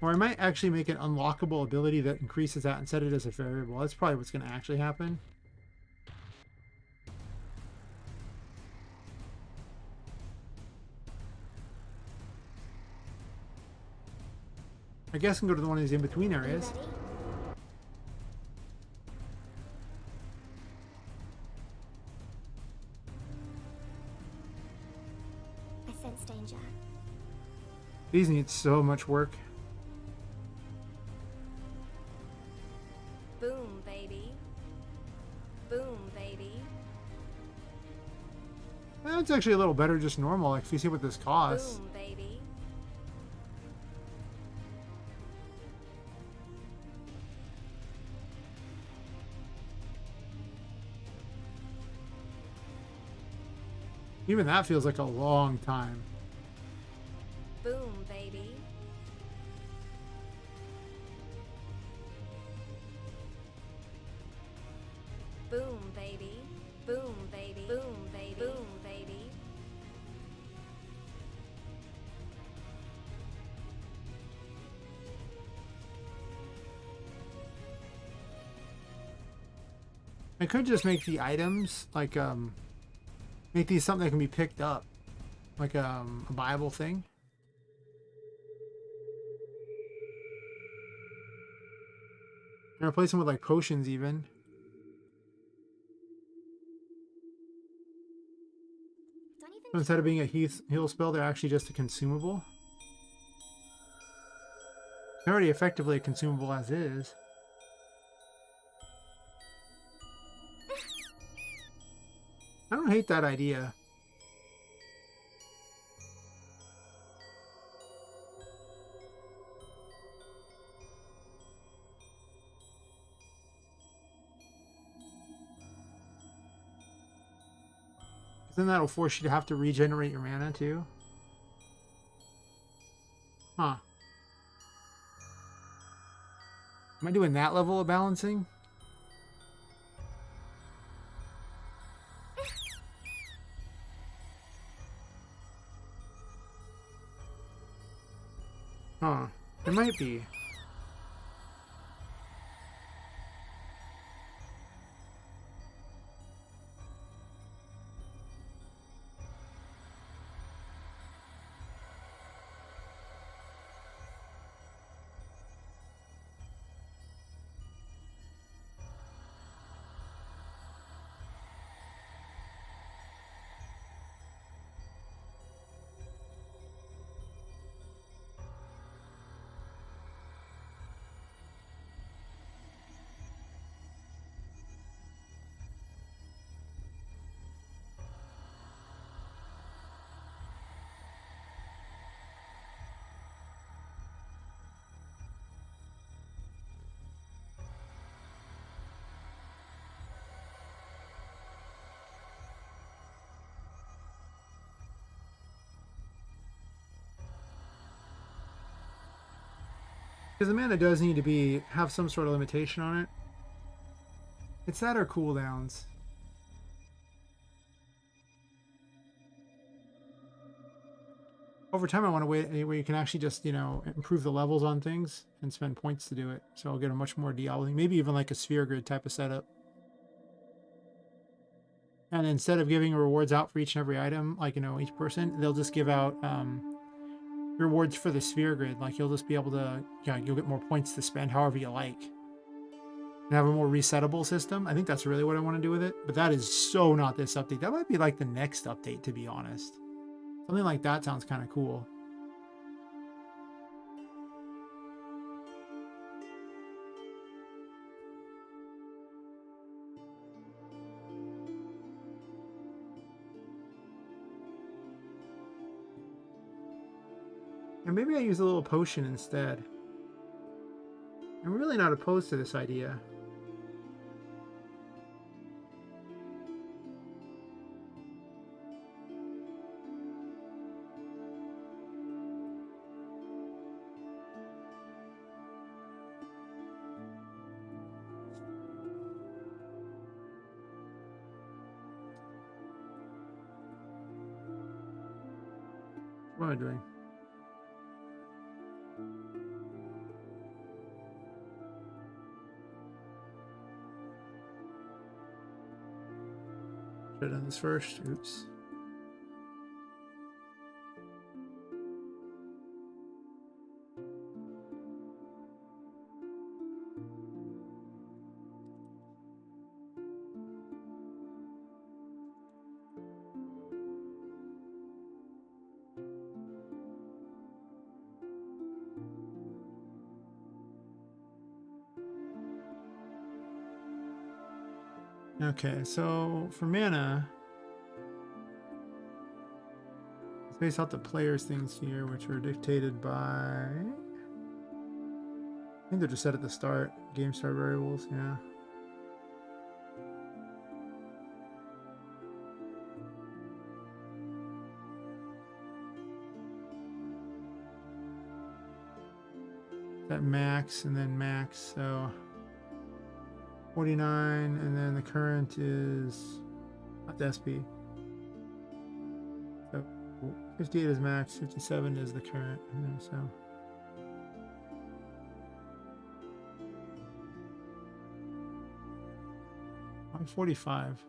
Or I might actually make an unlockable ability that increases that and set it as a variable. That's probably what's going to actually happen. I guess I can go to one of these in-between areas. Ready? I sense danger. These need so much work. Boom, baby. Boom, baby. That's actually a little better, just normal. Like, if you see what this costs. Boom, baby. Even that feels like a long time. Boom, baby. Boom, baby. Boom, baby. Boom, baby. Boom, baby. I could just make the items like make these something that can be picked up, like a Bible thing. And replace them with like potions even. Don't even So instead of being a heal spell, they're actually just a consumable. They're already effectively a consumable as is. I don't hate that idea. Then that'll force you to have to regenerate your mana too. Huh. Am I doing that level of balancing? Huh. It might be. Because the mana does need to have some sort of limitation on it. It's that or cooldowns. Over time, I want to wait where you can actually just, you know, improve the levels on things and spend points to do it. So I'll get a much more Diablo, maybe even like a sphere grid type of setup. And instead of giving rewards out for each and every item, like, you know, each person, they'll just give out rewards for the sphere grid. Like, you'll just be able to, yeah, you'll get more points to spend however you like. And have a more resettable system. I think that's really what I want to do with it. But that is so not this update. That might be like the next update, to be honest. Something like that sounds kind of cool. And maybe I use a little potion instead. I'm really not opposed to this idea. What am I doing? Should have done this first. Oops. Okay, so for mana, let's base out the players' things here, which are dictated by, I think they're just set at the start. Game start variables, yeah. That max and then max, so 49, and then the current is not the SP. So 58 is max, 57 is the current, so 145.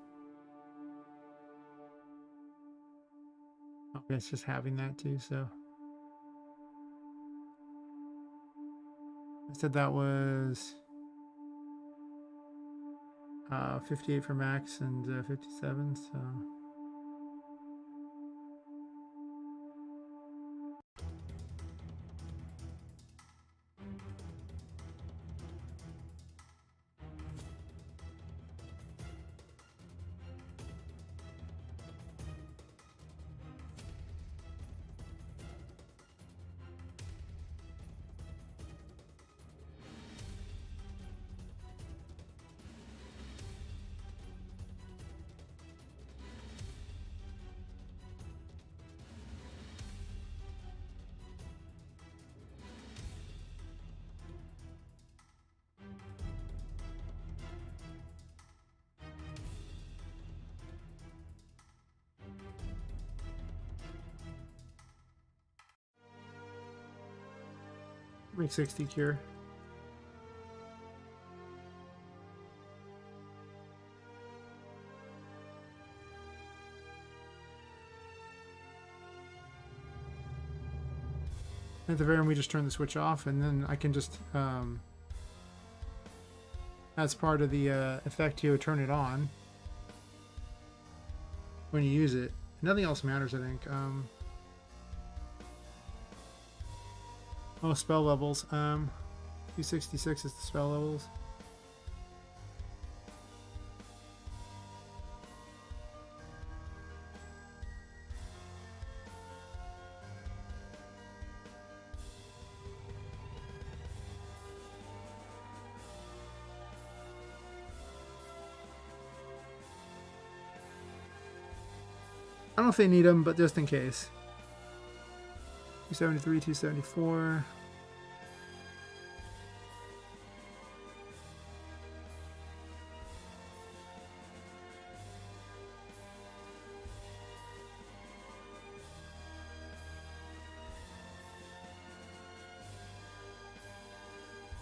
Okay, it's just having that too, so I said that was 58 for max and 57, so Make 60 cure. At the very end, we just turn the switch off, and then I can just, as part of the effect here, turn it on when you use it. Nothing else matters, I think. Oh, spell levels. 266 is the spell levels. I don't know if they need them, but just in case. 273, 274.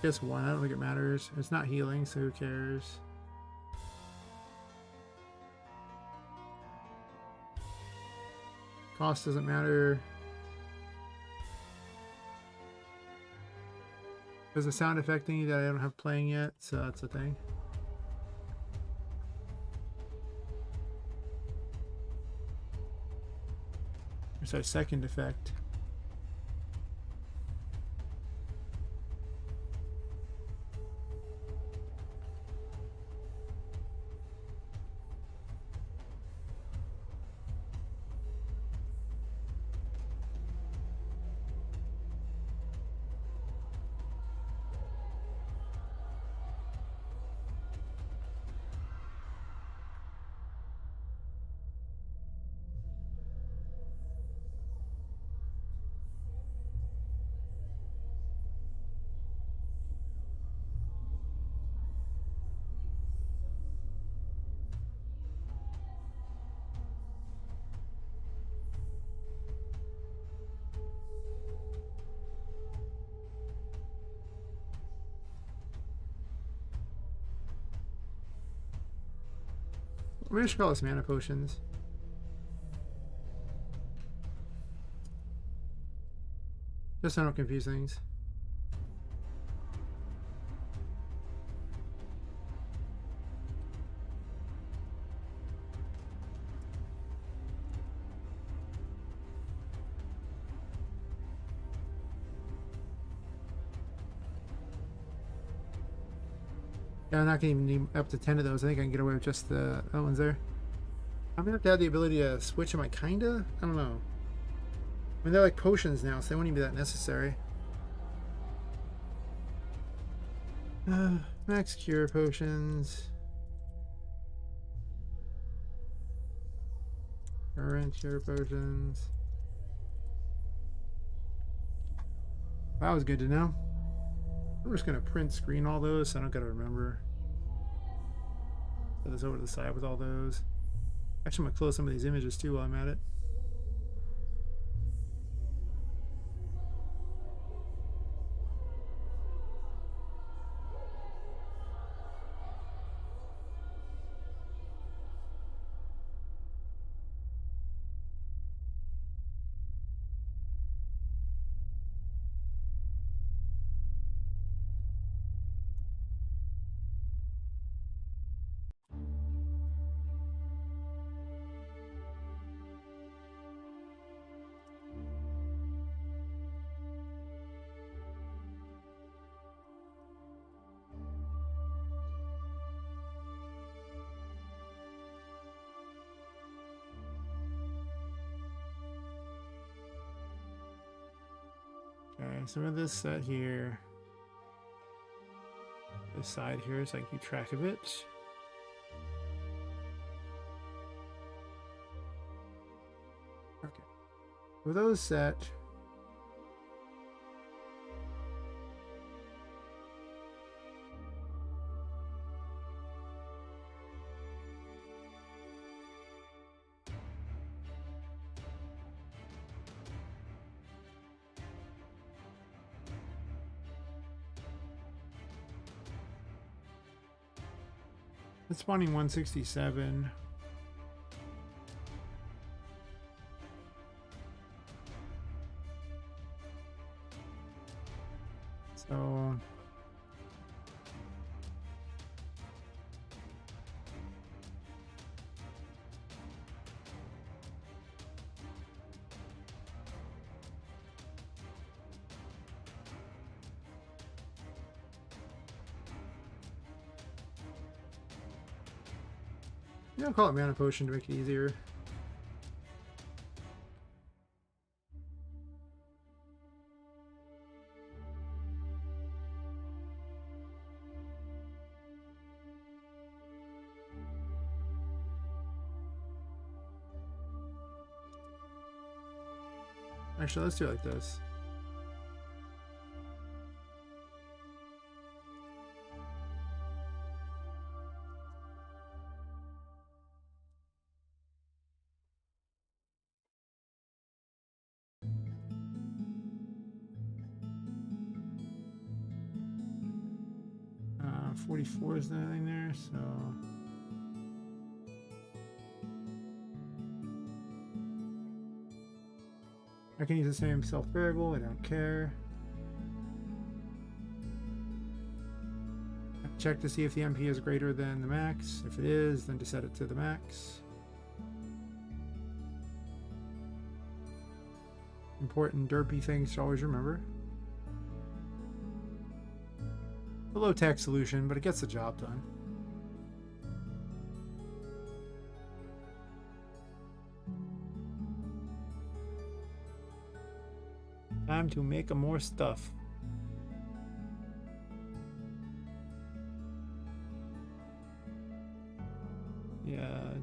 Just one. I don't think it matters. It's not healing, so who cares? Cost doesn't matter. There's a sound effect thingy that I don't have playing yet, so that's a thing. There's our second effect. We should call this mana potions. Just so I don't confuse things. Yeah, I'm not gonna even need up to 10 of those. I think I can get away with just the that ones there. I'm gonna have to have the ability to switch them, kinda? I don't know. I mean, they're like potions now, so they won't even be that necessary. Max cure potions. Current cure potions. That was good to know. I'm just gonna print screen all those, so I don't gotta remember. Put this over to the side with all those. Actually, I'm gonna close some of these images too while I'm at it. Okay, so with this set here, this side here, so I can keep track of it. Okay, with those set, It's spawning 167. So yeah, I'll call it mana potion to make it easier. Actually, let's do it like this. Uh, 44 is nothing there, so I can use the same self variable. I don't care. Check to see if the MP is greater than the max. If it is, then to set it to the max. Important derpy things to always remember. A low tech solution, but it gets the job done. Time to make more stuff. Yeah,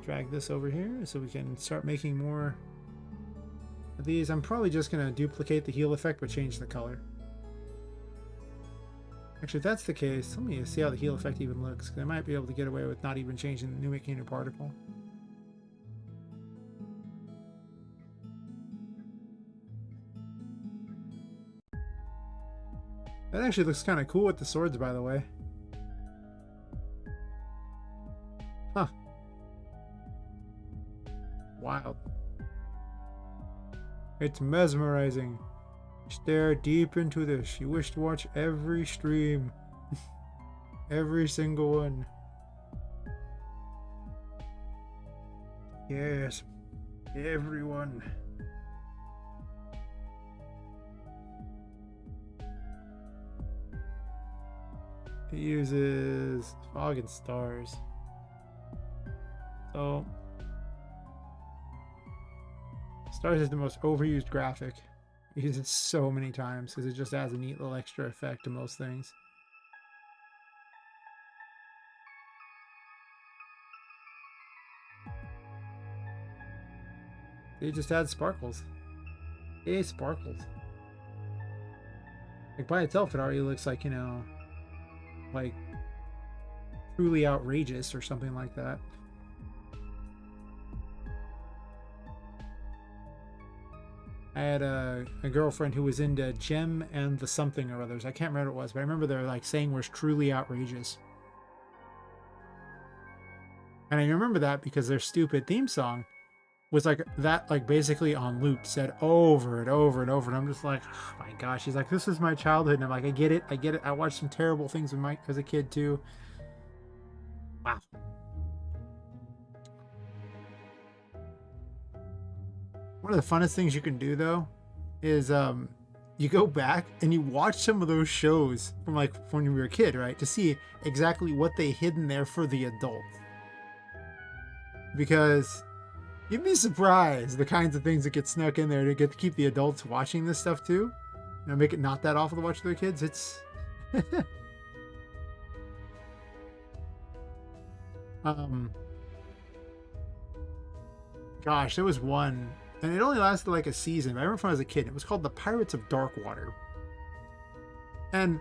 drag this over here so we can start making more of these. I'm probably just going to duplicate the heal effect but change the color. Actually, if that's the case, let me see how the heal effect even looks, because I might be able to get away with not even changing the making a new particle. That actually looks kind of cool with the swords, by the way. Huh. Wild. It's mesmerizing. Stare deep into this. You wish to watch every stream. Every single one. Yes. Everyone. It uses fog and stars. So stars is the most overused graphic. I use it so many times because it just adds a neat little extra effect to most things. It just adds sparkles. It sparkles. Like by itself, it already looks like, you know, like truly outrageous or something like that. I had a girlfriend who was into Gem and the something or others. I can't remember what it was, but I remember they were like saying was truly outrageous. And I remember that because their stupid theme song was like that, like basically on loop, said over and over and over. And I'm just like, oh my gosh. She's like, this is my childhood. And I'm like, I get it. I get it. I watched some terrible things with Mike as a kid too. Wow. One of the funnest things you can do though is you go back and you watch some of those shows from like when you were a kid, right? To see exactly what they hid in there for the adult. Because you'd be surprised the kinds of things that get snuck in there to get to keep the adults watching this stuff too. You know, make it not that awful to watch their kids. It's gosh, there was one, and it only lasted like a season. I remember when I was a kid. It was called The Pirates of Darkwater. And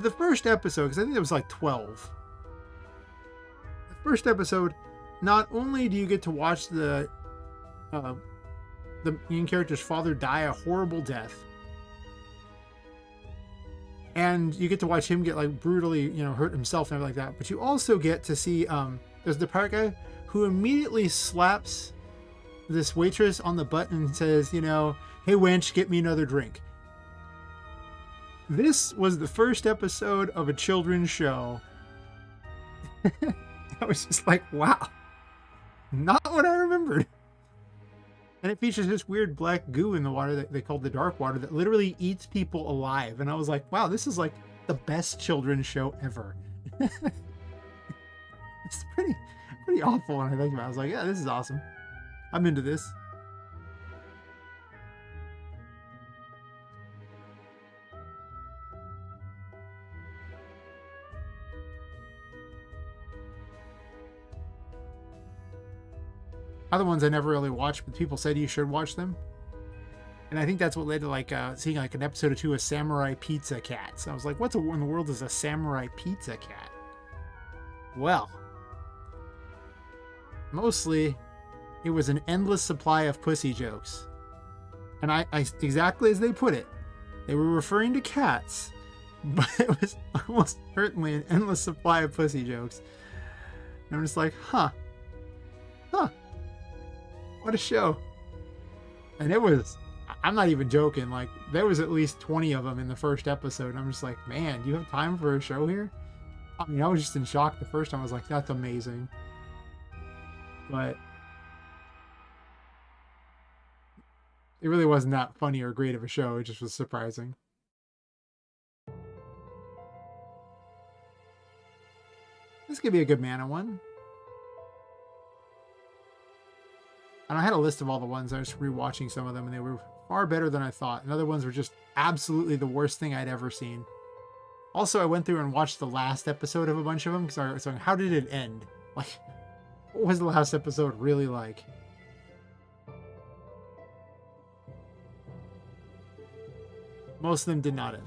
the first episode, because I think there was like 12. The first episode, not only do you get to watch the main character's father die a horrible death, and you get to watch him get like brutally, you know, hurt himself and everything like that. But you also get to see there's the pirate guy who immediately slaps this waitress on the butt and says, you know, hey wench, get me another drink. This was the first episode of a children's show. I was just like, wow, not what I remembered. And it features this weird black goo in the water that they called the dark water that literally eats people alive. And I was like, wow, this is like the best children's show ever. It's pretty awful when I think about it. I was like, yeah, this is awesome. I'm into this. Other ones I never really watched, but people said you should watch them. And I think that's what led to like seeing like an episode or two of Samurai Pizza Cat. So I was like, what in the world is a Samurai Pizza Cat? Well, mostly it was an endless supply of pussy jokes. And I exactly as they put it, they were referring to cats, but it was almost certainly an endless supply of pussy jokes. And I'm just like, huh. What a show. And it was, I'm not even joking, like there was at least 20 of them in the first episode. And I'm just like, man, do you have time for a show here? I mean, I was just in shock the first time. I was like, that's amazing. But it really wasn't that funny or great of a show. It just was surprising. This could be a good mana one. And I had a list of all the ones. I was rewatching some of them, and they were far better than I thought. And other ones were just absolutely the worst thing I'd ever seen. Also, I went through and watched the last episode of a bunch of them, because I was like, how did it end? Like, what was the last episode really like? Most of them did not end.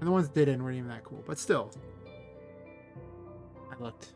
And the ones that did end weren't even that cool, but still. I looked.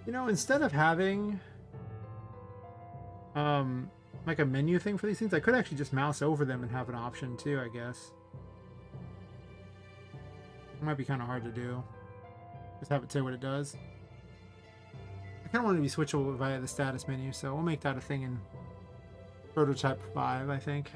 You know, instead of having like a menu thing for these things, I could actually just mouse over them and have an option too, I guess. It might be kind of hard to do. Just have it say what it does. I kind of want it to be switchable via the status menu, so we'll make that a thing in Prototype 5, I think.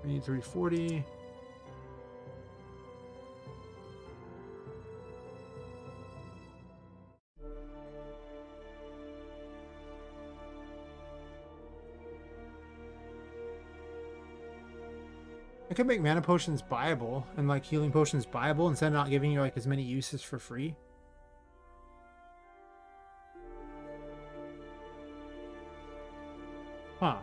We need 340. I could make mana potions buyable and like healing potions buyable instead of not giving you like as many uses for free. Huh.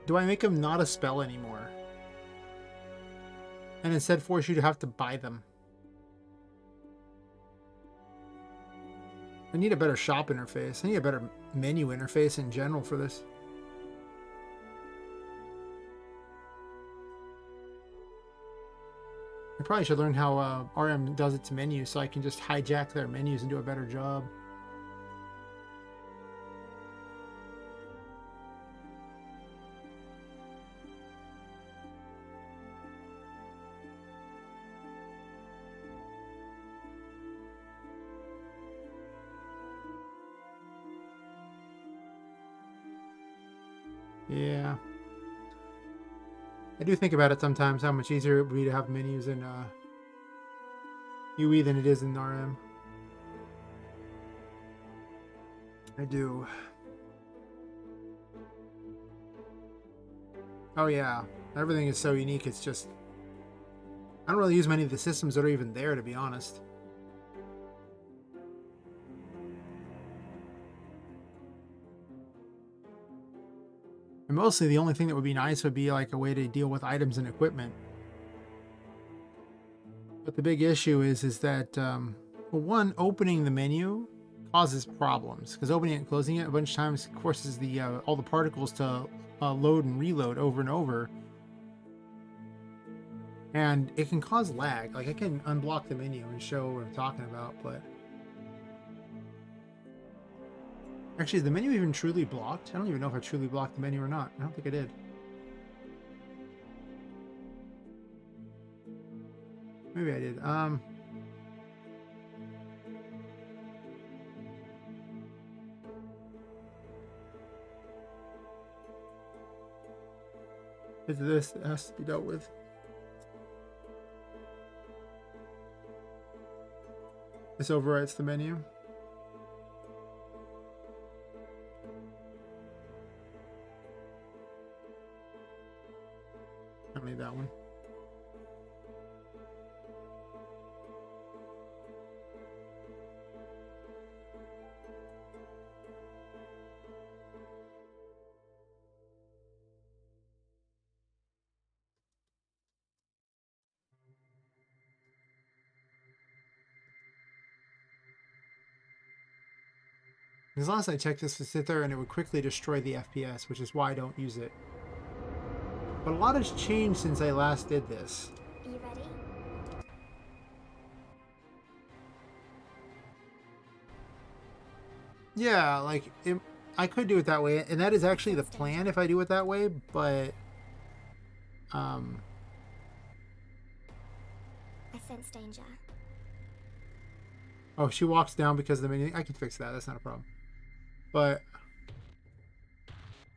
Do I make them not a spell anymore? And instead force you to have to buy them? I need a better shop interface. I need a better menu interface in general for this. I probably should learn how RM does its menus so I can just hijack their menus and do a better job. Yeah. I do think about it sometimes, how much easier it would be to have menus in UE than it is in RM. I do. Oh yeah, everything is so unique, it's just... I don't really use many of the systems that are even there, to be honest. And mostly the only thing that would be nice would be like a way to deal with items and equipment. But the big issue is that, well, one, opening the menu causes problems, because opening it and closing it a bunch of times forces the all the particles to load and reload over and over. And it can cause lag. Like, I can unblock the menu and show what I'm talking about, but... Actually, is the menu even truly blocked? I don't even know if I truly blocked the menu or not. I don't think I did. Maybe I did. Is this that has to be dealt with? This overwrites the menu. I don't need that one. Because last I checked, this would sit there and it would quickly destroy the FPS, which is why I don't use it. But a lot has changed since I last did this. Are you ready? Yeah, like, I could do it that way, and that is actually the plan if I do it that way, but... I sense danger. Oh, she walks down because of the menu. I can fix that, that's not a problem. But...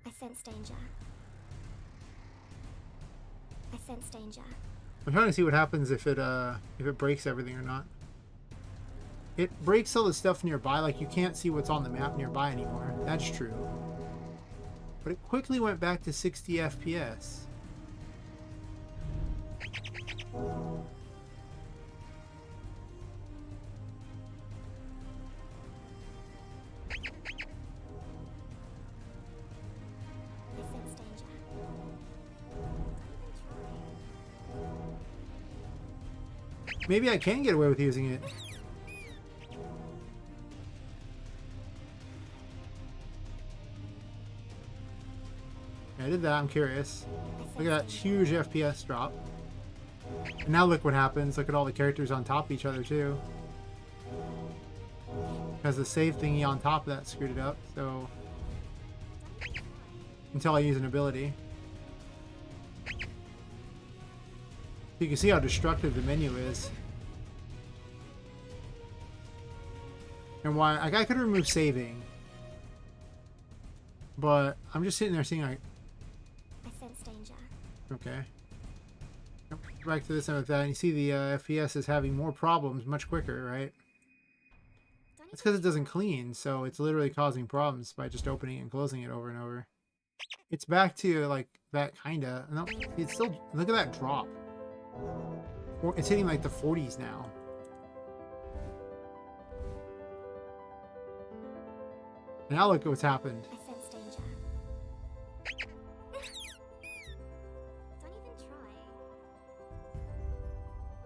I sense danger. I sense danger. I'm trying to see what happens if it breaks everything or not. It breaks all the stuff nearby, like you can't see what's on the map nearby anymore. That's true. But it quickly went back to 60 FPS. I sense danger. Maybe I can get away with using it. I did that, I'm curious. Look at that huge FPS drop. And now look what happens. Look at all the characters on top of each other too. Because the save thingy on top of that screwed it up, so... Until I use an ability. You can see how destructive the menu is. And why, like, I could remove saving. But I'm just sitting there seeing like... I sense danger. Okay. Back to this and with that, and you see the FPS is having more problems much quicker, right? It's because it doesn't clean, so it's literally causing problems by just opening and closing it over and over. It's back to like that kinda. No, it's still, look at that drop. It's hitting like the 40s now. Now look at what's happened. I sense danger.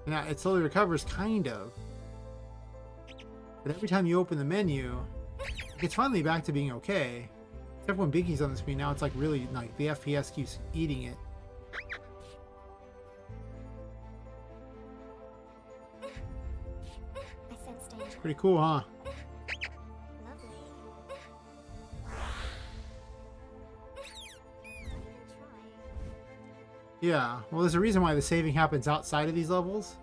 Now it slowly recovers, kind of. But every time you open the menu, it's finally back to being okay. Except when Binky's on the screen, now it's like really, like the FPS keeps eating it. I sense danger. Pretty cool, huh? Lovely. Don't even try. Yeah, well, there's a reason why the saving happens outside of these levels.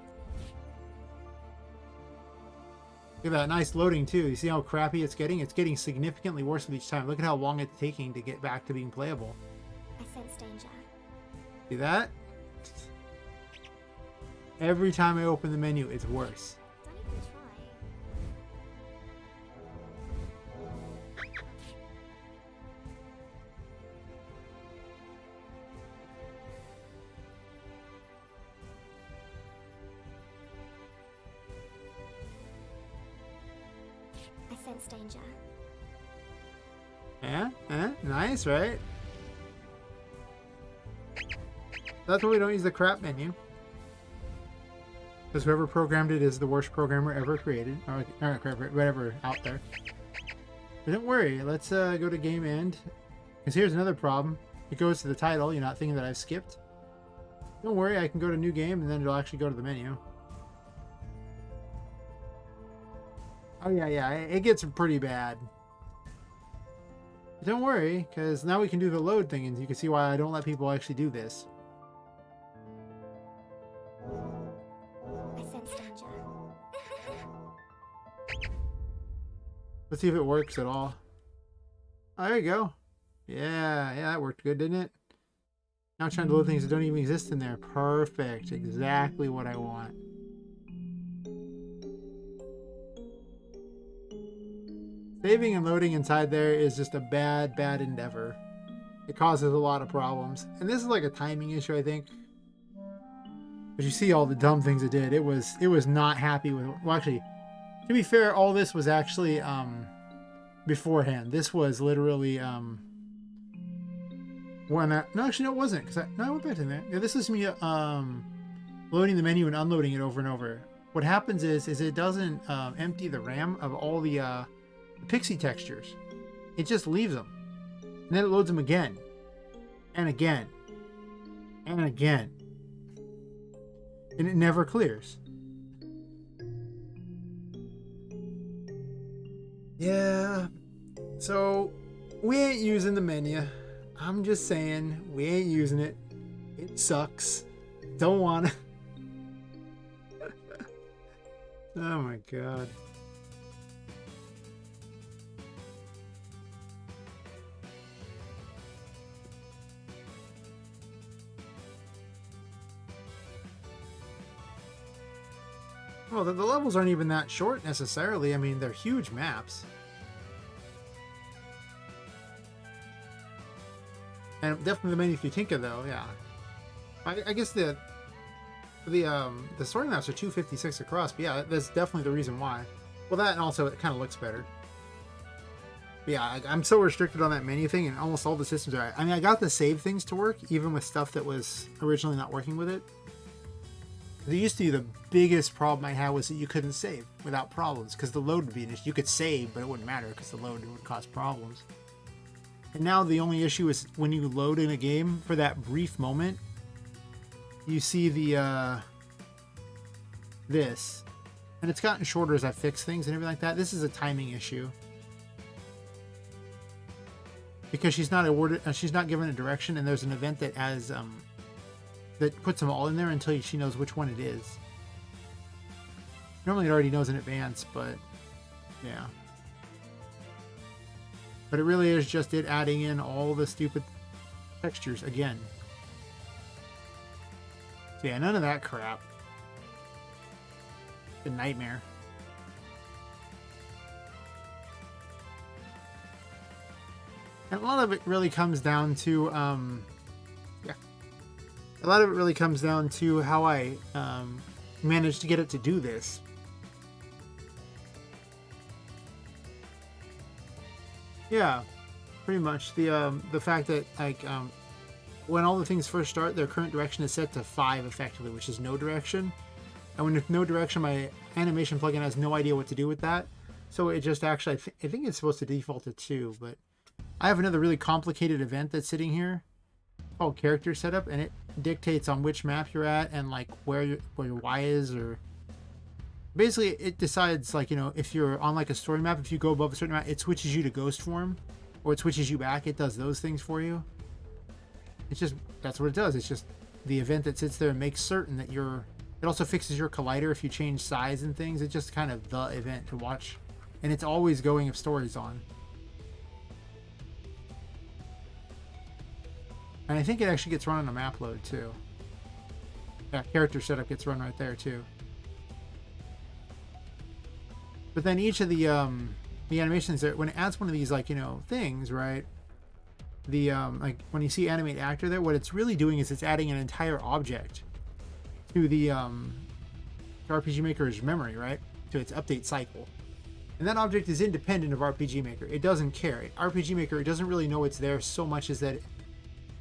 Look at that nice loading too. You see how crappy it's getting? It's getting significantly worse with each time. Look at how long it's taking to get back to being playable. I sense danger. See that? Every time I open the menu, it's worse. Don't even try. I sense danger. Nice, right? That's why we don't use the crap menu. Because whoever programmed it is the worst programmer ever created. Or whatever out there. But don't worry, let's go to game end. Because here's another problem. It goes to the title, you're not thinking that I've skipped. Don't worry, I can go to new game and then it'll actually go to the menu. Oh yeah, it gets pretty bad. But don't worry, because now we can do the load thing and you can see why I don't let people actually do this. I sense danger. Let's see if it works at all. Oh, there you go. Yeah, that worked good, didn't it? Now I'm trying to load things that don't even exist in there. Perfect. Exactly what I want. Saving and loading inside there is just a bad endeavor. It causes a lot of problems. And this is like a timing issue, I think. But you see all the dumb things it did. It was not happy with... Well, actually, to be fair, all this was actually beforehand. This was literally... when I, no, actually, no, it wasn't. Because I went back to there. Yeah, this is me loading the menu and unloading it over and over. What happens is it doesn't empty the RAM of all the pixie textures. It just leaves them. And then it loads them again. And again. And again. And it never clears. Yeah. So, we ain't using the menu. I'm just saying, we ain't using it. It sucks. Don't want to. Oh my god. Well, the levels aren't even that short necessarily. I mean, they're huge maps. And definitely the menu for Tinka, though, yeah. I guess the story maps are 256 across, but yeah, that's definitely the reason why. Well, that and also it kind of looks better. But yeah, I'm so restricted on that menu thing, and almost all the systems are... I mean, I got the save things to work, even with stuff that was originally not working with it. It used to be the biggest problem I had was that you couldn't save without problems, because the load would be an issue. You could save, but it wouldn't matter, because the load would cause problems. And now the only issue is when you load in a game, for that brief moment, you see the this, and it's gotten shorter as I fix things and everything like that. This is a timing issue because she's not awarded, she's not given a direction, and there's an event that has that puts them all in there until she knows which one it is. Normally it already knows in advance, but yeah. But it really is just it adding in all the stupid textures again. So yeah, none of that crap. It's a nightmare. And a lot of it really comes down to, yeah. A lot of it really comes down to how I managed to get it to do this. Yeah, pretty much. The fact that like when all the things first start, their current direction is set to 5 effectively, which is no direction. And when there's no direction, my animation plugin has no idea what to do with that. So it just actually, I think it's supposed to default to 2, but I have another really complicated event that's sitting here called character setup, and it dictates on which map you're at and like where your Y is, or basically it decides, like, you know, if you're on like a story map, if you go above a certain amount, it switches you to ghost form, or it switches you back. It does those things for you. It's just, that's what it does. It's just the event that sits there and makes certain that you're, it also fixes your collider if you change size and things. It's just kind of the event to watch, and it's always going if story's on. And I think it actually gets run on a map load too. Yeah, character setup gets run right there too. But then each of the animations, when it adds one of these, like, you know, things, right? The like when you see animate actor there, what it's really doing is it's adding an entire object to the RPG Maker's memory, right? To its update cycle. And that object is independent of RPG Maker. It doesn't care. RPG Maker, it doesn't really know it's there so much as that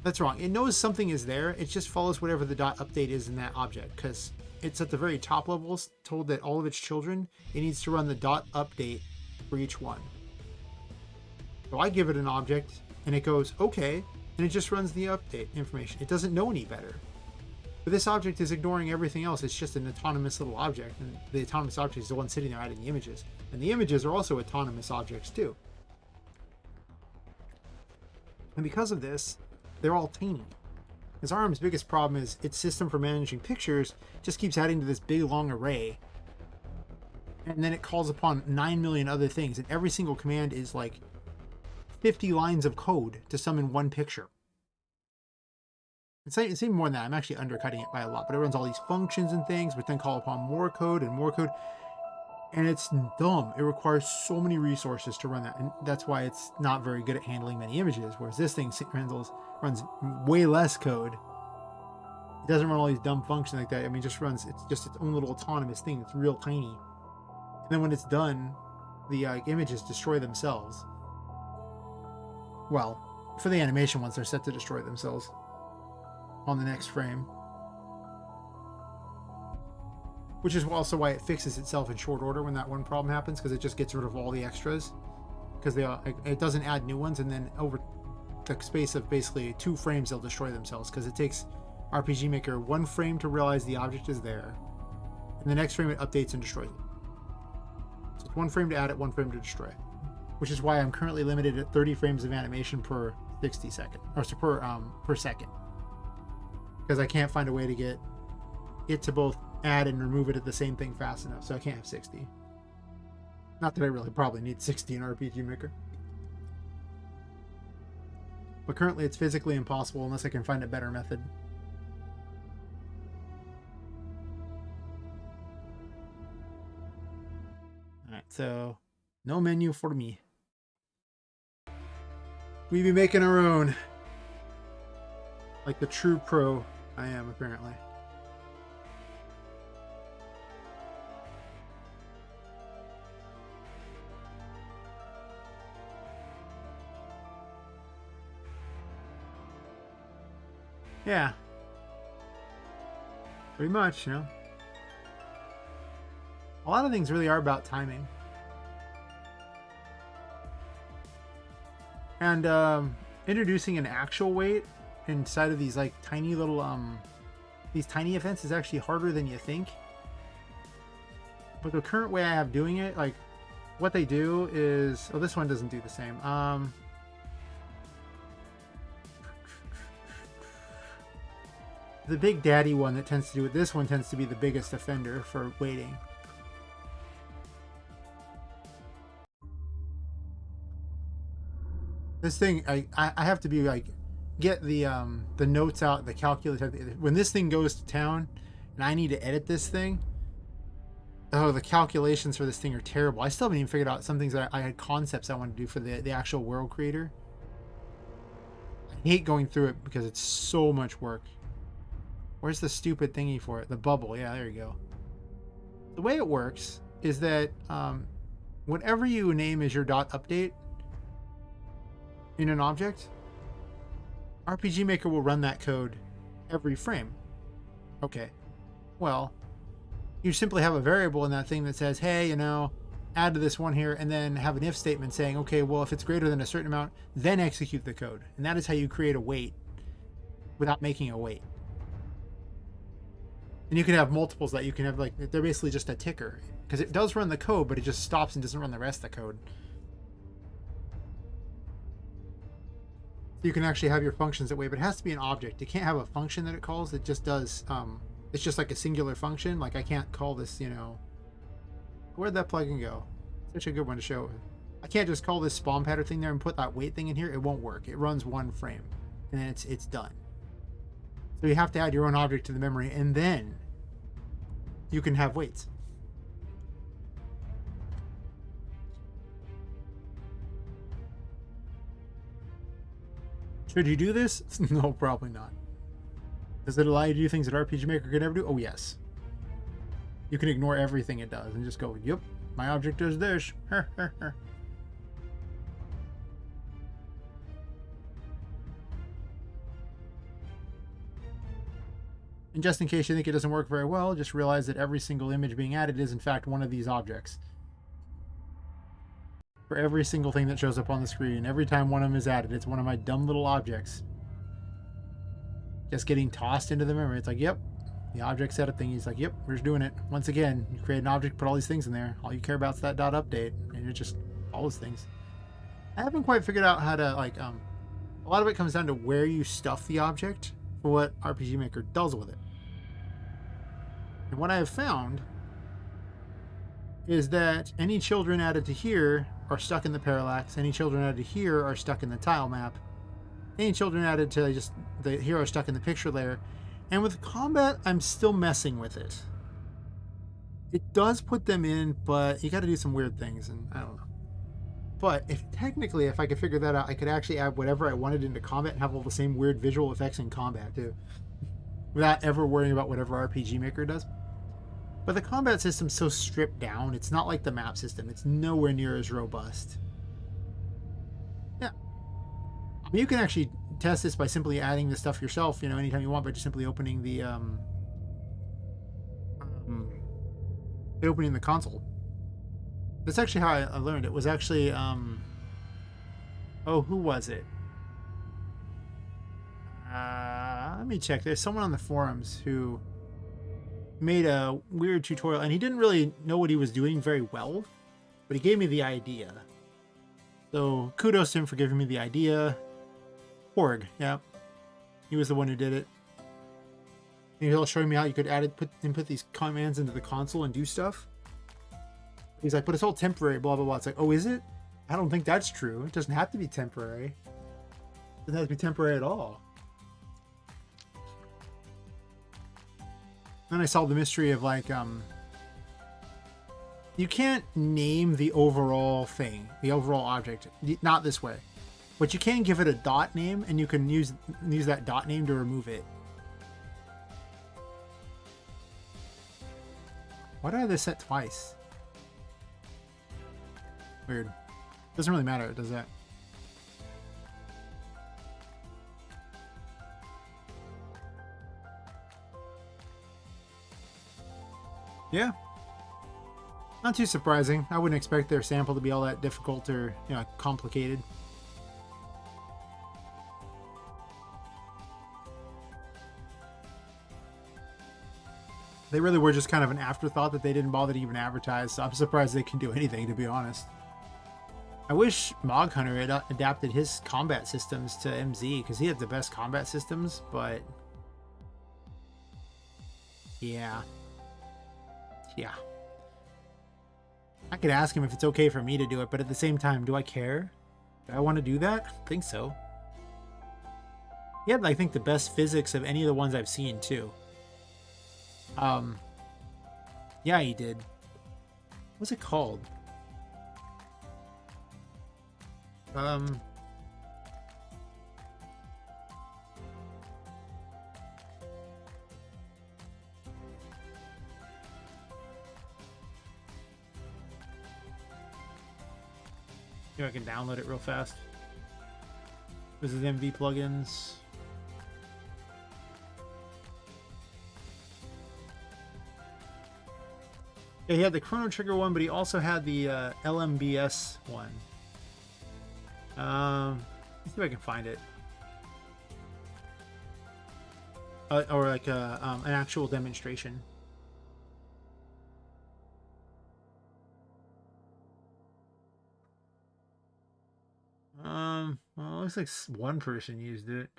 that's wrong. It knows something is there. It just follows whatever the dot update is in that object, because it's at the very top levels told that all of its children, it needs to run the dot update for each one. So I give it an object and it goes, okay, and it just runs the update information. It doesn't know any better. But this object is ignoring everything else. It's just an autonomous little object, and the autonomous object is the one sitting there adding the images. And the images are also autonomous objects too. And because of this, they're all tiny. Because ARM's biggest problem is its system for managing pictures just keeps adding to this big long array. And then it calls upon 9 million other things, and every single command is like 50 lines of code to summon one picture. It's even more than that. I'm actually undercutting it by a lot, but it runs all these functions and things, but then call upon more code and more code. And it's dumb. It requires so many resources to run that, and that's why it's not very good at handling many images, whereas this thing runs way less code. It doesn't run all these dumb functions like that. I mean, it's just its own little autonomous thing. It's real tiny. And then when it's done, the images destroy themselves. Well, for the animation ones, they're set to destroy themselves on the next frame. Which is also why it fixes itself in short order when that one problem happens, because it just gets rid of all the extras. Because it doesn't add new ones, and then over the space of basically 2 frames, they'll destroy themselves, because it takes RPG Maker 1 frame to realize the object is there, and the next frame it updates and destroys it. So it's 1 frame to add it, 1 frame to destroy. Which is why I'm currently limited at 30 frames of animation per 60 second, or so per second, because I can't find a way to get it to both add and remove it at the same thing fast enough, so I can't have 60. Not that I really probably need 60 in RPG Maker. But currently it's physically impossible unless I can find a better method. Alright, so no menu for me. We be making our own. Like the true pro I am, apparently. Yeah. Pretty much, you know. A lot of things really are about timing. And introducing an actual weight inside of these like tiny little these tiny events is actually harder than you think. But the current way I have doing it, like what they do is, oh, this one doesn't do the same. The Big Daddy one that tends to do it, this one tends to be the biggest offender for waiting. This thing, I have to be like, get the notes out, the calculator. When this thing goes to town and I need to edit this thing, oh, the calculations for this thing are terrible. I still haven't even figured out some things that I had concepts I wanted to do for the actual world creator. I hate going through it because it's so much work. Where's the stupid thingy for it? The bubble. Yeah, there you go. The way it works is that whatever you name as your dot update in an object, RPG Maker will run that code every frame. Okay. Well, You simply have a variable in that thing that says, hey, you know, add to this one here, and then have an if statement saying, okay, well, if it's greater than a certain amount, then execute the code. And that is how you create a wait without making a wait. And you can have multiples that you can have, like, they're basically just a ticker, because it does run the code, but it just stops and doesn't run the rest of the code. You can actually have your functions that way, but it has to be an object. You can't have a function that it calls. It just does, it's just like a singular function. Like I can't call this, you know, where'd that plugin go? Such a good one to show. I can't just call this spawn pattern thing there and put that wait thing in here. It won't work. It runs one frame and then it's done. So you have to add your own object to the memory, and then you can have waits. Should you do this? No, probably not. Does it allow you to do things that RPG Maker could never do? Oh, yes. You can ignore everything it does and just go, yep, my object does this. And just in case you think it doesn't work very well, just realize that every single image being added is in fact one of these objects. For every single thing that shows up on the screen, every time one of them is added, it's one of my dumb little objects. Just getting tossed into the memory. It's like, yep, the object setup thing. He's like, yep, we're just doing it. Once again, you create an object, put all these things in there. All you care about is that dot update, and it just follows things. I haven't quite figured out how to, like, a lot of it comes down to where you stuff the object for what RPG Maker does with it. And what I have found is that any children added to here are stuck in the parallax. Any children added to here are stuck in the tile map. Any children added to just the here are stuck in the picture layer. And with combat, I'm still messing with it. It does put them in, but you got to do some weird things, and I don't know. But if I could figure that out, I could actually add whatever I wanted into combat and have all the same weird visual effects in combat too, without ever worrying about whatever RPG Maker does. But the combat system's so stripped down, it's not like the map system. It's nowhere near as robust. Yeah. I mean, you can actually test this by simply adding the stuff yourself, you know, anytime you want, by just simply opening the console. That's actually how I learned. It was actually, oh, who was it? Let me check. There's someone on the forums who made a weird tutorial, and he didn't really know what he was doing very well, but he gave me the idea. So kudos to him for giving me the idea. Porg, yeah, he was the one who did it. And he was showing me how you could add it, put these commands into the console and do stuff. He's like, but it's all temporary, blah blah blah. It's like, oh, is it? I don't think that's true. It doesn't have to be temporary. It doesn't have to be temporary at all. Then I solved the mystery of, like, you can't name the overall thing, the overall object, not this way, but you can give it a dot name, and you can use that dot name to remove it. Why do I have this set twice? Weird. Doesn't really matter, does that? Yeah. Not too surprising. I wouldn't expect their sample to be all that difficult or, you know, complicated. They really were just kind of an afterthought that they didn't bother to even advertise, so I'm surprised they can do anything, to be honest. I wish Mog Hunter had adapted his combat systems to MZ, because he had the best combat systems, but yeah. Yeah. I could ask him if it's okay for me to do it, but at the same time, do I care? Do I want to do that? I think so. He had, I think, the best physics of any of the ones I've seen, too. Yeah, he did. What's it called? See if I can download it real fast. This is MV plugins. Yeah, he had the Chrono Trigger one, but he also had the LMBS one. Let's see if I can find it. Or like an actual demonstration. Well, it looks like one person used it.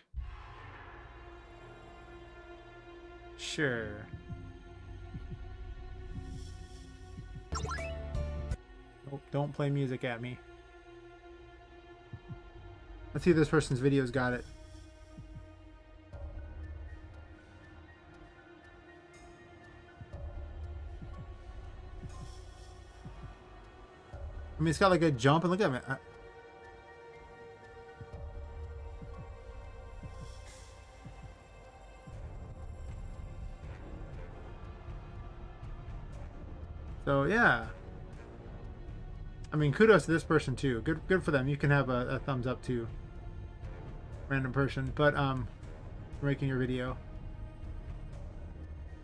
Sure. Nope, don't play music at me. Let's see if this person's video's got it. I mean, it's got like a jump, and look at it. So yeah, I mean, kudos to this person too. Good for them. You can have a thumbs up too. Random person, but for making your video.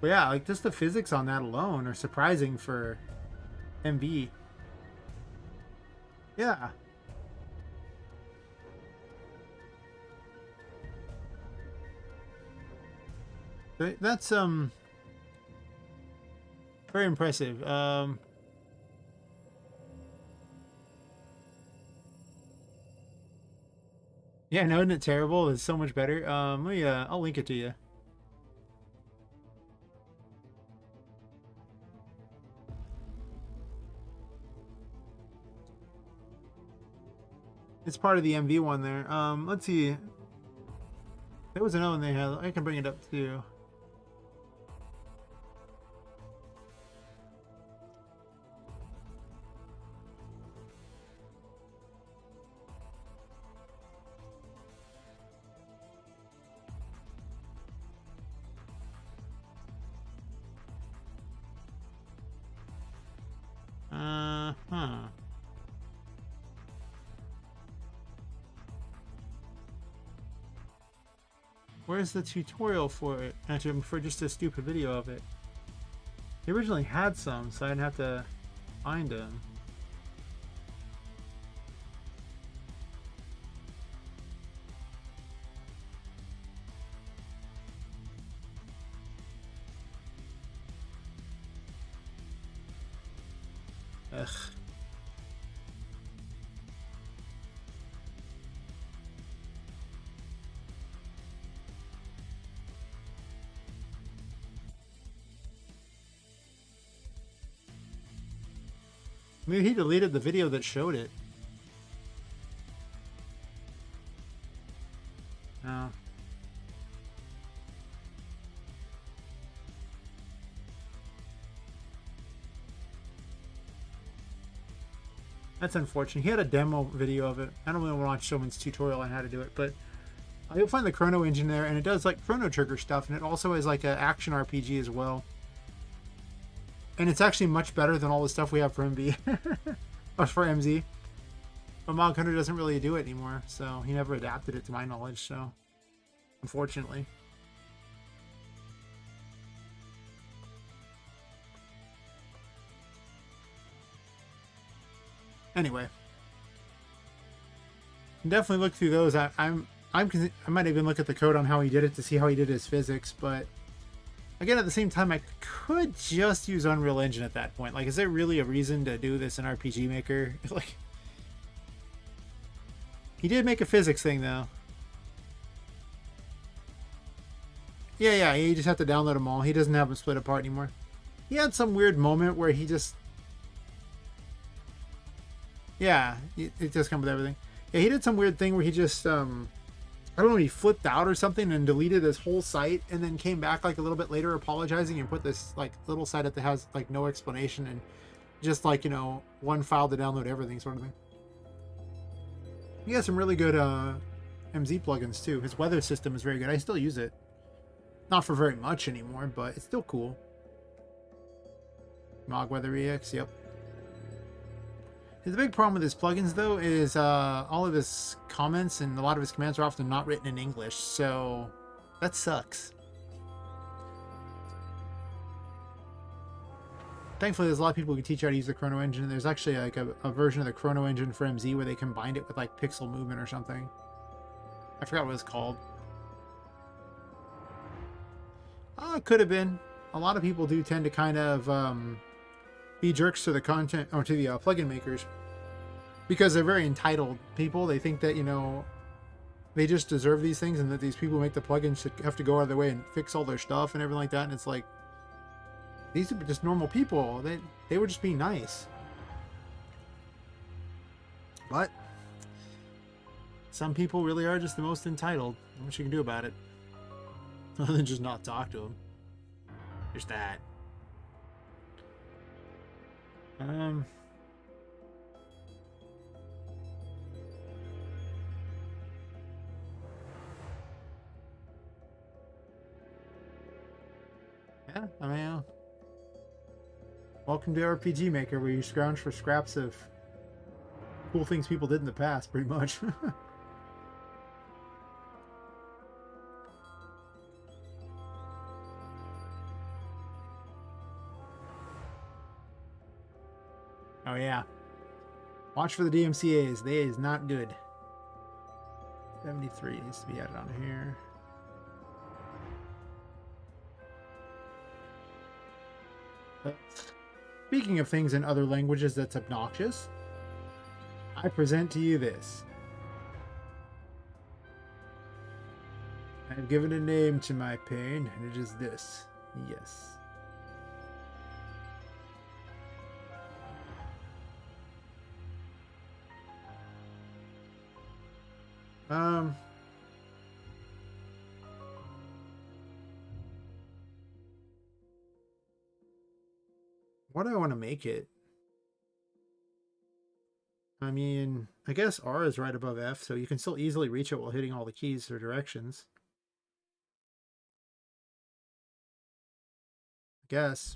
But yeah, like just the physics on that alone are surprising for MV. Yeah. That's very impressive. Yeah, no, isn't it terrible? It's so much better. Let me I'll link it to you. It's part of the MV one there. Let's see. There was another one they had. I can bring it up too. Huh. Where's the tutorial for it? Actually, for just a stupid video of it. They originally had some, so I'd have to find them. Ugh. Maybe he deleted the video that showed it. No. That's unfortunate. He had a demo video of it. I don't really want to watch someone's tutorial on how to do it, but you'll find the Chrono engine there, and it does like Chrono Trigger stuff, and it also has like an action RPG as well. And it's actually much better than all the stuff we have for MV. Or for MZ. But Mog Hunter doesn't really do it anymore, so he never adapted it to my knowledge, so unfortunately. Anyway. Definitely look through those. I might even look at the code on how he did it to see how he did his physics, but again, at the same time, I could just use Unreal Engine at that point. Like, is there really a reason to do this in RPG Maker? Like, he did make a physics thing, though. Yeah, you just have to download them all. He doesn't have them split apart anymore. He had some weird moment where he just... Yeah, it does come with everything. Yeah, he did some weird thing where he just... I don't know, he flipped out or something and deleted his whole site and then came back like a little bit later apologizing and put this like little site that has like no explanation and just like, you know, one file to download everything sort of thing. He has some really good MZ plugins too. His weather system is very good. I still use it. Not for very much anymore, but it's still cool. Mog Weather EX, yep. The big problem with his plugins, though, is all of his comments and a lot of his commands are often not written in English, so that sucks. Thankfully, there's a lot of people who can teach you how to use the Chrono Engine. There's actually like a version of the Chrono Engine for MZ where they combined it with like pixel movement or something. I forgot what it's called. Oh, it could have been. A lot of people do tend to kind of be jerks to the content or to the plugin makers because they're very entitled people. They think that, you know, they just deserve these things and that these people who make the plugins should have to go out of their way and fix all their stuff and everything like that. And it's like, these are just normal people. They were just being nice. But some people really are just the most entitled. Not much you can do about it. Other than just not talk to them. There's that. Yeah, I mean, welcome to RPG Maker, where you scrounge for scraps of cool things people did in the past, pretty much. Oh yeah. Watch for the DMCAs. They is not good. 73 needs to be added on here. Speaking of things in other languages that's obnoxious, I present to you this. I've given a name to my pain, and it is this. Yes. What do I want to make it? I mean, I guess R is right above F, so you can still easily reach it while hitting all the keys or directions. I guess.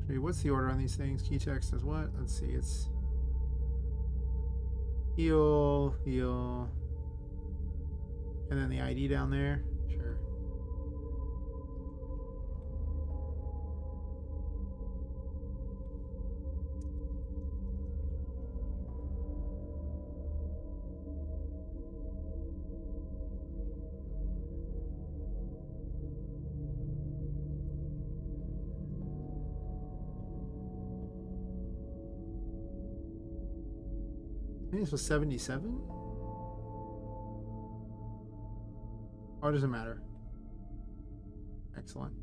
Okay, what's the order on these things? Key text is what? Let's see, it's heal, heal, and then the ID down there. Sure. I think this was 77? Or does it matter? Excellent.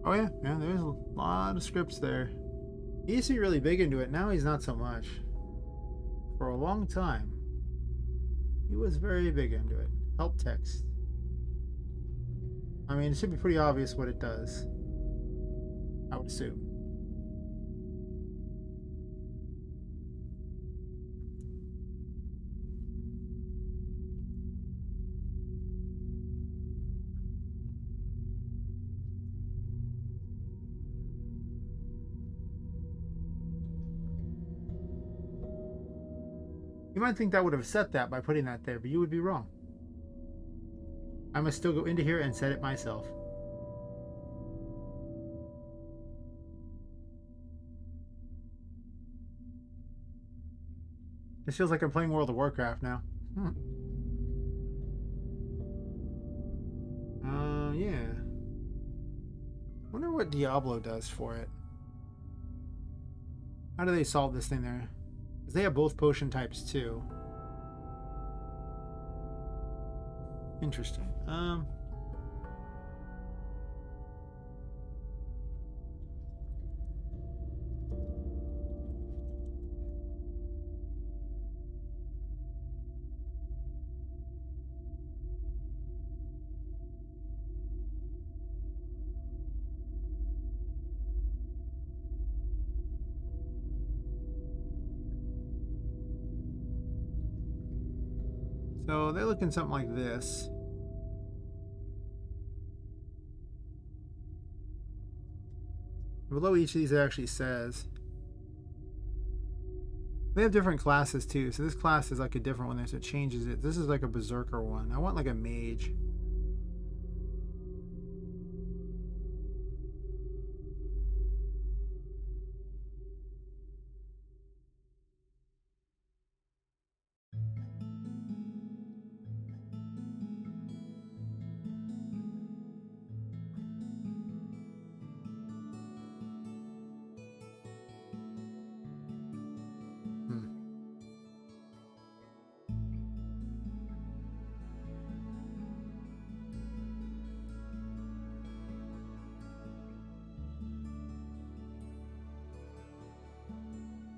Oh yeah, yeah, there's a lot of scripts there. He used to be really big into it, now he's not so much. For a long time, he was very big into it. Help text. I mean, it should be pretty obvious what it does, I would assume. You might think that would have set that by putting that there, but you would be wrong. I must still go into here and set it myself. This feels like I'm playing World of Warcraft now. Yeah. Wonder what Diablo does for it. How do they solve this thing there? Because they have both potion types too. Interesting. So they're looking something like this. Below each of these it actually says. They have different classes too, so this class is like a different one there, so it changes it. This is like a berserker one. I want like a mage.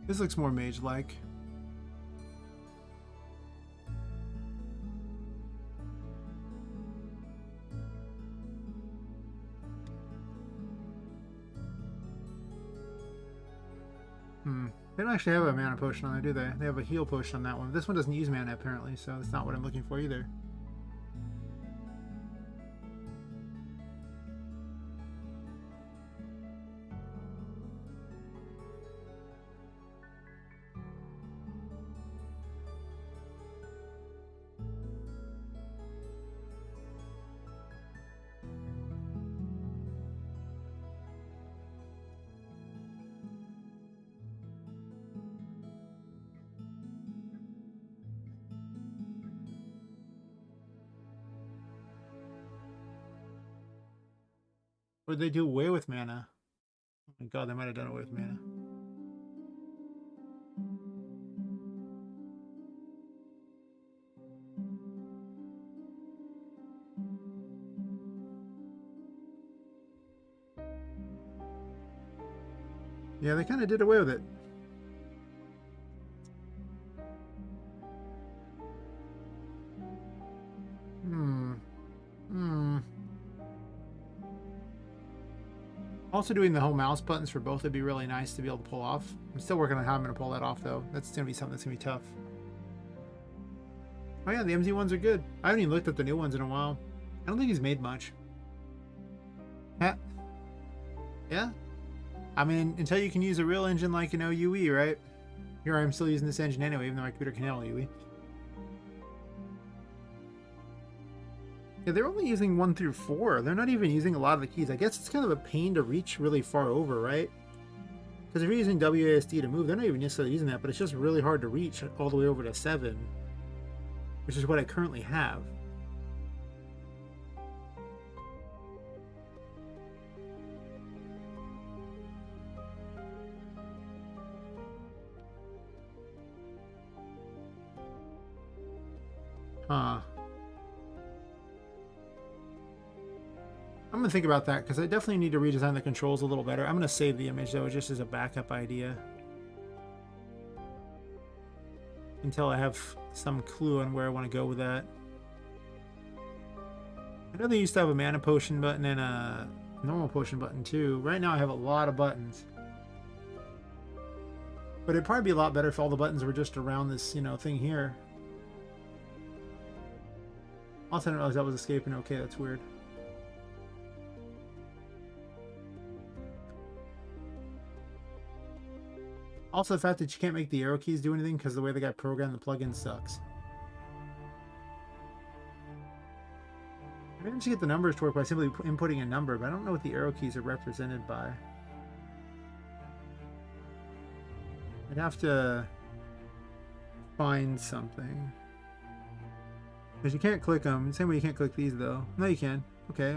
This looks more mage-like. They don't actually have a mana potion on there, do they? They have a heal potion on that one. This one doesn't use mana apparently, so that's not what I'm looking for either. Or did they do away with mana? Oh my god, they might have done away with mana. Yeah, they kind of did away with it. Also doing the whole mouse buttons for both would be really nice to be able to pull off. I'm still working on how I'm going to pull that off though. That's going to be something that's going to be tough. Oh yeah, the MZ ones are good. I haven't even looked at the new ones in a while. I don't think he's made much. Yeah? I mean, until you can use a real engine like, you know, UE, right? Here I'm still using this engine anyway, even though my computer can handle UE. Yeah, they're only using 1 through 4. They're not even using a lot of the keys. I guess it's kind of a pain to reach really far over, right? Because if you're using WASD to move, they're not even necessarily using that, but it's just really hard to reach all the way over to 7, which is what I currently have. Huh. I'm going to think about that because I definitely need to redesign the controls a little better. I'm going to save the image though, just as a backup idea. Until I have some clue on where I want to go with that. I know they used to have a mana potion button and a normal potion button too. Right now I have a lot of buttons. But it'd probably be a lot better if all the buttons were just around this, you know, thing here. Also, I didn't realize that was escaping. Okay, that's weird. Also, the fact that you can't make the arrow keys do anything because the way they got programmed, the plugin sucks. I managed to get the numbers to work by simply inputting a number, but I don't know what the arrow keys are represented by. I'd have to find something. Because you can't click them. The same way you can't click these, though. No, you can. Okay,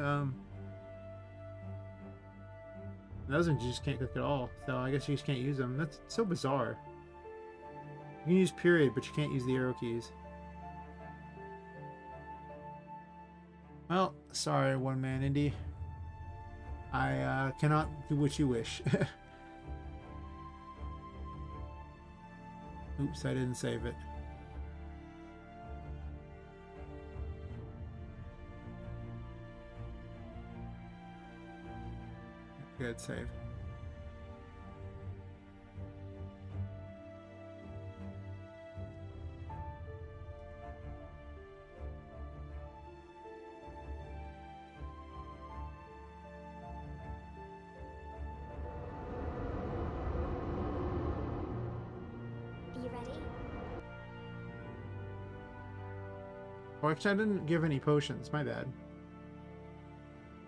those ones you just can't click at all, so I guess you just can't use them. That's so bizarre. You can use period, but you can't use the arrow keys. Well, sorry, one man indie. I cannot do what you wish. Oops, I didn't save it. Good save. Oh, actually, I didn't give any potions. My bad.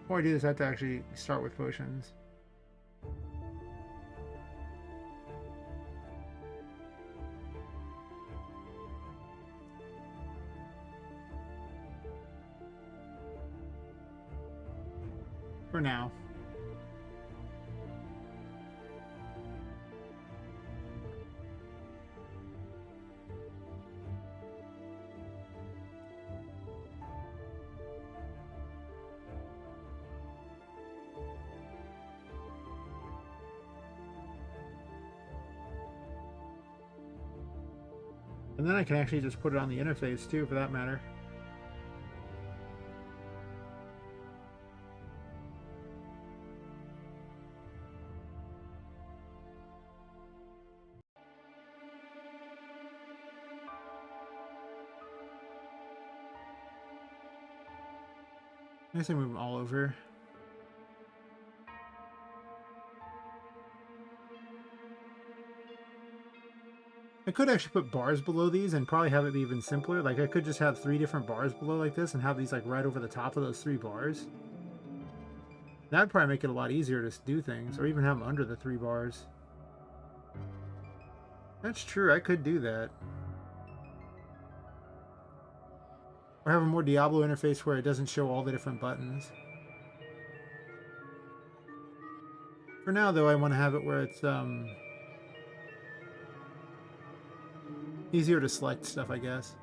Before I do this, I have to actually start with potions. For now. And then I can actually just put it on the interface too, for that matter. I guess I move them all over. I could actually put bars below these and probably have it be even simpler. Like I could just have 3 different bars below like this and have these like right over the top of those 3 bars. That'd probably make it a lot easier to do things, or even have them under the 3 bars. That's true, I could do that. Or have a more Diablo interface where it doesn't show all the different buttons. For now though, I want to have it where it's easier to select stuff, I guess.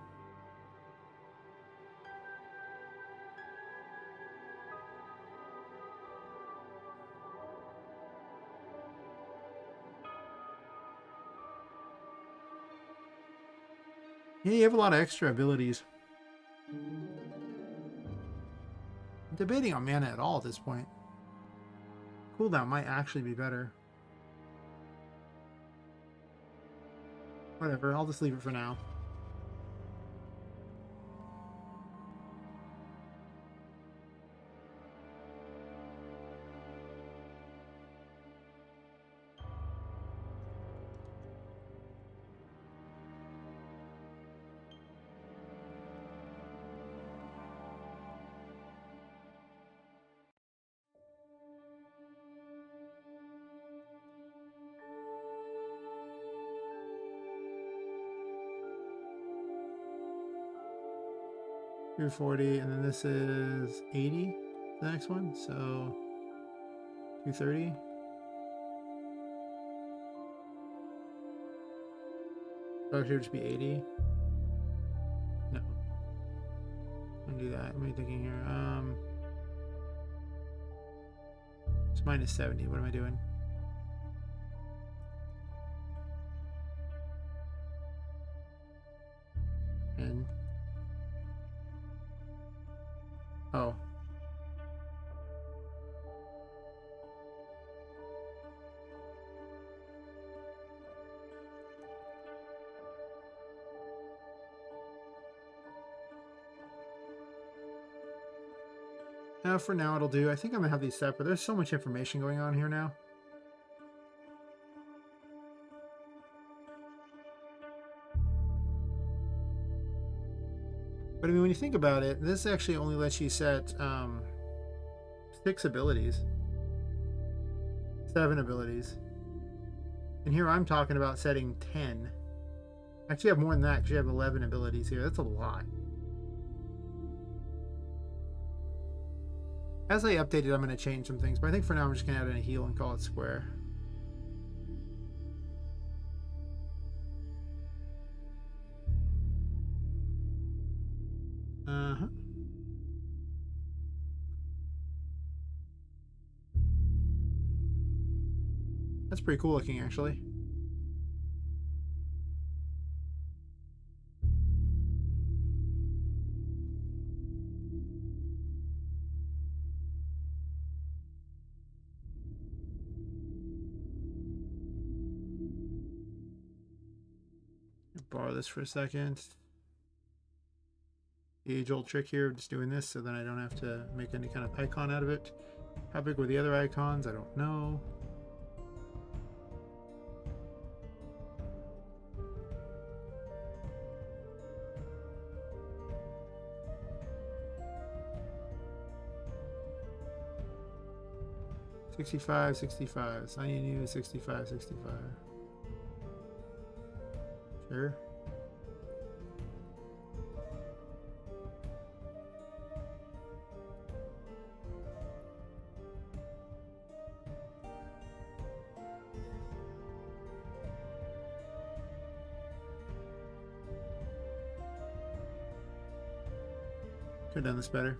Yeah, you have a lot of extra abilities. I'm debating on mana at all at this point. Cooldown might actually be better. Whatever, I'll just leave it for now. $240, and then this is 80, the next one, so 230. So actually it would just be 80. No. Don't do that. What am I thinking here? It's minus 70. What am I doing? And oh. For now it'll do. I think I'm gonna have these separate. There's so much information going on here now. But I mean, when you think about it, this actually only lets you set 6 abilities. 7 abilities. And here I'm talking about setting 10. Actually, you have more than that because you have 11 abilities here. That's a lot. As I update it, I'm going to change some things, but I think for now I'm just going to add in a heal and call it square. Uh-huh. That's pretty cool looking, actually. Borrow this for a second. The age-old trick here of just doing this so then I don't have to make any kind of icon out of it. How big were the other icons? I don't know. 65, 65. So I need to use 65, 65. Sure. Could have done this better.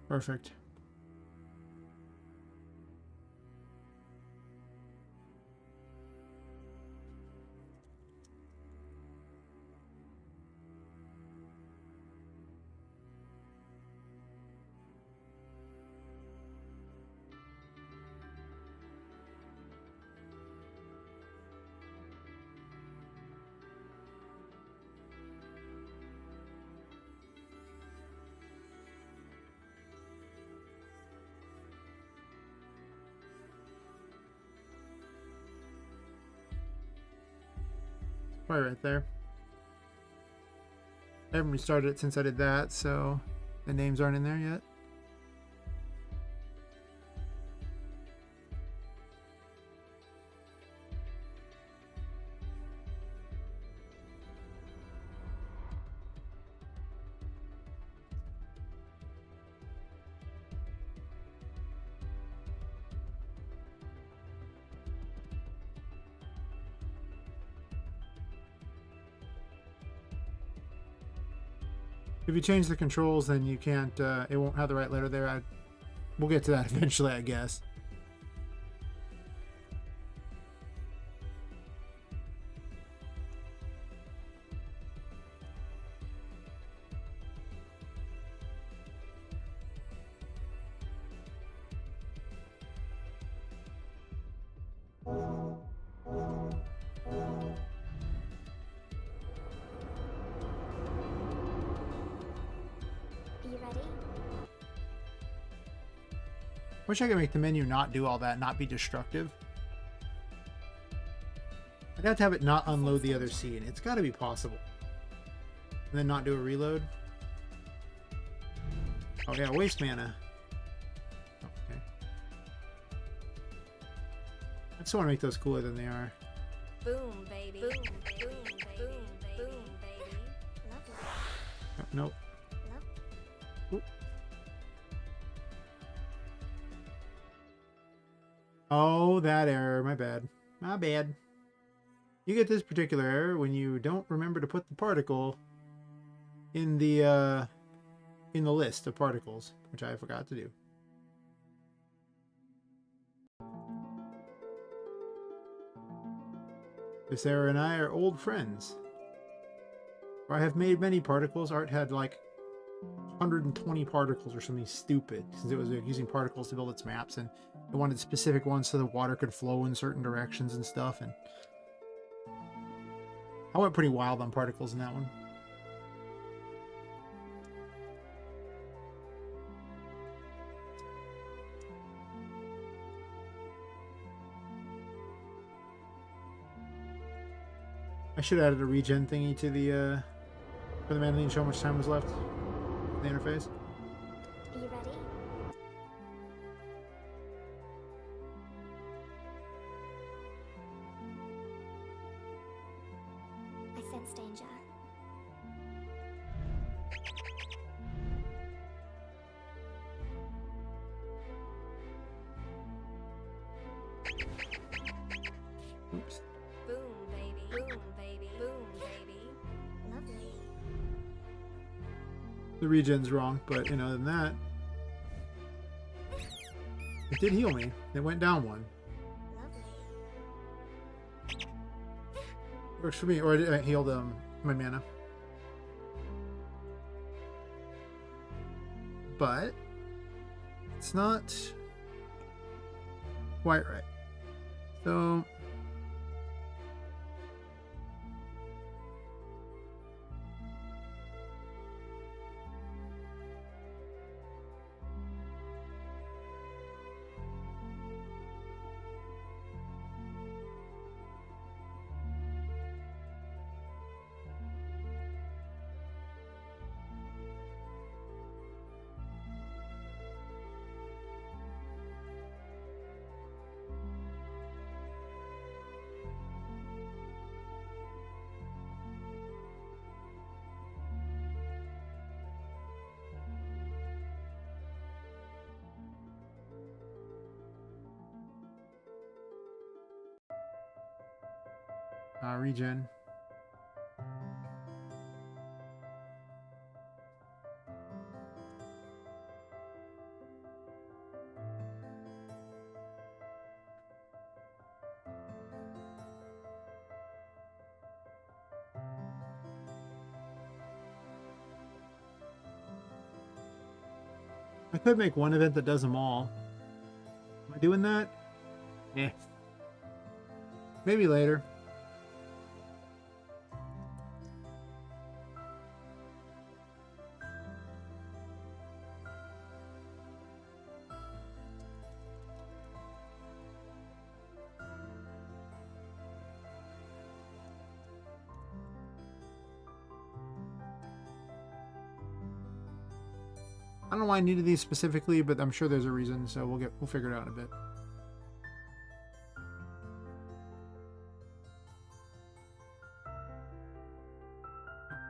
Perfect. Probably right there. I haven't restarted it since I did that, so the names aren't in there yet. If you change the controls, then you can't, it won't have the right letter there. We'll get to that eventually, I guess. You ready? Wish I could make the menu not do all that, not be destructive. I'd have to have it not unload the other scene. It's got to be possible. And then not do a reload. Oh yeah, waste mana. Okay. I just want to make those cooler than they are. Boom, baby. Boom, baby. Boom, baby. Boom, baby. Lovely. Oh, nope. Love. Oh, that error. My bad. My bad. You get this particular error when you don't remember to put the particle in the list of particles, which I forgot to do. This error and I are old friends. I have made many particles. Art had like 120 particles or something stupid, since it was using particles to build its maps, and it wanted specific ones so the water could flow in certain directions and stuff, and I went pretty wild on particles in that one. I should have added a regen thingy to the for the man to show how much time was left in the interface. Are you ready? I sense danger. Oops. Boom, baby. Boom, baby. Boom, baby. Lovely. The regen's wrong, but you know, other than that, it did heal me. It went down one. Lovely. Works for me. Or I healed my mana. But it's not quite right. So regen. I could make one event that does them all. Am I doing that? Yeah. Maybe later. I don't know why I needed these specifically, but I'm sure there's a reason, so we'll figure it out in a bit.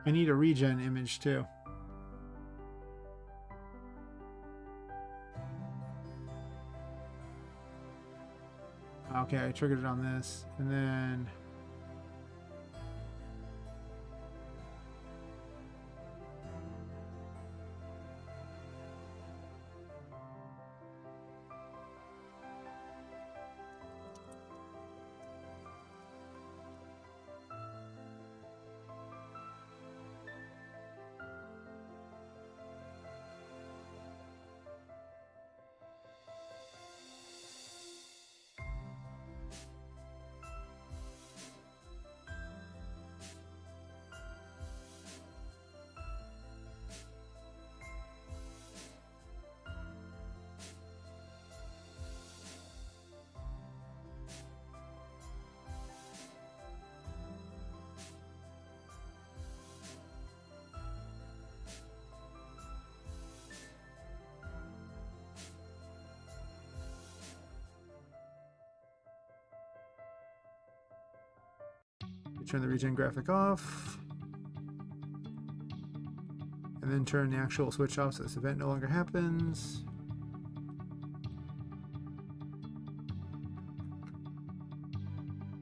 I need a regen image too. Okay, I triggered it on this, and then turn the regen graphic off, and then turn the actual switch off so this event no longer happens.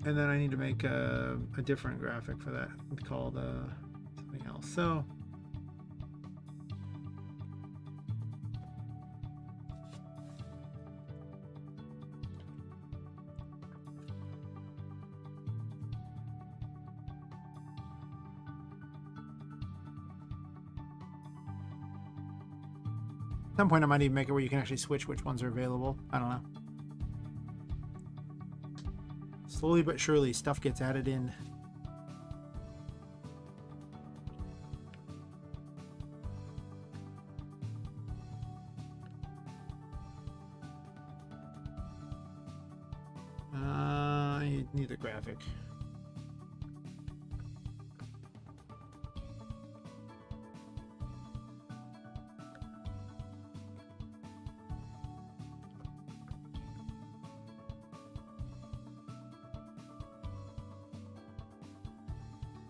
And then I need to make a different graphic for that called something else. So at some point I might even make it where you can actually switch which ones are available. I don't know. Slowly but surely stuff gets added in. I need a graphic.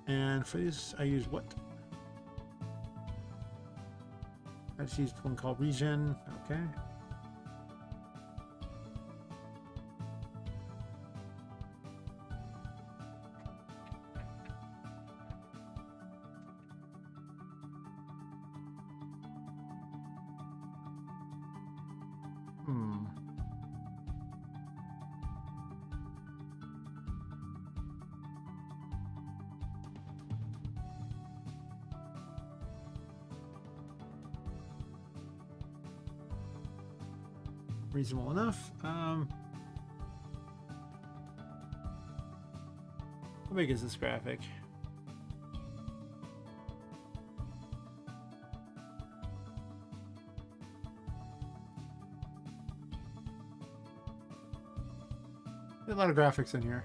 And for this, I use what? I just used one called regen. Okay. reasonable enough. How big is this graphic? There's a lot of graphics in here.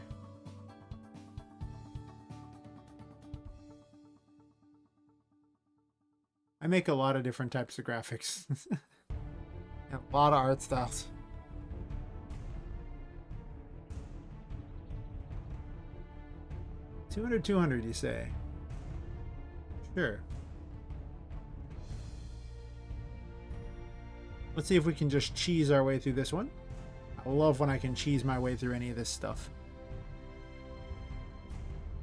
I make a lot of different types of graphics. And a lot of art styles. $200, you say? Sure. Let's see if we can just cheese our way through this one. I love when I can cheese my way through any of this stuff.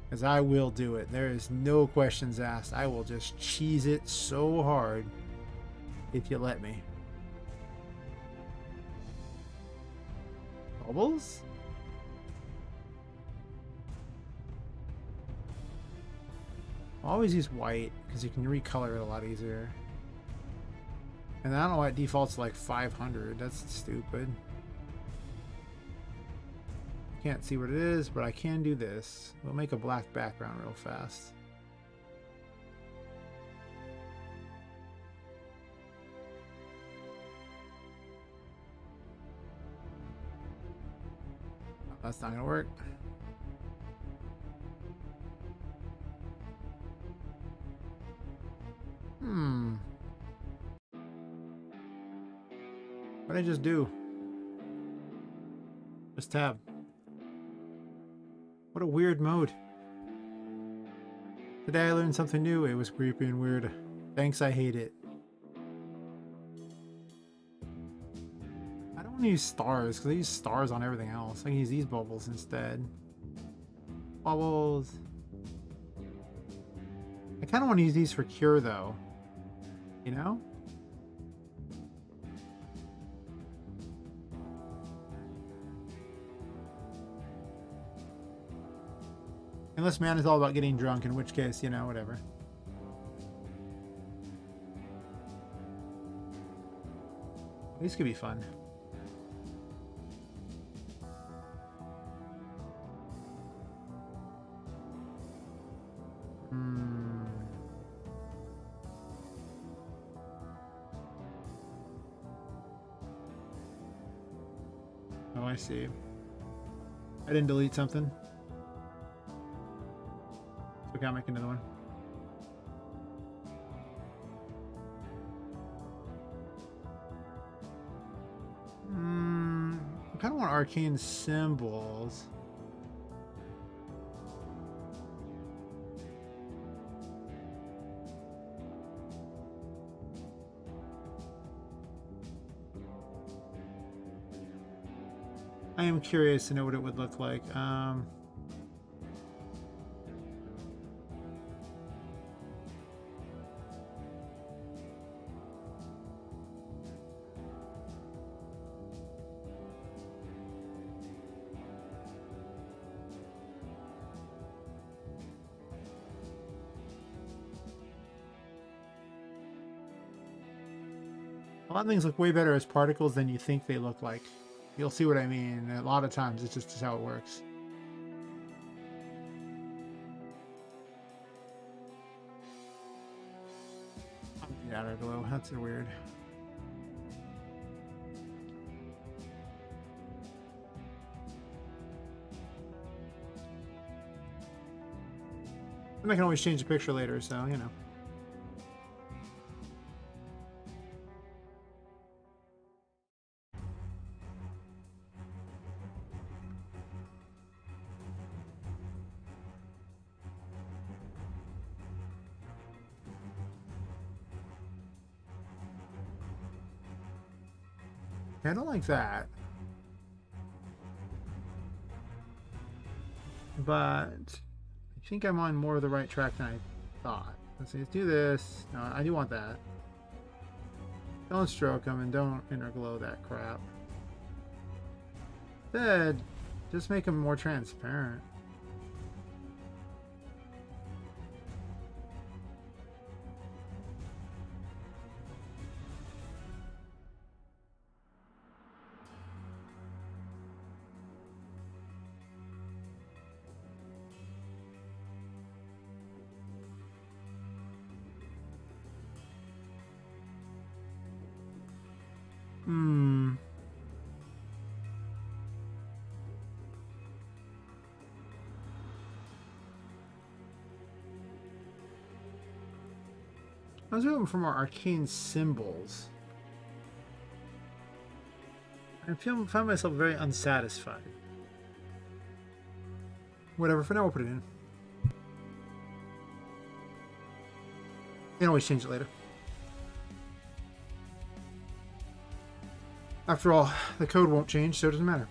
Because I will do it. There is no questions asked. I will just cheese it so hard if you let me. Bubbles? I'll always use white because you can recolor it a lot easier. And I don't know why it defaults to like 500. That's stupid. Can't see what it is, but I can do this. We'll make a black background real fast. Oh, that's not gonna work. What did I just do? Just tab. What a weird mode. Today I learned something new. It was creepy and weird. Thanks, I hate it. I don't want to use stars because I use stars on everything else. I can use these bubbles instead. Bubbles. I kind of want to use these for cure though. You know? Unless man is all about getting drunk, in which case, you know, whatever. These could be fun. Oh, I see. I didn't delete something. We gotta make another one. I kind of want arcane symbols. I am curious to know what it would look like. A lot of things look way better as particles than you think they look like. You'll see what I mean. A lot of times it's just how it works. Outer glow, that's weird. And I can always change the picture later, so you know. I don't like that. But I think I'm on more of the right track than I thought. Let's see, let's do this. No, I do want that. Don't stroke them and don't interglow that crap. Instead, just make them more transparent. Hmm. I was hoping for more arcane symbols. Found myself very unsatisfied. Whatever, for now we'll put it in. You can always change it later. After all, the code won't change, so it doesn't matter.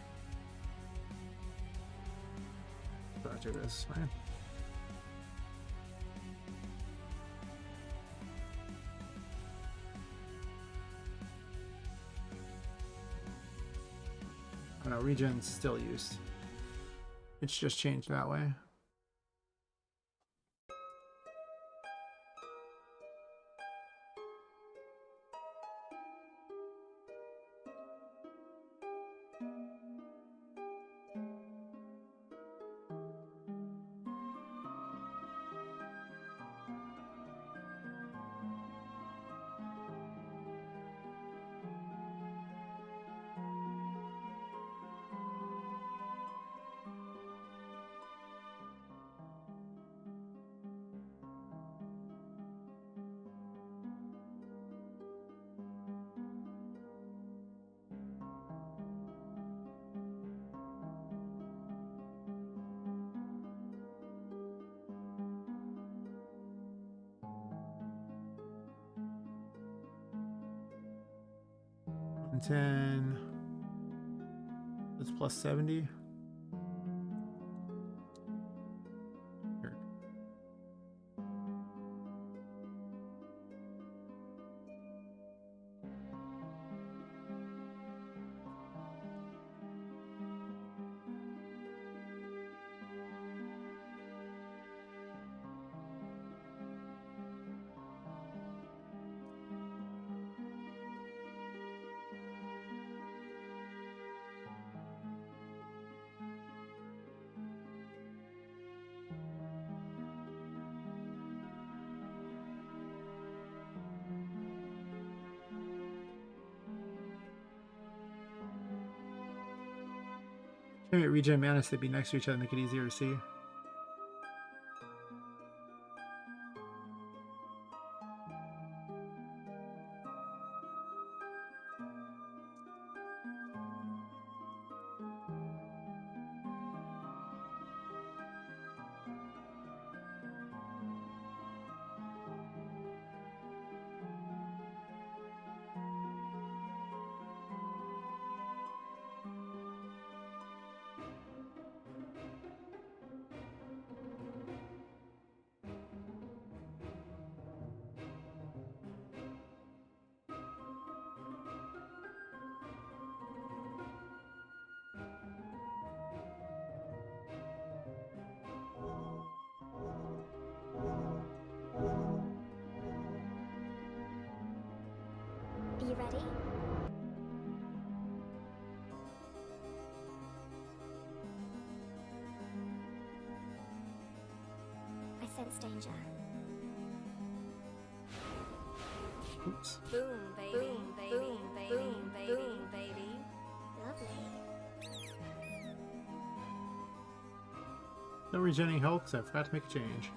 There it is. Fine. Oh no, regen's still used. It's just changed that way. And 10. That's plus 70. Here. Maybe regen mana so they'd be next to each other and make it easier to see. Are you ready? I sense danger. Oops. Boom, baby. Boom, baby. Boom, baby. Boom, baby. Boom, baby. Lovely. No regenerating health because I forgot to make a change.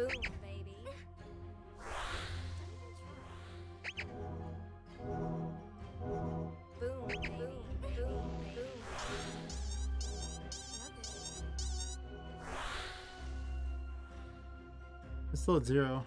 Boom, baby. Boom, baby. Boom, boom. It's still at 0.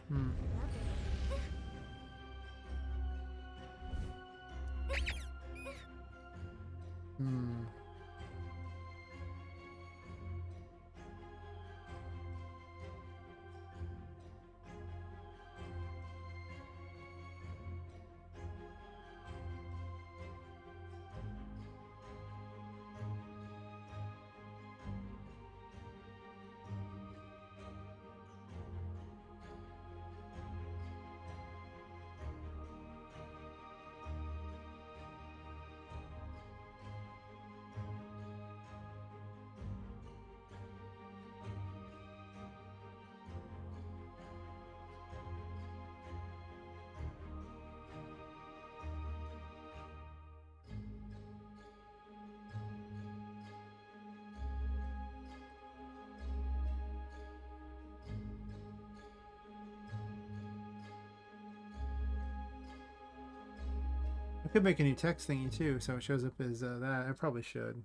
I could make a new text thingy too, so it shows up as that. I probably should.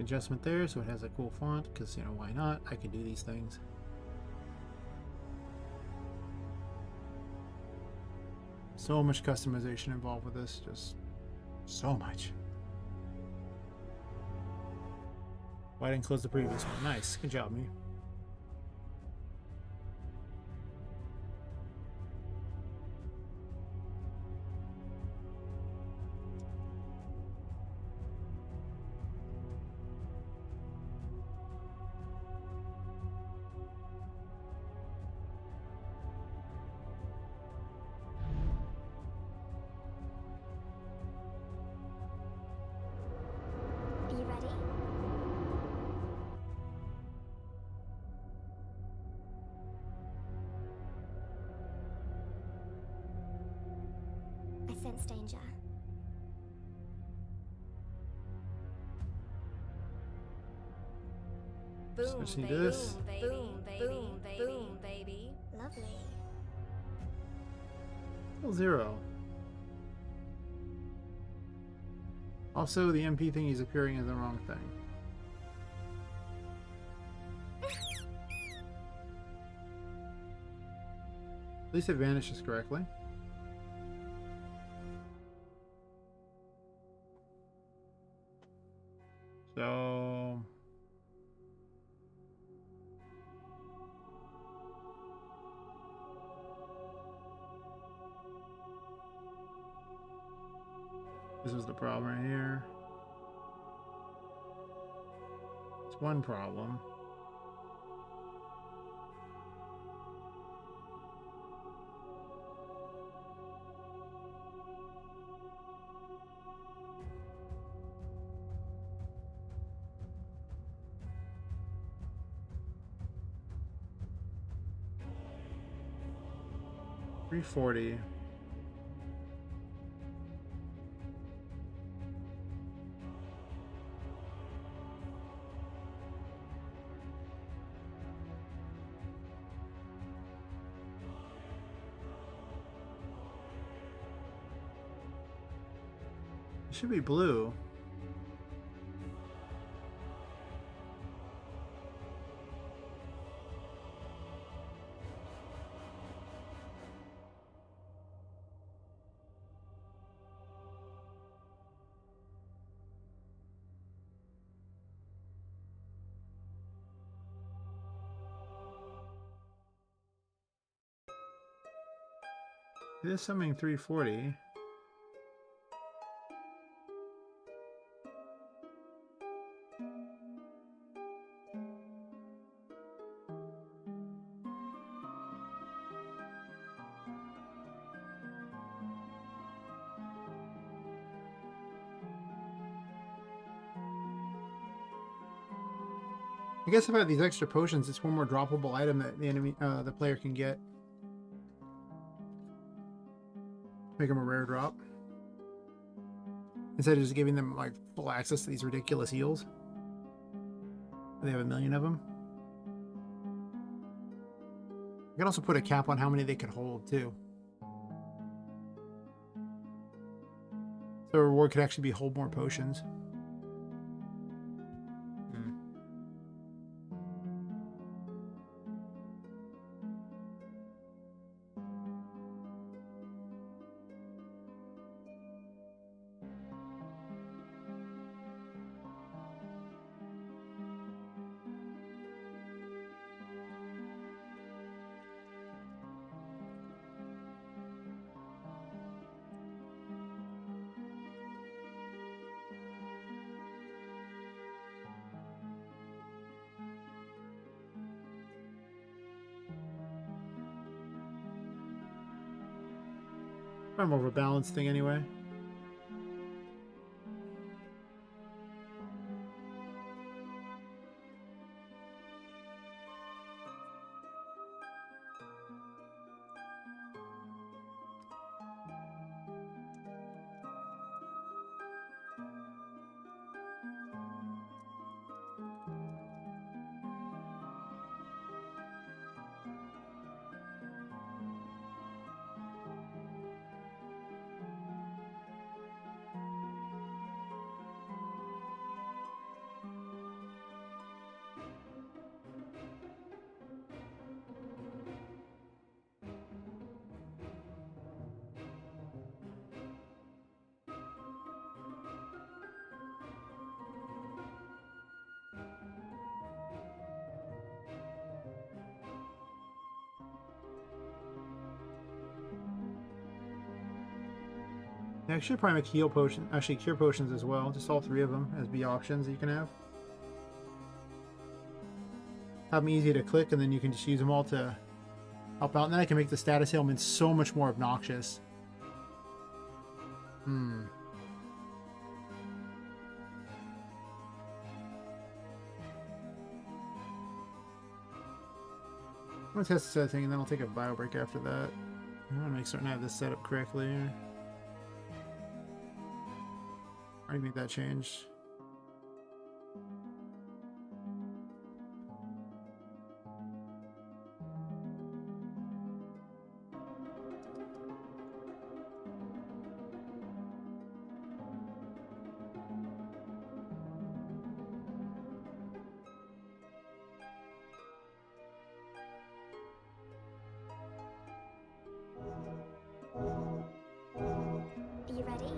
Adjustment there, so it has a cool font, because, you know, why not? I can do these things. So much customization involved with this, just so much. Why didn't close the previous one? Nice, good job, me. Are you ready? I sense danger. Boom, Just need baby. this. Boom, baby. Boom, baby. Boom, baby. Lovely. Still 0. Also, the MP thingy is appearing as the wrong thing. At least it vanishes correctly. So This was the problem right here. It's one problem. $340. It should be blue. It is something 340. I guess if I have these extra potions, it's one more droppable item that the player can get. Make them a rare drop. Instead of just giving them like full access to these ridiculous heals. They have 1,000,000 of them. I can also put a cap on how many they could hold too. So the reward could actually be hold more potions. Probably more of a balance thing anyway. Yeah, I should probably make heal potion, actually cure potions as well. Just all 3 of them as be options that you can have. Have them easy to click, and then you can just use them all to help out. And then I can make the status ailments so much more obnoxious. I'm gonna test this other thing, and then I'll take a bio break after that. I want to make certain I have this set up correctly. I make that change. Are you ready?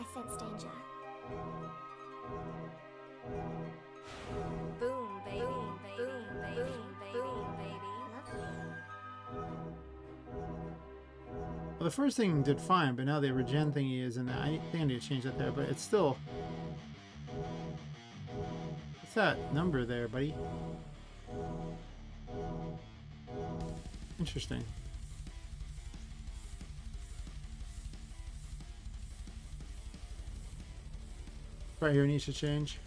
I sense danger. Boom, baby. Boom, baby. Well, the first thing did fine, but now the regen thingy is in there. I think I need to change that there, but it's still... What's that number there, buddy? Interesting. Right here needs to change.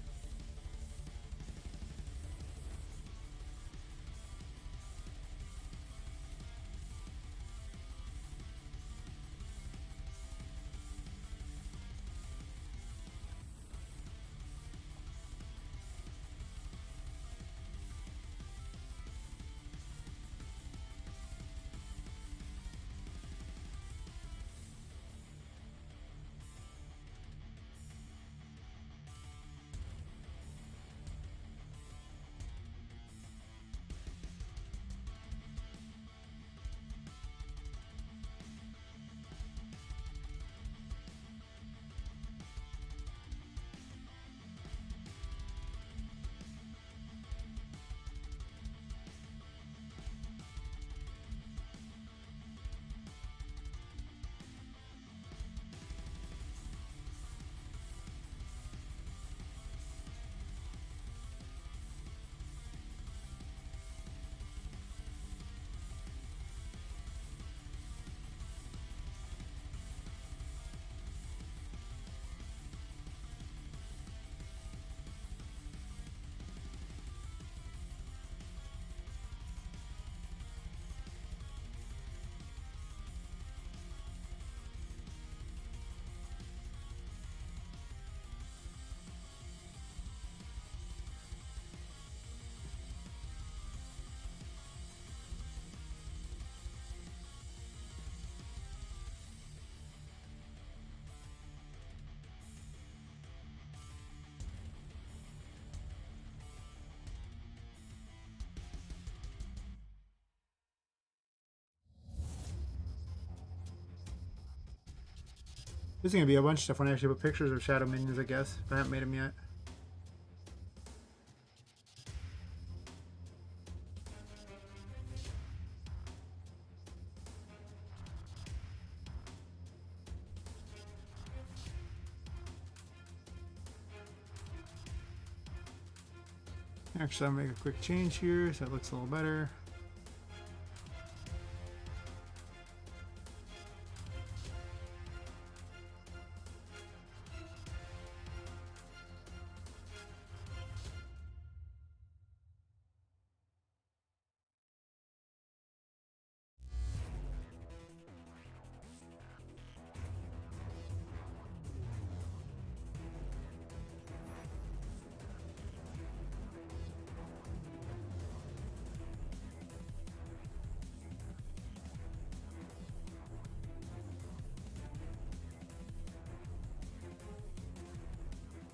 There's gonna be a bunch of stuff when I actually put pictures of shadow minions, I guess, but I haven't made them yet. Actually, I'll make a quick change here so it looks a little better.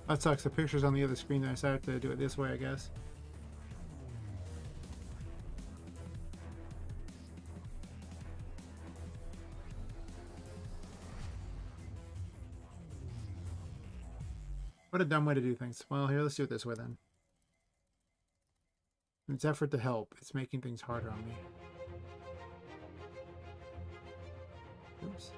That sucks. The picture's on the other screen. I decided to do it this way, I guess. What a dumb way to do things. Well, here, let's do it this way then. In its effort to help, it's making things harder on me. Oops.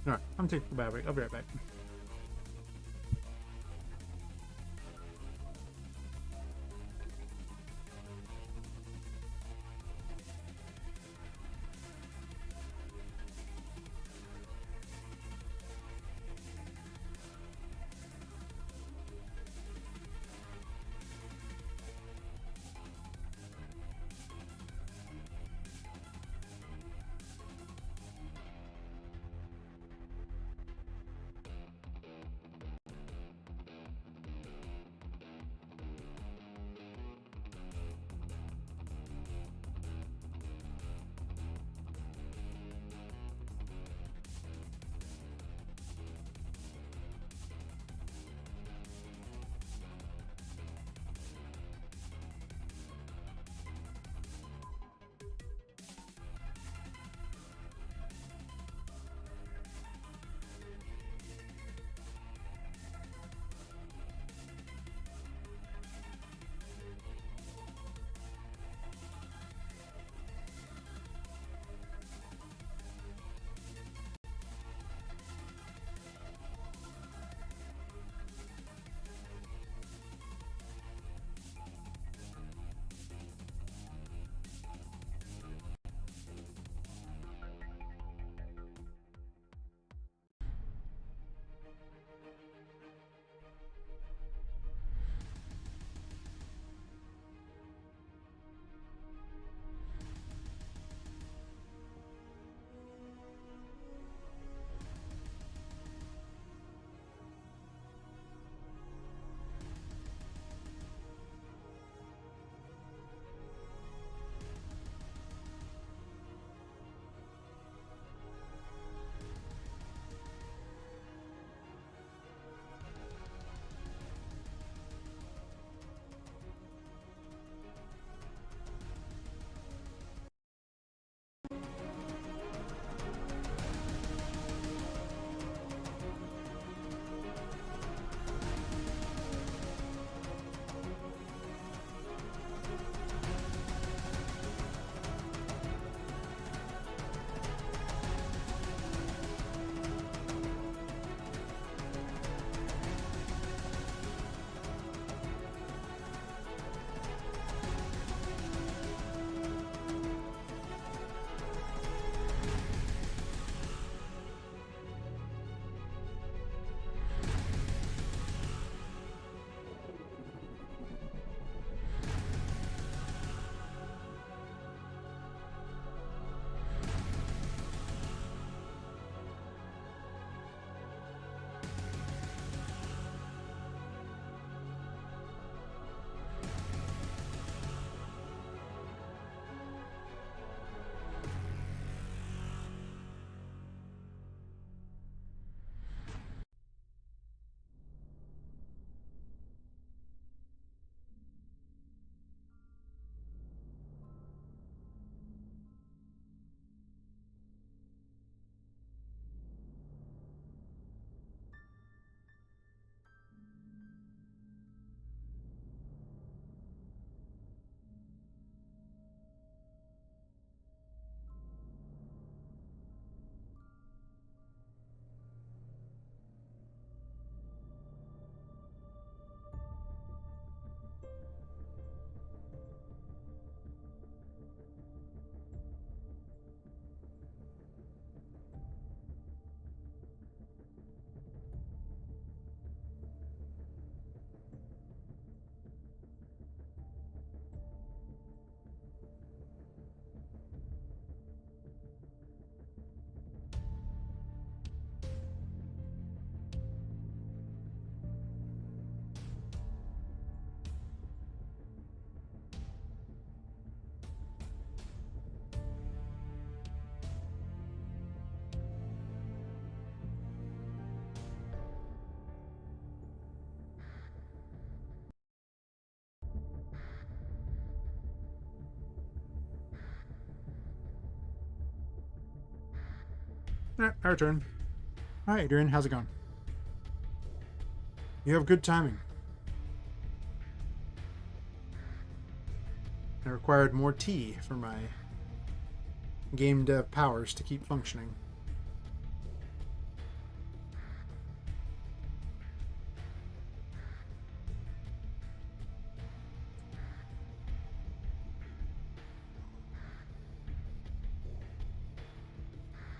Alright, I'm taking a bad break. I'll be right back. Our turn. Hi, Adrian. How's it going? You have good timing. I required more tea for my game dev powers to keep functioning.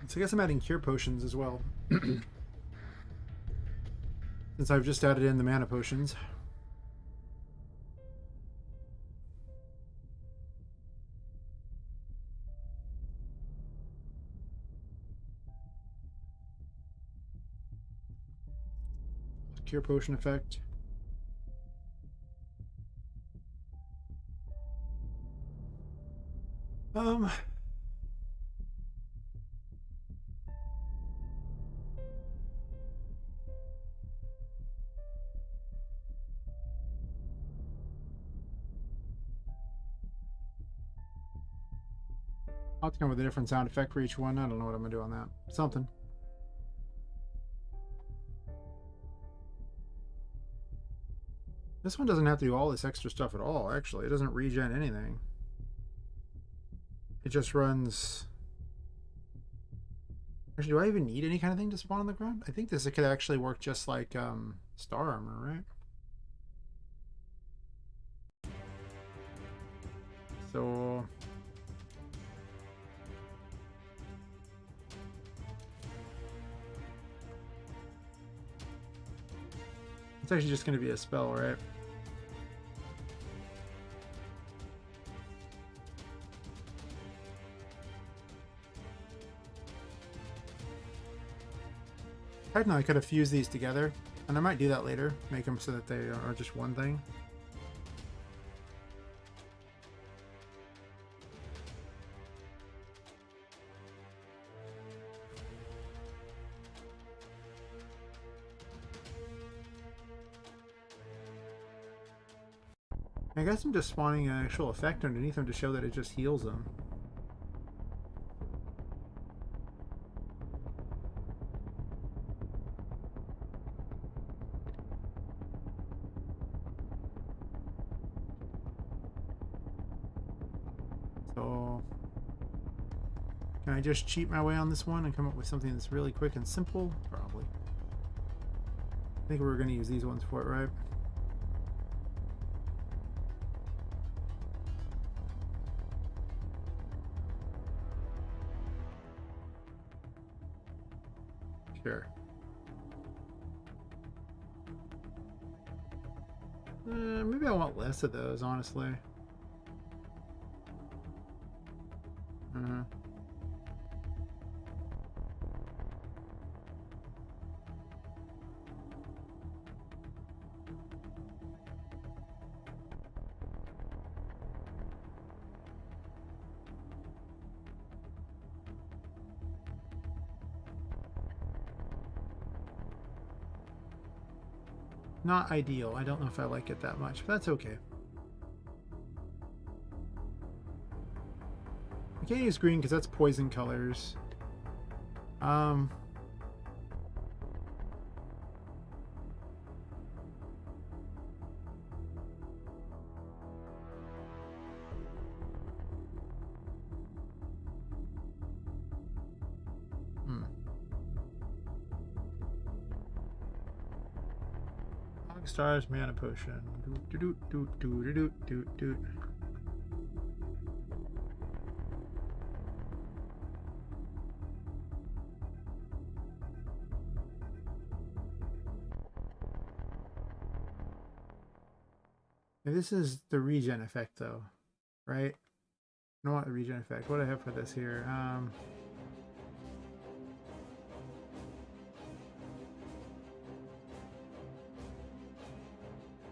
So I guess I'm adding cure potions as well. Since I've just added in the mana potions. Cure potion effect. I'll have to come with a different sound effect for each one. I don't know what I'm gonna do on that. Something. This one doesn't have to do all this extra stuff at all, actually. It doesn't regen anything. It just runs... Actually, do I even need any kind of thing to spawn on the ground? I think this could actually work just like Star Armor, right? So... It's actually just going to be a spell, right? Technically, I could have fused these together, and I might do that later. Make them so that they are just one thing. I guess I'm just spawning an actual effect underneath them to show that it just heals them. So, can I just cheat my way on this one and come up with something that's really quick and simple? Probably. I think we're going to use these ones for it, right? Sure. Maybe I want less of those, honestly. Not ideal. I don't know if I like it that much, but that's okay. I can't use green because that's poison colors. Stars mana potion. This is the regen effect, though, right? I don't want the regen effect. What do I have for this here?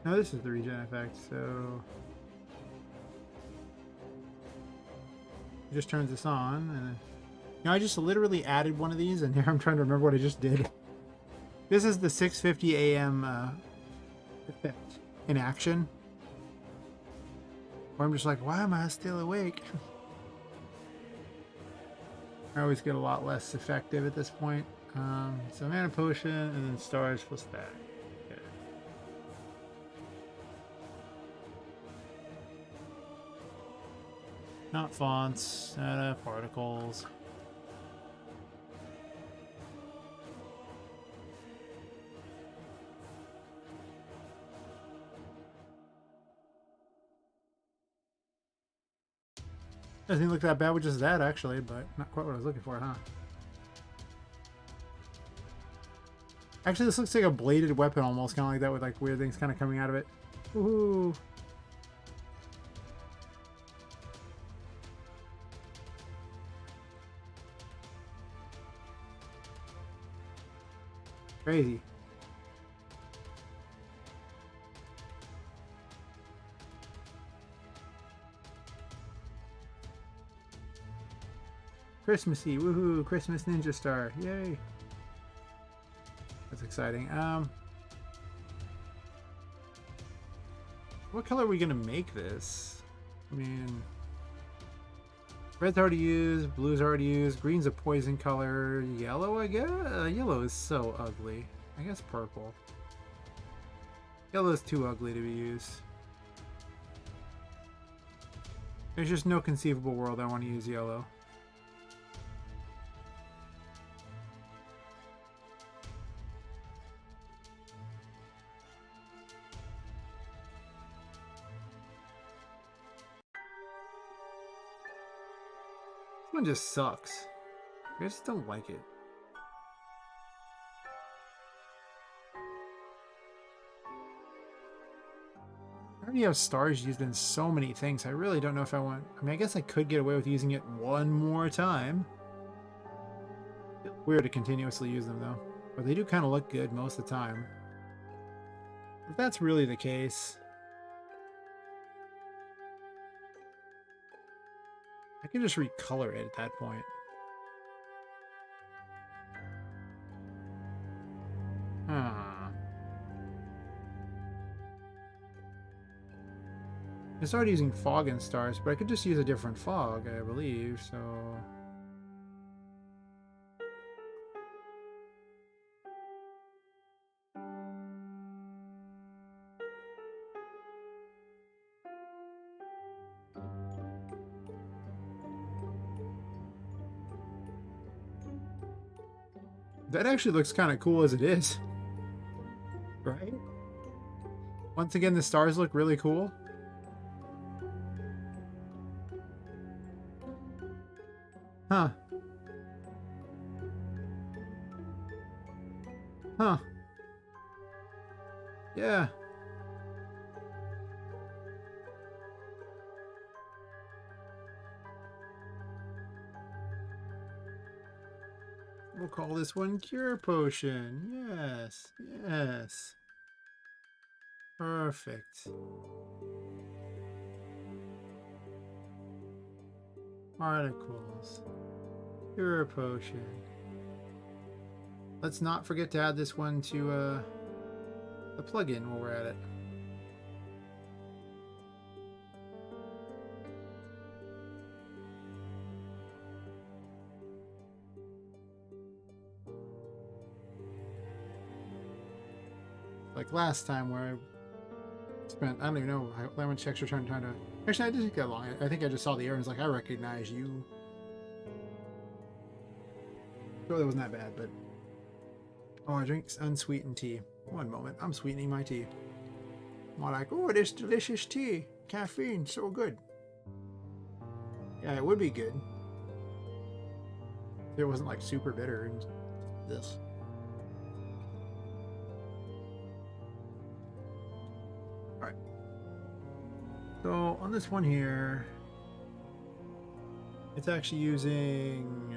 No, this is the regen effect, so it just turns this on, and you know, I just literally added one of these, and here I'm trying to remember what I just did. This is the 6:50 a.m. Effect in action, where I'm just like, why am I still awake? I always get a lot less effective at this point. So mana potion and then stars plus that. Okay. Not fonts, particles. Doesn't look that bad with just that, actually, but not quite what I was looking for, huh? Actually, this looks like a bladed weapon almost, kind of like that, with like weird things kind of coming out of it. Woohoo! Crazy. Christmassy, woohoo! Christmas Ninja Star, yay! That's exciting. What color are we gonna make this? I mean, red's hard to use, blue's hard to use, green's a poison color, yellow, I guess? Yellow is so ugly. I guess purple. Yellow is too ugly to be used. There's just no conceivable world I want to use yellow. This one just sucks. I just don't like it. I already have stars used in so many things. I really don't know if I want... I mean, I guess I could get away with using it one more time. Weird to continuously use them, though. But they do kind of look good most of the time. If that's really the case... I can just recolor it at that point. Huh. I started using fog and stars, but I could just use a different fog, I believe, so... That actually looks kind of cool as it is. Right? Once again, the stars look really cool. Huh. Huh. Yeah. We'll call this one Cure Potion. Yes. Yes. Perfect. Articles. Cure Potion. Let's not forget to add this one to the plugin while we're at it. Like last time where I spent, I don't even know how much extra time trying to... Actually, I didn't take that long. I think I just saw the error and was like, I recognize you. So it wasn't that bad, but... Oh, I drink unsweetened tea. One moment, I'm sweetening my tea. More like, oh, this delicious tea. Caffeine, so good. Yeah, it would be good. If it wasn't like super bitter and this. Alright. So on this one here, it's actually using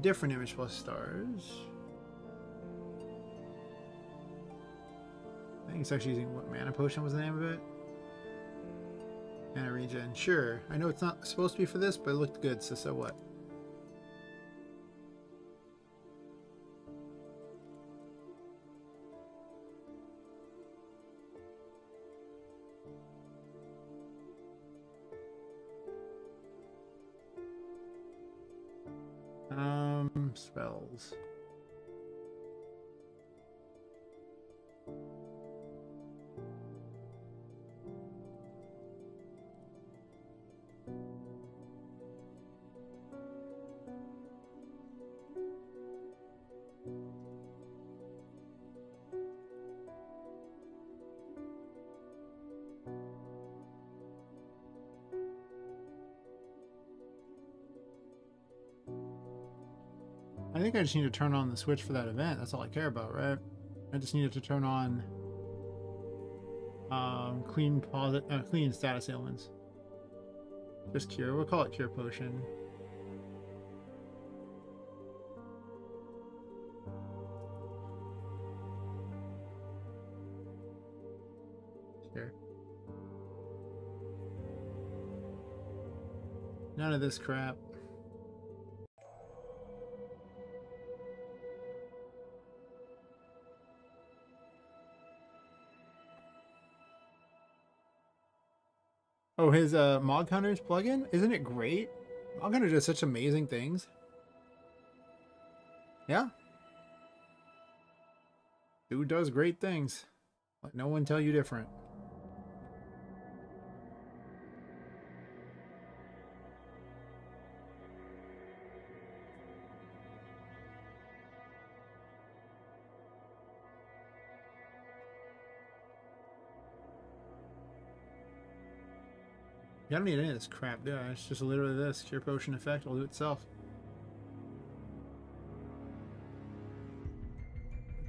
different image plus stars. I think it's actually using what mana potion was the name of it. Mana regen. Sure. I know it's not supposed to be for this, but it looked good, so what? spells. I think I just need to turn on the switch for that event. That's all I care about, right? I just needed to turn on clean status ailments. Just cure. We'll call it cure potion. Cure. None of this crap. Oh, his Mog Hunters plugin? Isn't it great? Mog Hunter does such amazing things. Yeah. Dude does great things. Let no one tell you different. I don't need any of this crap, do I? It's just literally this. Cure potion effect will do itself.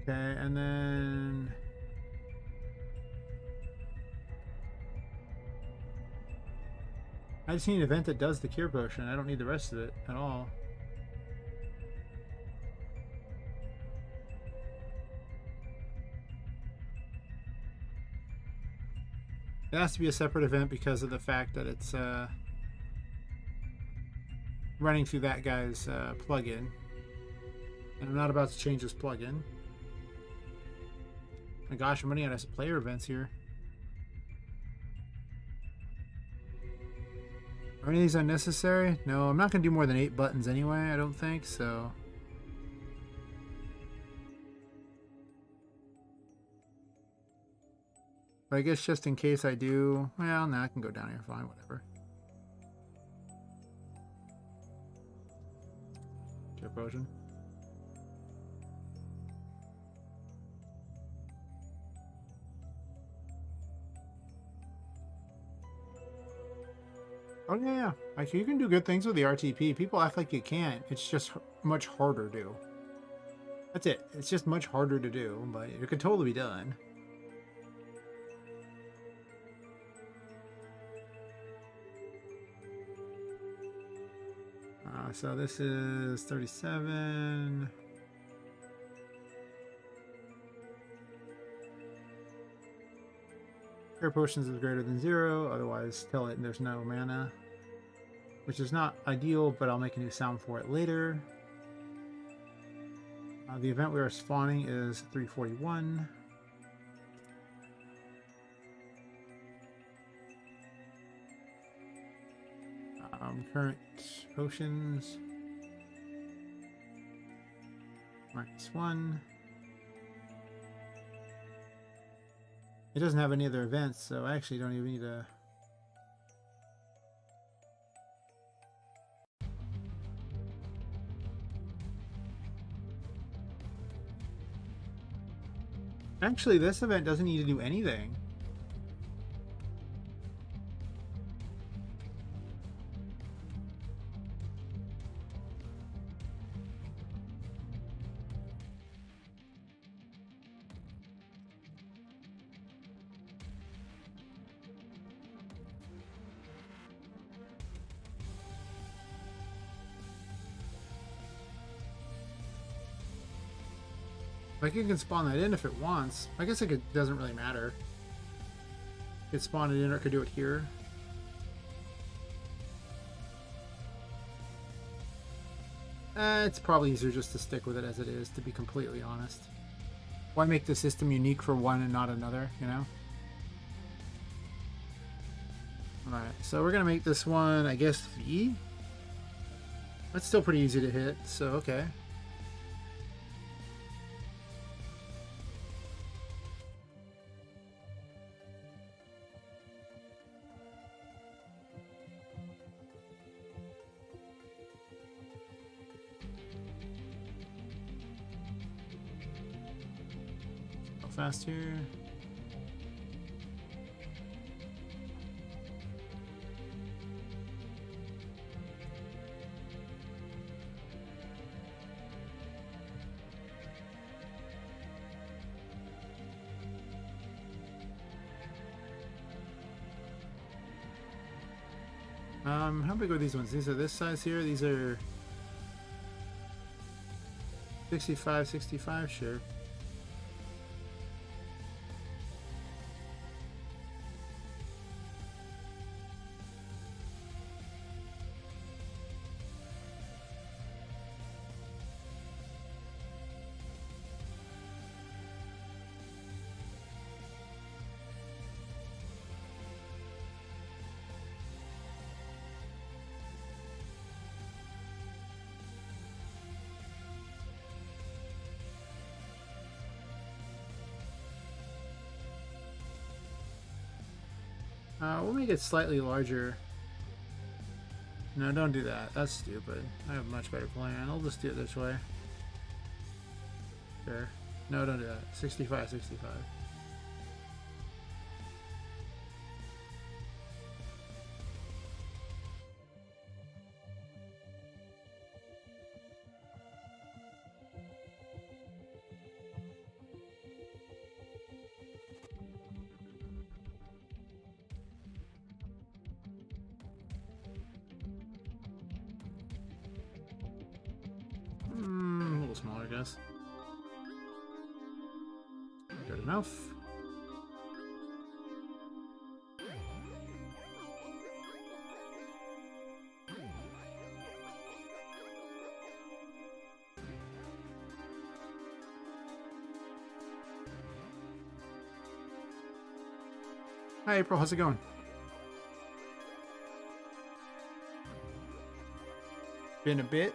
Okay, and then... I just need an event that does the cure potion. I don't need the rest of it at all. It has to be a separate event because of the fact that it's running through that guy's plugin. And I'm not about to change this plugin. My gosh, I'm running out of player events here. Are any of these unnecessary? No, I'm not going to do more than 8 buttons anyway, I don't think, so... But I guess just in case I do... Well, no, I can go down here, fine, whatever. Cure potion. Oh yeah, yeah. Like, you can do good things with the RTP. People act like you can't. It's just much harder to do. That's it. It's just much harder to do, but it could totally be done. So this is 37. Cure potions is greater than 0, otherwise tell it there's no mana. Which is not ideal, but I'll make a new sound for it later. The event we are spawning is 341. Current potions. -1. It doesn't have any other events, so I actually don't even need to... Actually, this event doesn't need to do anything. Like, it can spawn that in if it wants. I guess it doesn't really matter. It could spawn it in or it could do it here. It's probably easier just to stick with it as it is, to be completely honest. Why make the system unique for one and not another, you know? Alright, so we're gonna make this one, I guess, V? That's still pretty easy to hit, so okay. fast here. How big are these ones? These are this size here. These are 65, 65, sure. We'll make it slightly larger. No, don't do that. That's stupid. I have a much better plan. I'll just do it this way. Sure. No, don't do that. 65, 65. A little smaller, I guess. Good enough. Hi April, how's it going? Been a bit.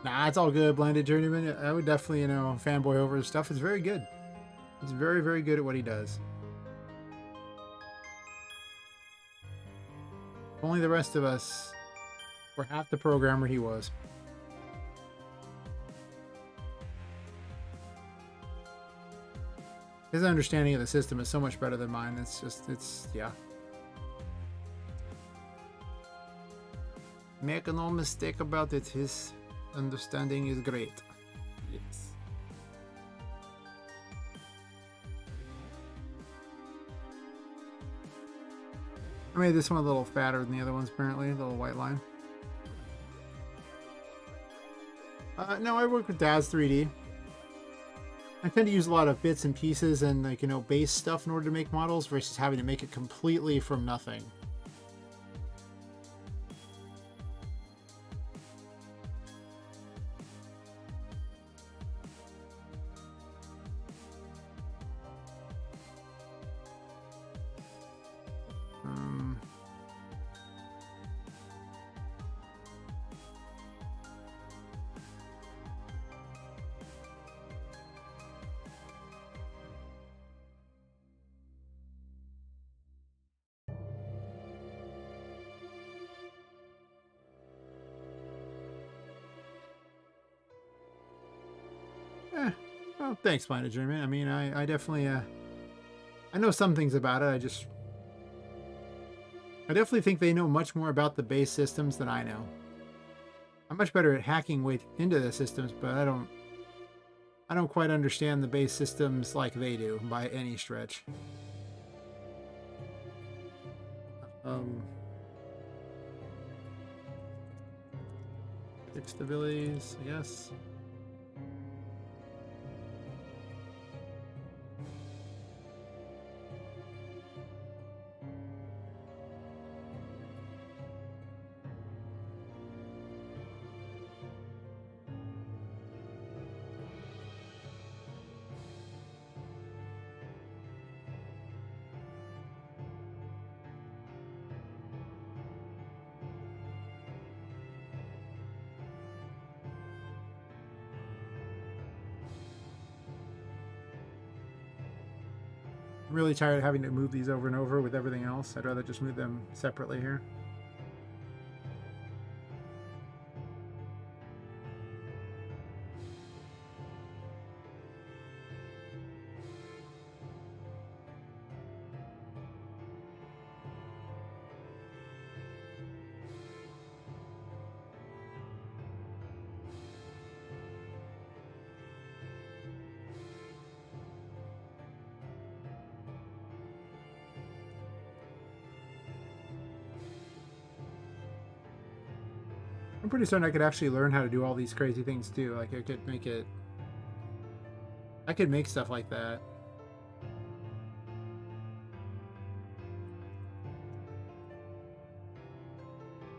Nah, it's all good, Blinded Journeyman. I would definitely, fanboy over his stuff. It's very good. He's very, very good at what he does. If only the rest of us were half the programmer he was. His understanding of the system is so much better than mine. Yeah. Make no mistake about it, his understanding is great. Yes. I made this one a little fatter than the other ones, apparently. A little white line. No, I work with DAZ 3D. I tend to use a lot of bits and pieces and, base stuff in order to make models versus having to make it completely from nothing. Well, thanks, Minded Journeyman. I mean, I definitely, I know some things about it. I definitely think they know much more about the base systems than I know. I'm much better at hacking way into the systems, but I don't quite understand the base systems like they do by any stretch. Fixed abilities, I guess. I'm really tired of having to move these over and over with everything else. I'd rather just move them separately here. I'm pretty certain I could actually learn how to do all these crazy things too. Like I could make it... I could make stuff like that.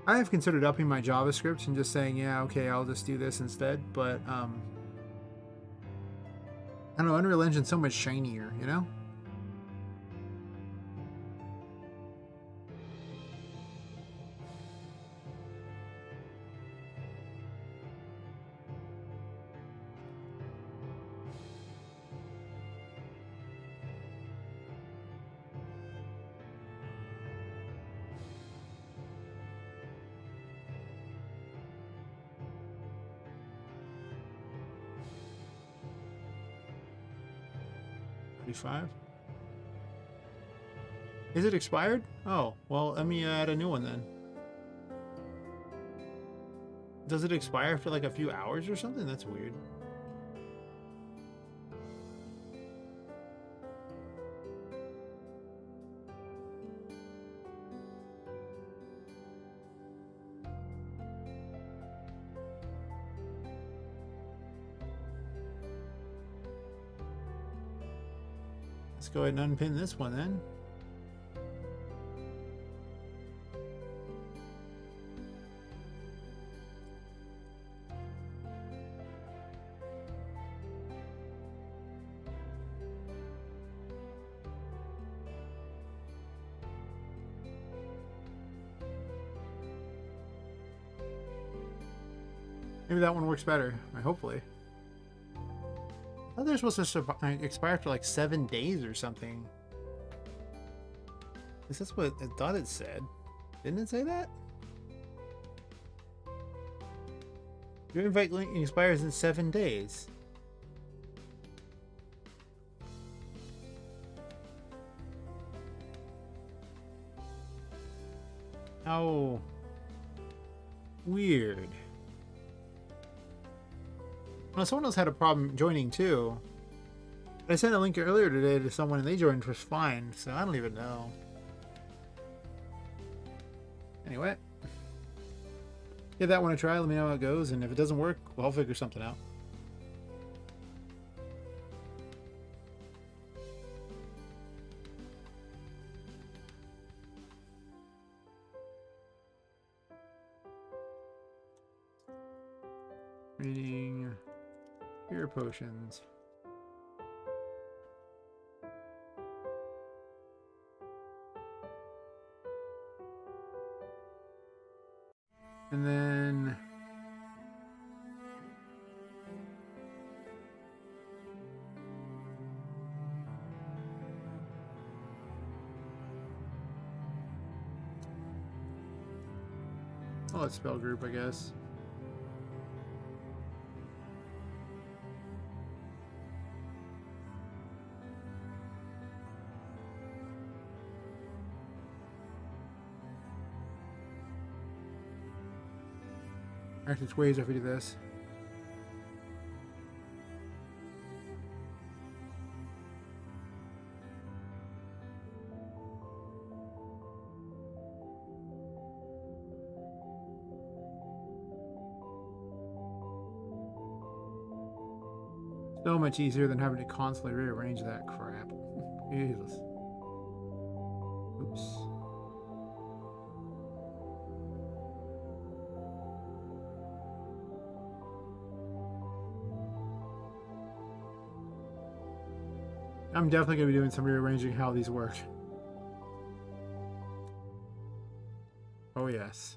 I have considered upping my JavaScript and just saying, yeah, okay, I'll just do this instead. But, I don't know, Unreal Engine's so much shinier, you know? Is it expired? Oh, well, let me add a new one then. Does it expire after like a few hours or something? That's weird. Let's go ahead and unpin this one then. Maybe that one works better. Hopefully. I thought they're supposed to expire after like 7 days or something. At least that's what I thought it said. Didn't it say that? Your invite link expires in 7 days. How weird. Well, someone else had a problem joining too. I sent a link earlier today to someone and they joined just fine, so I don't even know. Anyway. Give that one a try, let me know how it goes, and if it doesn't work, well, I'll figure something out. Reading cure potions. And then I'll let spell group, I guess. Actually, it's way easier if we do this. So much easier than having to constantly rearrange that crap. Jesus. Oops. I'm definitely going to be doing some rearranging how these work. Oh, yes.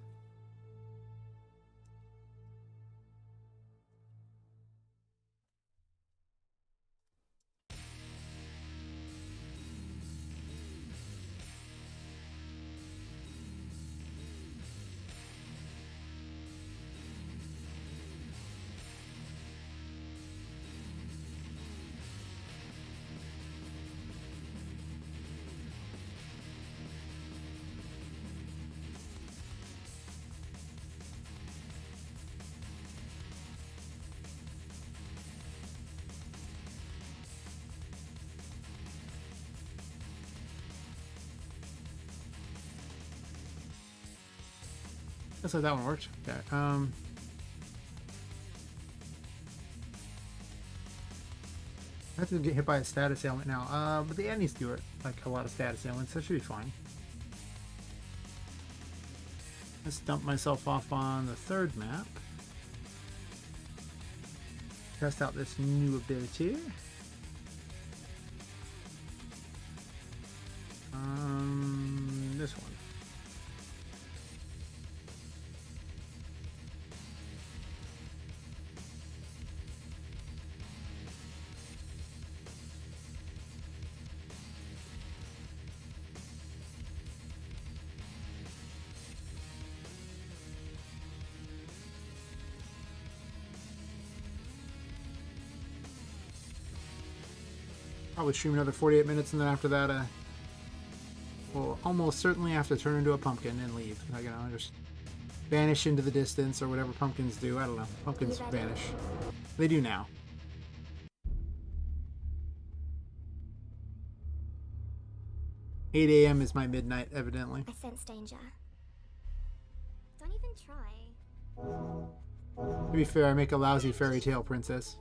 Looks like that one worked. Okay. I have to get hit by a status ailment now. But the Annies do it like a lot of status ailments, so that should be fine. Let's dump myself off on the third map. Test out this new ability. This one. Probably stream another 48 minutes, and then after that, we'll almost certainly have to turn into a pumpkin and leave. Like, you know, just vanish into the distance or whatever pumpkins do. I don't know. Pumpkins vanish. They do now. $8 a.m. is my midnight, evidently. I sense danger. Don't even try. To be fair, I make a lousy fairy tale princess.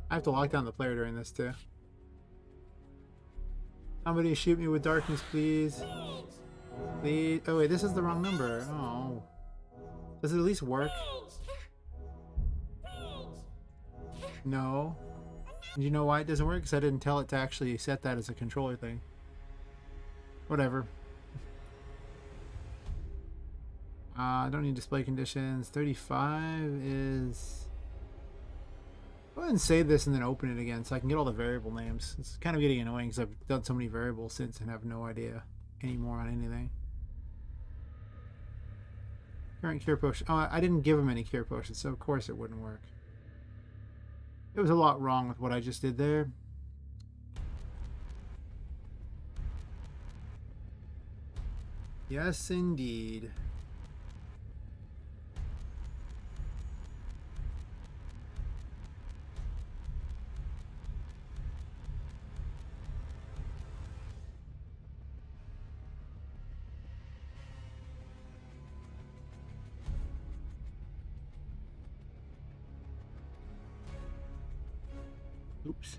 I have to lock down the player during this too. Somebody shoot me with darkness, please. Please. Oh wait, this is the wrong number. Oh. Does it at least work? No. And you know why it doesn't work? Because I didn't tell it to actually set that as a controller thing. Whatever. I don't need display conditions. 35 is... Go ahead and save this and then open it again so I can get all the variable names. It's kind of getting annoying because I've done so many variables since and have no idea anymore on anything. Current cure potion. Oh, I didn't give him any cure potions, so of course it wouldn't work. There was a lot wrong with what I just did there. Yes, indeed. Oops.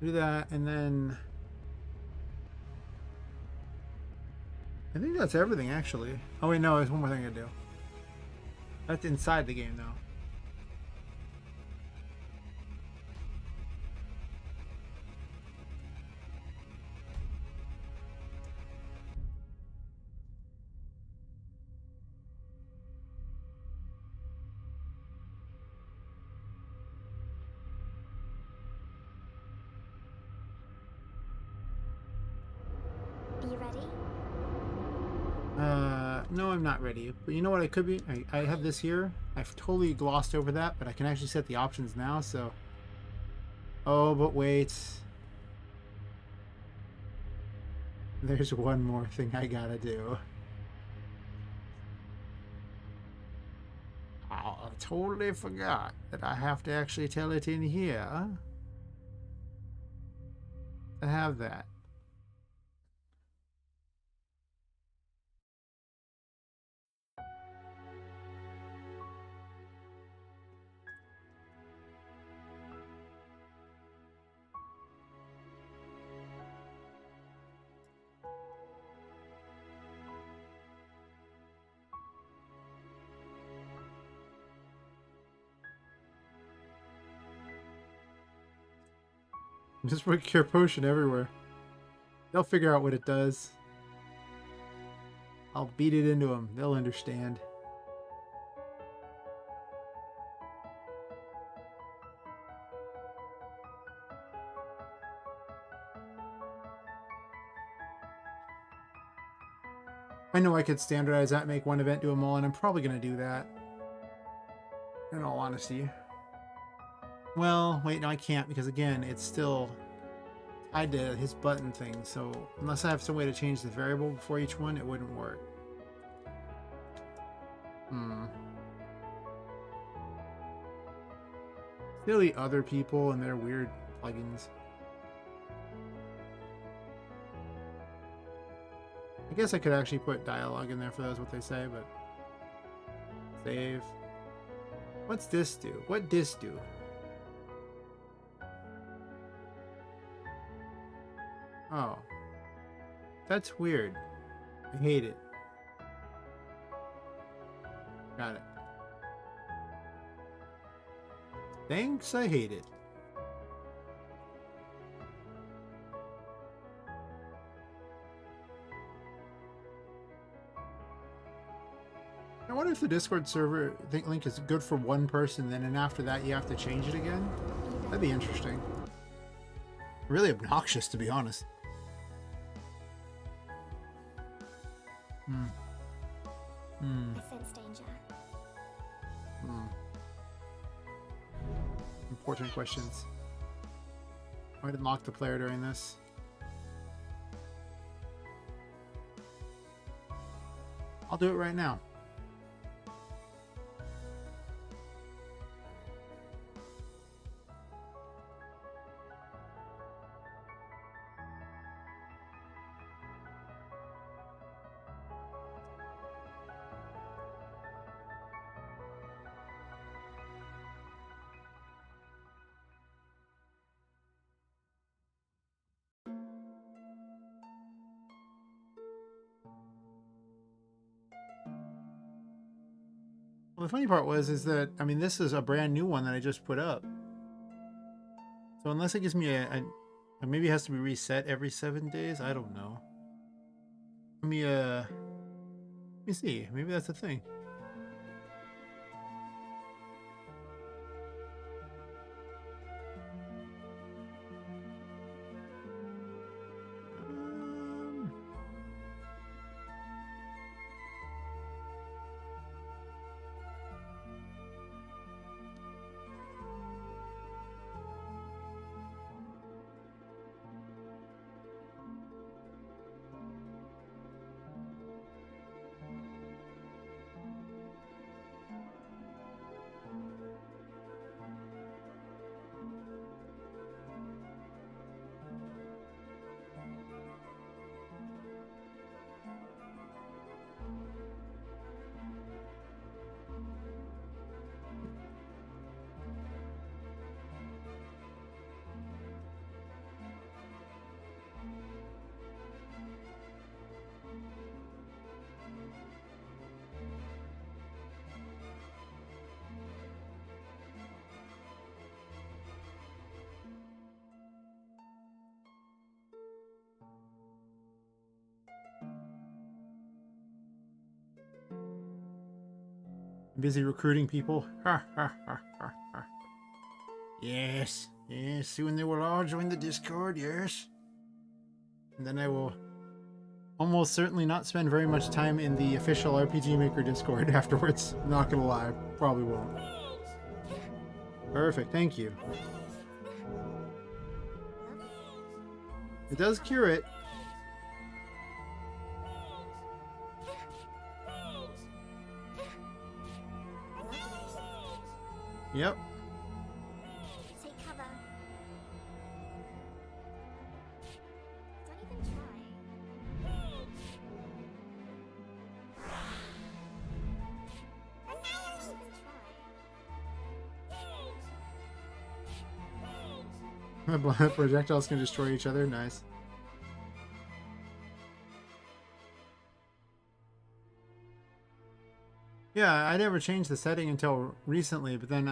Do that, and then I think that's everything, actually. Oh wait, no, there's one more thing to do. That's inside the game, though. Are you ready? No, I'm not ready. But you know what I could be? I have this here. I've totally glossed over that, but I can actually set the options now, so... Oh, but wait. There's one more thing I gotta do. I totally forgot that I have to actually tell it in here to have that. Just put cure potion everywhere. They'll figure out what it does. I'll beat it into them. They'll understand. I know I could standardize that, make one event, do them all, and I'm probably going to do that. In all honesty. Well, wait, no, I can't, because again, it's still tied to his button thing, so unless I have some way to change the variable before each one, it wouldn't work. Silly other people and their weird plugins. I guess I could actually put dialogue in there for those, what they say, but... Save. What's this do? What this do? Oh. That's weird. I hate it. Got it. Thanks, I hate it. I wonder if the Discord server link is good for one person, then and after that you have to change it again? That'd be interesting. Really obnoxious, to be honest. I sense danger. Important questions. Might unlock the player during this. I'll do it right now. Well, the funny part is that, I mean, this is a brand new one that I just put up. So unless it gives me maybe it has to be reset every 7 days. I don't know. Let me see. Maybe that's a thing. Busy recruiting people. Yes, yes, soon they will all join the Discord, yes. And then I will almost certainly not spend very much time in the official RPG Maker Discord afterwards. Not gonna lie, probably won't. Perfect, thank you. It does cure it. Yep. Take cover. Don't even try. Don't even try. Projectiles can destroy each other. Nice. Yeah, I never changed the setting until recently, but then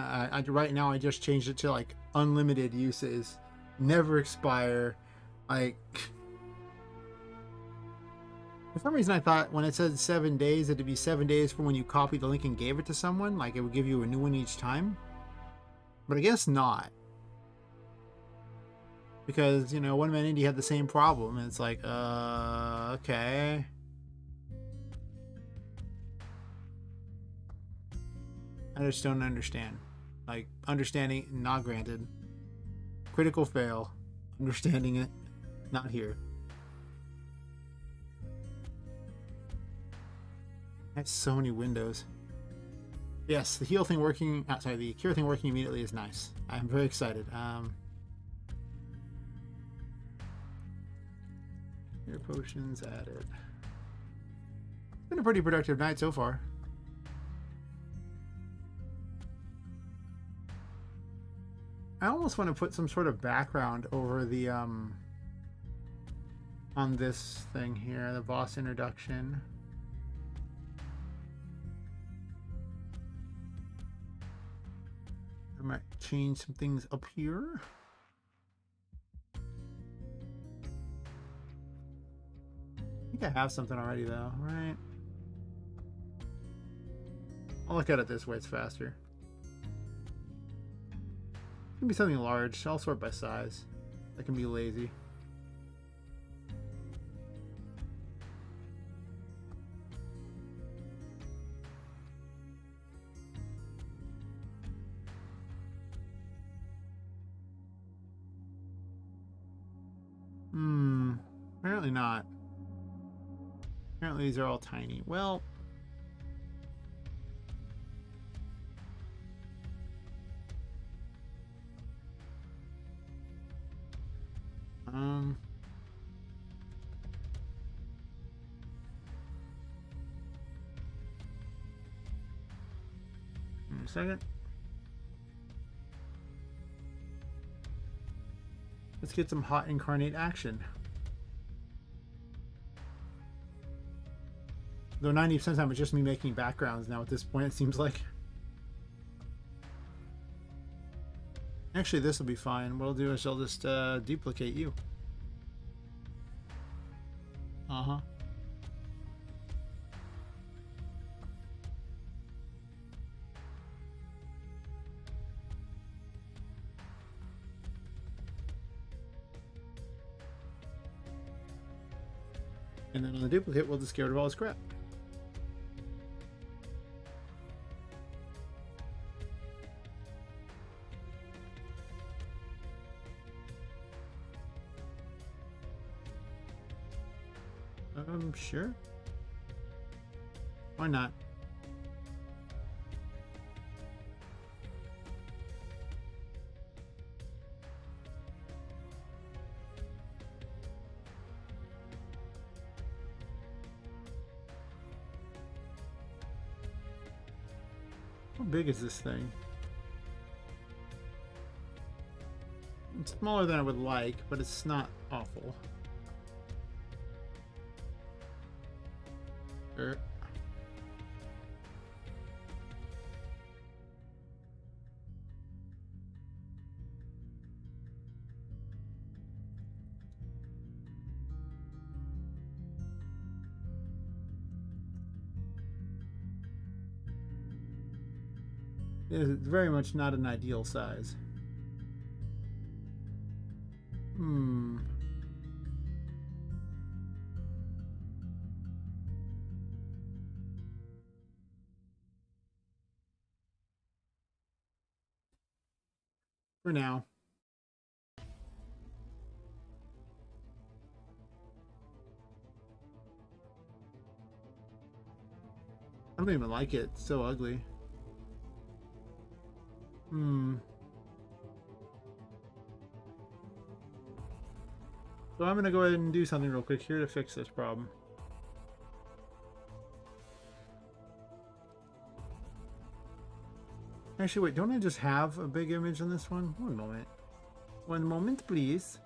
right now I just changed it to like unlimited uses, never expire. Like, for some reason I thought when it said 7 days, it'd be 7 days from when you copied the link and gave it to someone, like it would give you a new one each time. But I guess not. Because, you know, One Man Indie had the same problem, and it's like, okay. I just don't understand. Like, understanding, not granted. Critical fail. Understanding it, not here. I have so many windows. Yes, the heal thing working. Sorry, the cure thing working immediately is nice. I'm very excited. Cure potions added. It's been a pretty productive night so far. I almost want to put some sort of background over the on this thing here, the boss introduction. I might change some things up here. I think I have something already though, right? I'll look at it this way, it's faster. It can be something large. I'll sort by size. I can be lazy. Apparently not. Apparently these are all tiny. Well, give me a second. Let's get some hot incarnate action. Though 90% of the time it's just me making backgrounds now at this point, it seems like. Actually, this will be fine. What I'll do is I'll just duplicate you. Uh-huh. And then on the duplicate, we'll just get rid of all his crap. Sure. Why not? How big is this thing? It's smaller than I would like, but it's not awful. Sure. It's very much not an ideal size. For now. I don't even like it. It's so ugly. So I'm gonna go ahead and do something real quick here to fix this problem. Actually, wait, don't I just have a big image on this one? One moment. One moment, please.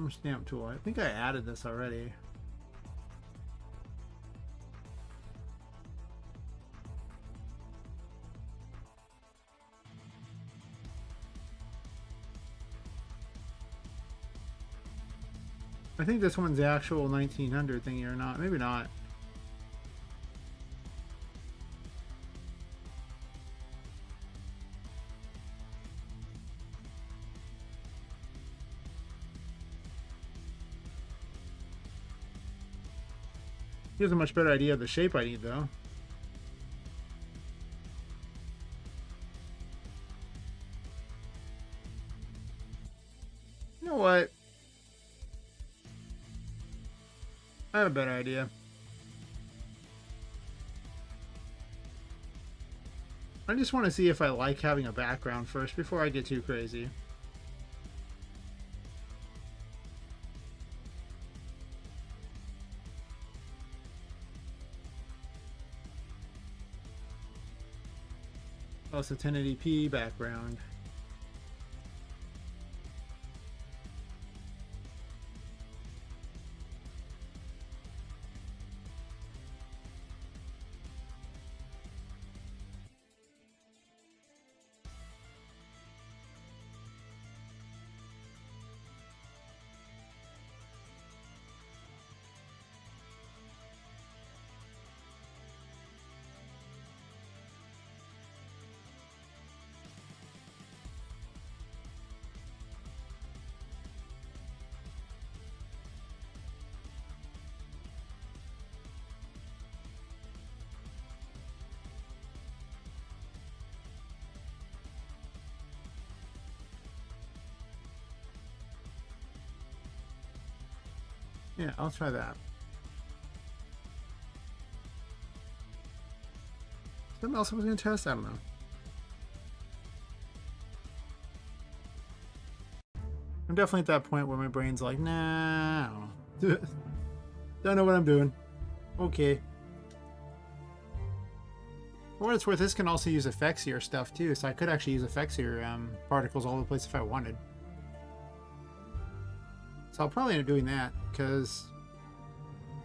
Stamp tool. I think I added this already. I think this one's the actual 1900 thingy or not. Maybe not. Gives a much better idea of the shape I need, though. You know what? I have a better idea. I just want to see if I like having a background first before I get too crazy. Oh, it's a 1080p background. Yeah, I'll try that. Something else I was going to test? I don't know. I'm definitely at that point where my brain's like, nah, I don't know. Don't know what I'm doing. Okay. For what it's worth, this can also use Effectsier stuff too, so I could actually use Effectsier particles all over the place if I wanted. So I'll probably end up doing that, because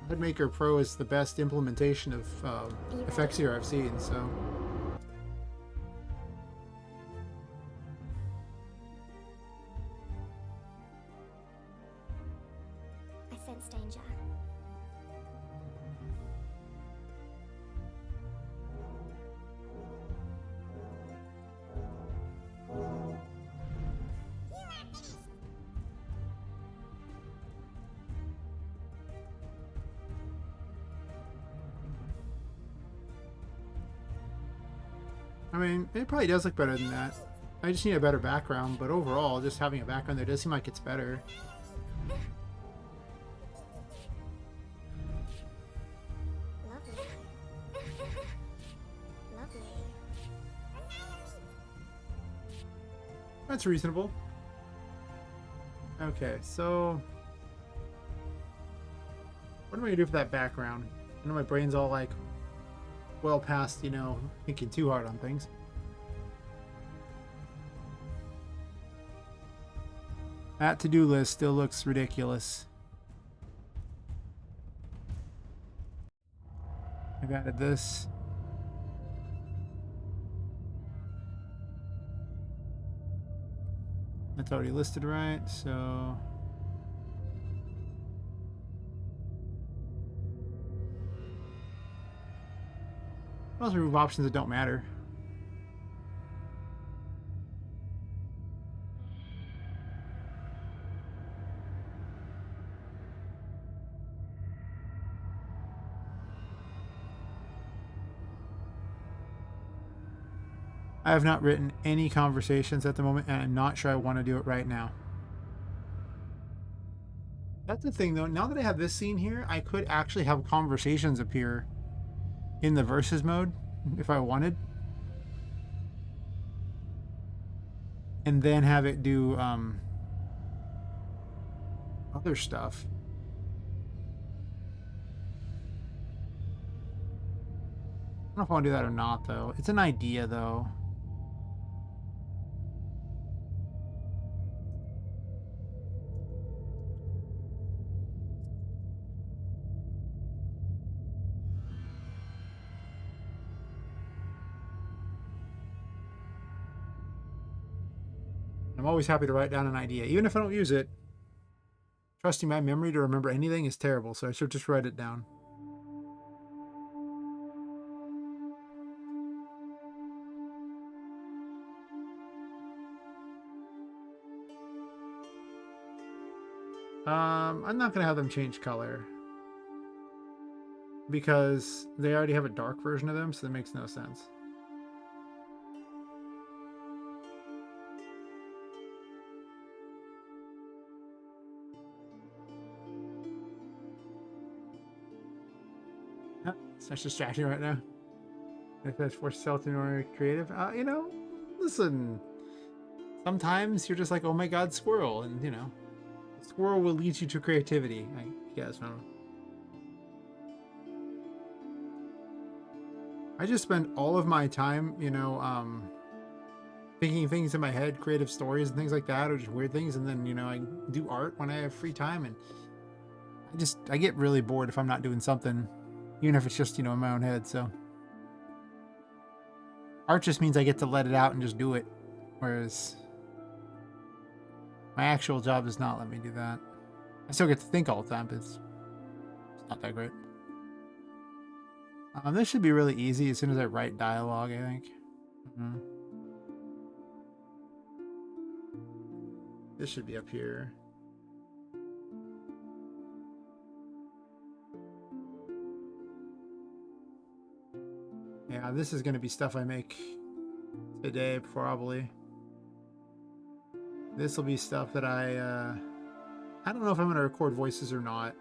Headmaker Pro is the best implementation of Effectsier I've seen, so... I sense danger. I mean, it probably does look better than that. I just need a better background, but overall, just having a background there does seem like it's better. Lovely. Lovely. That's reasonable. Okay, so... what am I going to do for that background? I know my brain's all like, well past, you know, thinking too hard on things. That to-do list still looks ridiculous. I've added this. That's already listed right, so... I'll also remove options that don't matter. I have not written any conversations at the moment, and I'm not sure I want to do it right now. That's the thing, though. Now that I have this scene here, I could actually have conversations appear in the versus mode if I wanted. And then have it do other stuff. I don't know if I want to do that or not, though. It's an idea, though. I'm always happy to write down an idea, even if I don't use it. Trusting my memory to remember anything is terrible, so I should just write it down. I'm not going to have them change color. Because they already have a dark version of them, so that makes no sense. Such distraction right now. If that's for Celtic or creative, you know, listen. Sometimes you're just like, oh my god, squirrel, and you know, squirrel will lead you to creativity. I guess. I don't know. I just spend all of my time, you know, thinking things in my head, creative stories and things like that, or just weird things, and then you know, I do art when I have free time, and I get really bored if I'm not doing something, even if it's just you know in my own head. So art just means I get to let it out and just do it, whereas my actual job does not let me do that. I still get to think all the time, but it's not that great. This should be really easy as soon as I write dialogue, I think. This should be up here. Yeah, this is going to be stuff I make today, probably. This will be stuff that I don't know if I'm going to record voices or not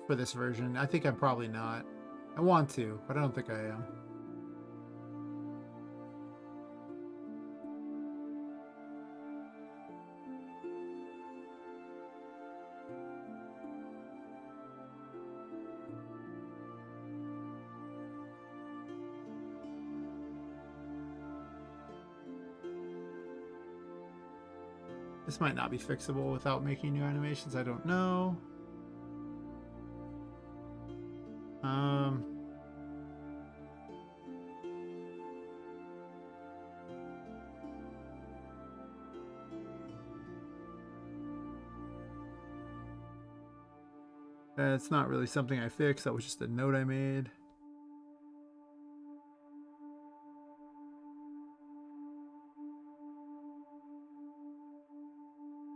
for this version. I think I'm probably not. I want to, but I don't think I am. This might not be fixable without making new animations. I don't know. It's not really something I fixed. That was just a note I made.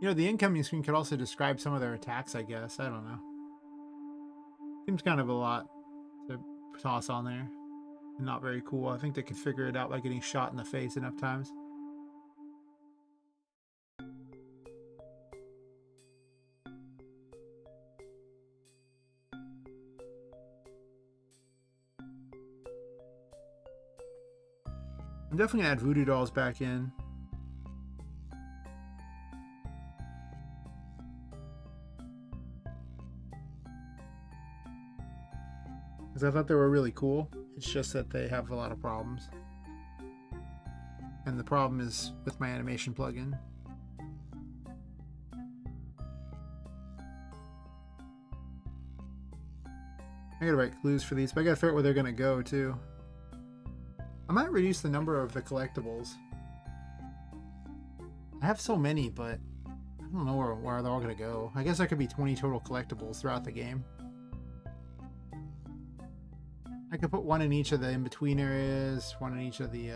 You know, the incoming screen could also describe some of their attacks, I guess. I don't know. Seems kind of a lot to toss on there. And not very cool. I think they could figure it out by getting shot in the face enough times. I'm definitely gonna add voodoo dolls back in. Because I thought they were really cool. It's just that they have a lot of problems. And the problem is with my animation plugin. I gotta write clues for these, but I gotta figure out where they're gonna go too. I might reduce the number of the collectibles. I have so many, but I don't know where they're all gonna go. I guess there could be 20 total collectibles throughout the game. I could put one in each of the in-between areas, one in each of the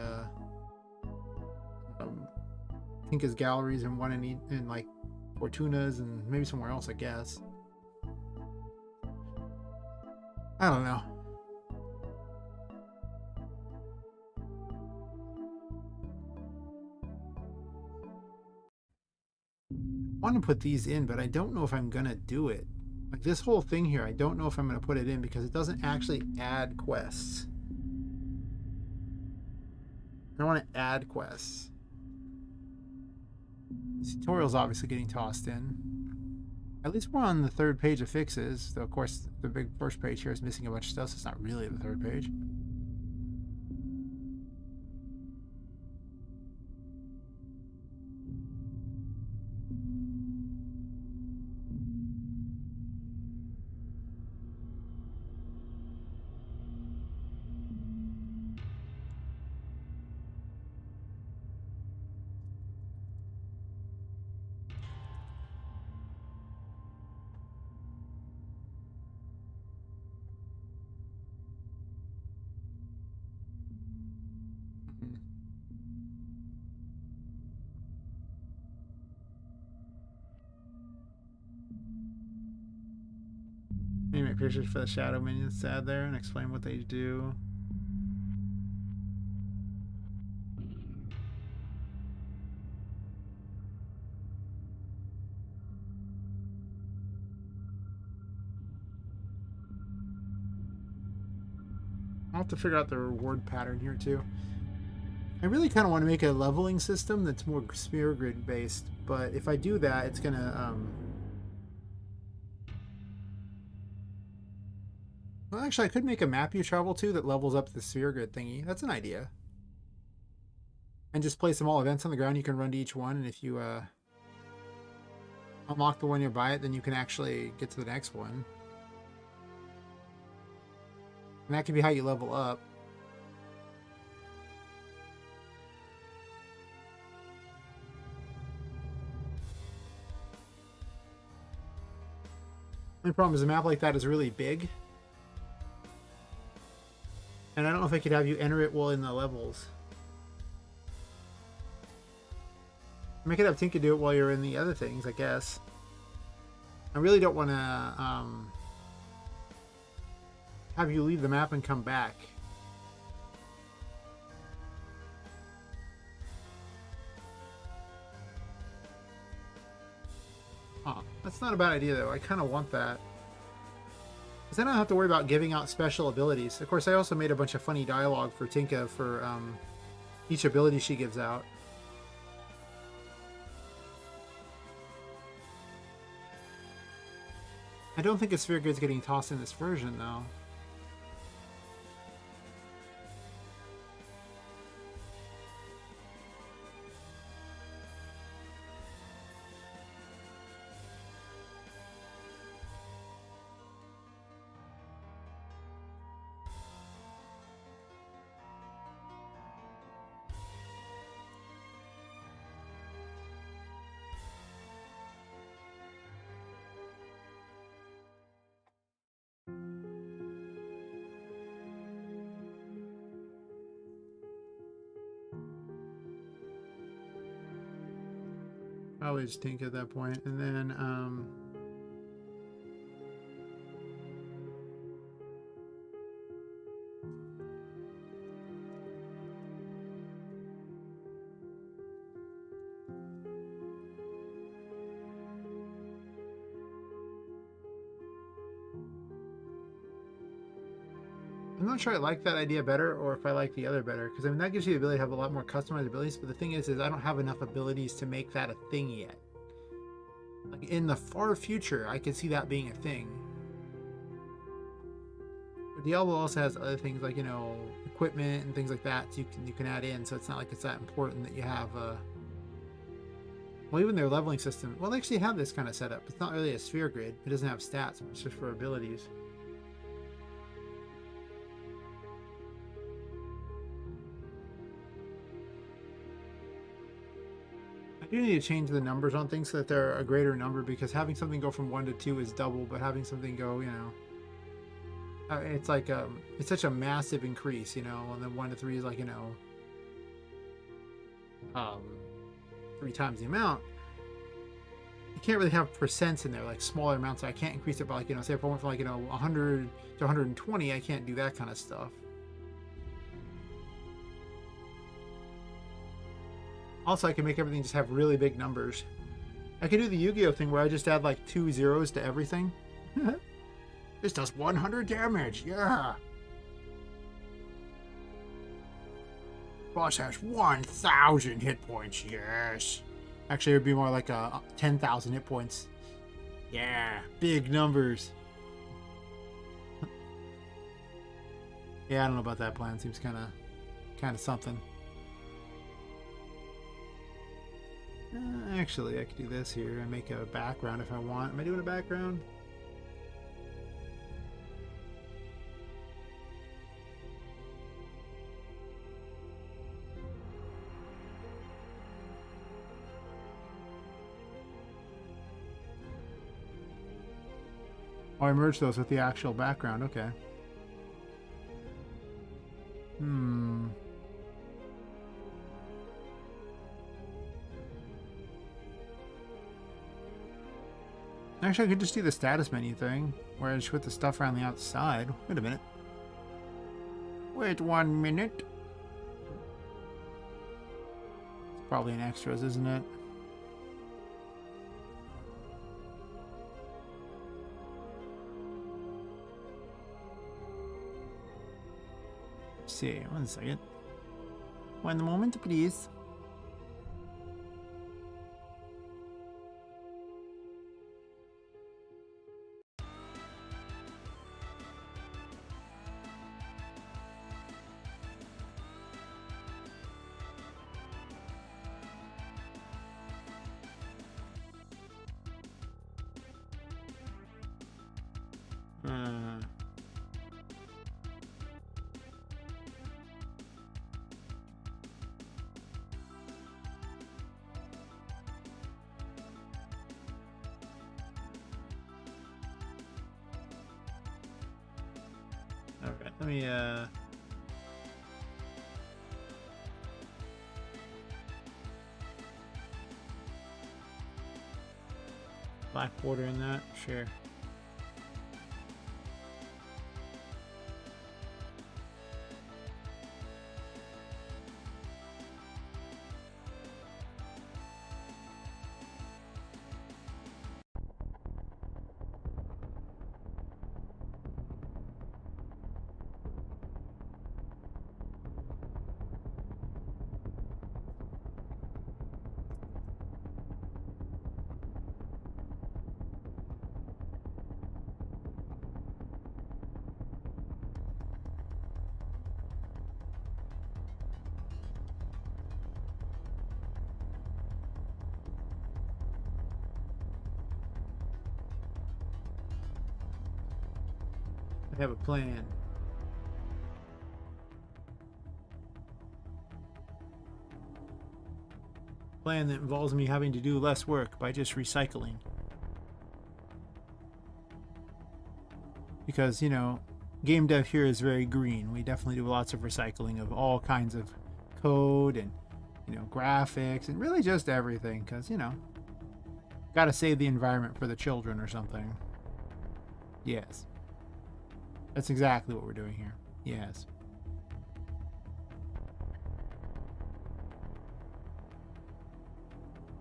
Tinka's galleries, and one in like Fortuna's, and maybe somewhere else, I guess. I don't know. I want to put these in, but I don't know if I'm gonna do it. Like this whole thing here, I don't know if I'm gonna put it in because it doesn't actually add quests. I want to add quests. This tutorial's obviously getting tossed in. At least we're on the third page of fixes, though of course the big first page here is missing a bunch of stuff, so it's not really the third page. Maybe make pictures for the shadow minions to add there and explain what they do. I'll have to figure out the reward pattern here too. I really kind of want to make a leveling system that's more sphere grid based, but if I do that, it's gonna well, actually, I could make a map you travel to that levels up the sphere grid thingy. That's an idea. And just place some all events on the ground. You can run to each one, and if you unlock the one nearby it, then you can actually get to the next one. And that could be how you level up. The problem is a map like that is really big. And I don't know if I could have you enter it while in the levels. I could have Tinka do it while you're in the other things, I guess. I really don't want to have you leave the map and come back. Huh. That's not a bad idea, though. I kind of want that. Because then I don't have to worry about giving out special abilities. Of course, I also made a bunch of funny dialogue for Tinka for each ability she gives out. I don't think a sphere grid's getting tossed in this version, though. Probably just Tinka at that point, and then I'm not sure I like that idea better or if I like the other better, because I mean that gives you the ability to have a lot more customized abilities, but the thing is I don't have enough abilities to make that a thing yet. Like in the far future, I could see that being a thing. But Diablo also has other things like, you know, equipment and things like that you can add in, so it's not like it's that important that you have well, even their leveling system, well, they actually have this kind of setup. It's not really a sphere grid. It doesn't have stats, it's just for abilities. I do need to change the numbers on things so that they're a greater number, because having something go from 1 to 2 is double, but having something go, you know, it's like it's such a massive increase, you know, and then 1 to 3 is like, you know, 3 times the amount. You can't really have percents in there, like smaller amounts. So I can't increase it by, like, you know, say if I went from, like, you know, 100 to 120, I can't do that kind of stuff. Also, I can make everything just have really big numbers. I could do the Yu-Gi-Oh thing where I just add like 2 zeros to everything. This does 100 damage, yeah. Boss has 1,000 hit points, yes. Actually, it would be more like 10,000 hit points. Yeah, big numbers. Yeah, I don't know about that plan. Seems kind of something. Actually, I could do this here and make a background if I want. Am I doing a background? Oh, I merged those with the actual background. Okay. Actually, I could just do the status menu thing, where I just put the stuff around the outside. Wait a minute. Wait 1 minute. It's probably in extras, isn't it? see. One second. One moment, please. Okay, let me black border in that, sure. I have a plan. Plan that involves me having to do less work by just recycling. Because, you know, game dev here is very green. We definitely do lots of recycling of all kinds of code and, you know, graphics and really just everything. Because, you know, gotta save the environment for the children or something. Yes. That's exactly what we're doing here. Yes.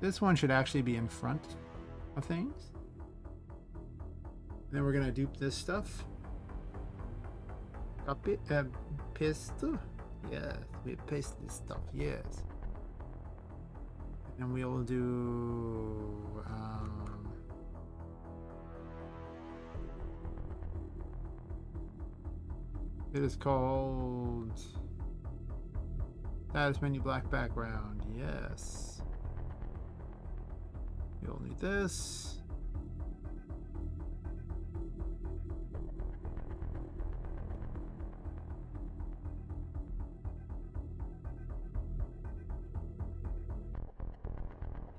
This one should actually be in front of things. Then we're gonna dupe this stuff. Copy, paste. Yes, we paste this stuff. Yes. And we will do. It is called status menu black background. Yes. You'll need this.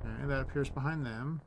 Okay, that appears behind them.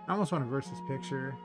I almost want to reverse this picture.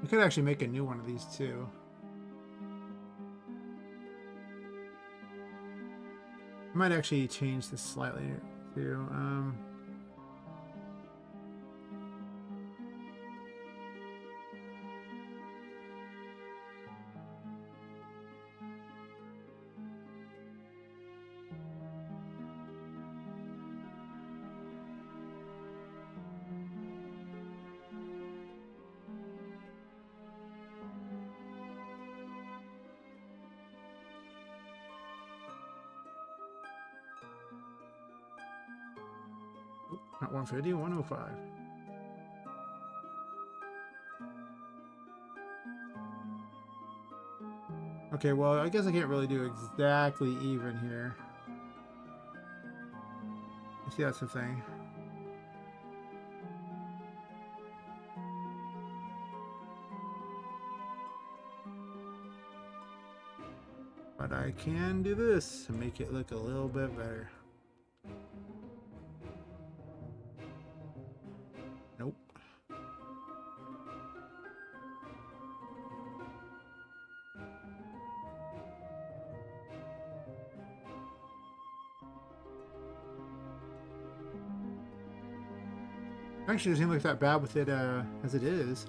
We could actually make a new one of these too. I might actually change this slightly too. Not 150, 105. Okay, well, I guess I can't really do exactly even here. You see, that's the thing. But I can do this and make it look a little bit better. Nope. Actually, it doesn't look that bad with it as it is.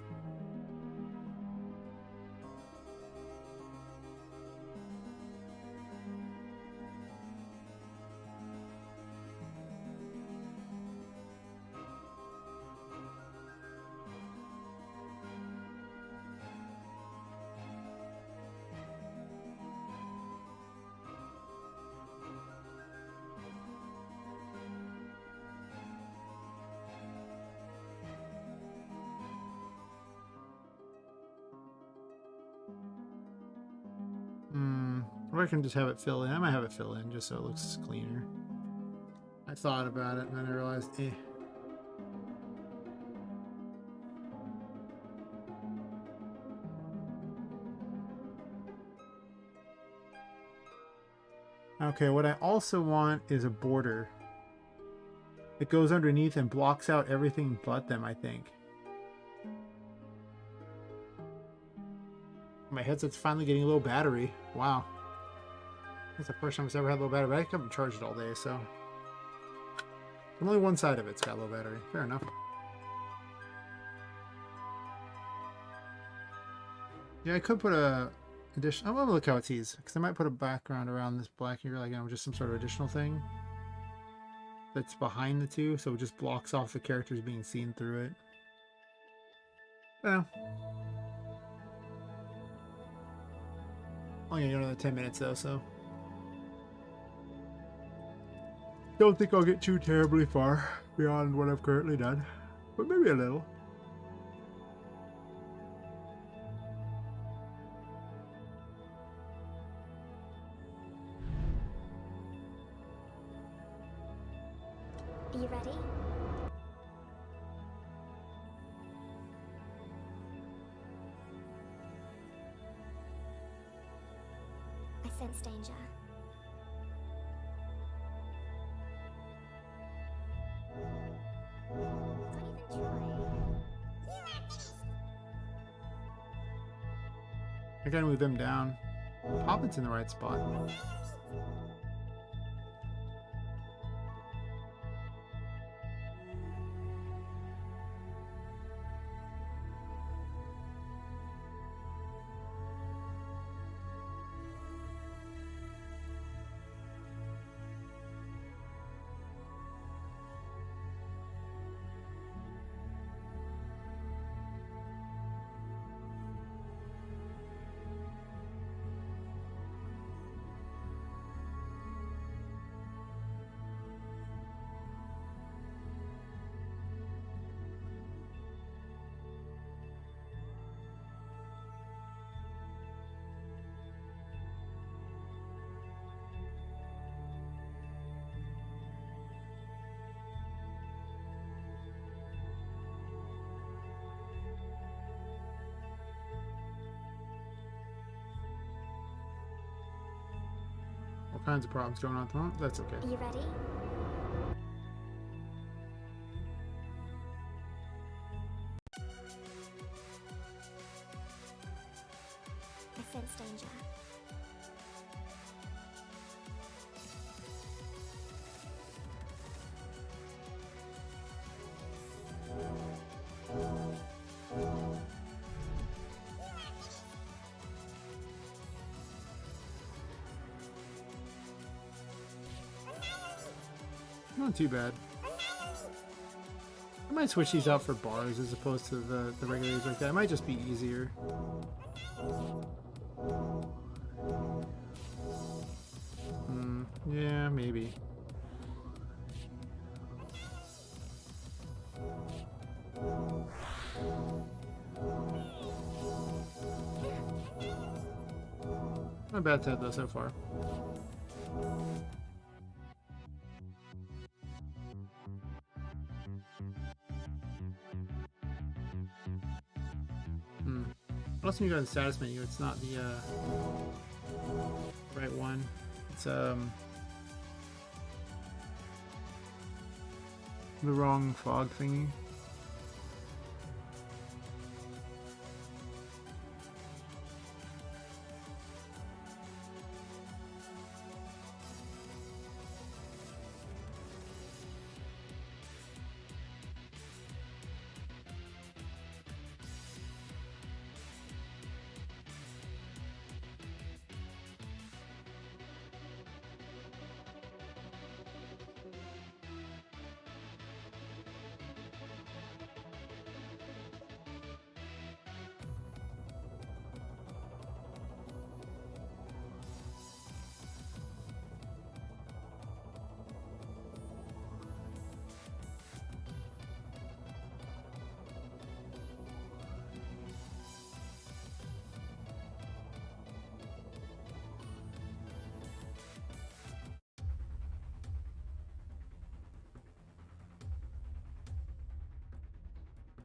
Or I can just have it fill in. I might have it fill in just so it looks cleaner. I thought about it and then I realized, eh. Okay, what I also want is a border. It goes underneath and blocks out everything but them, I think. My headset's finally getting a little battery. Wow. That's the first time it's ever had low battery, but I haven't charged it all day, so. Only one side of it's got low battery. Fair enough. Yeah, I could put a addition. I want to look how it sees, because I might put a background around this black here, like, you know, just some sort of additional thing that's behind the two, so it just blocks off the characters being seen through it. Well, only gonna go another 10 minutes though, so. Don't think I'll get too terribly far beyond what I've currently done, but maybe a little. Are you ready? I sense danger. Don't even try. You are finished! I gotta move them down. Poppet's in the right spot. All kinds of problems going on at the moment. That's okay. Are you ready? Not too bad. I might switch these out for bars as opposed to the regulars like that. It might just be easier. Yeah, maybe. Not bad set though so far. Plus, when you go to the status menu, it's not the right one. It's the wrong fog thingy.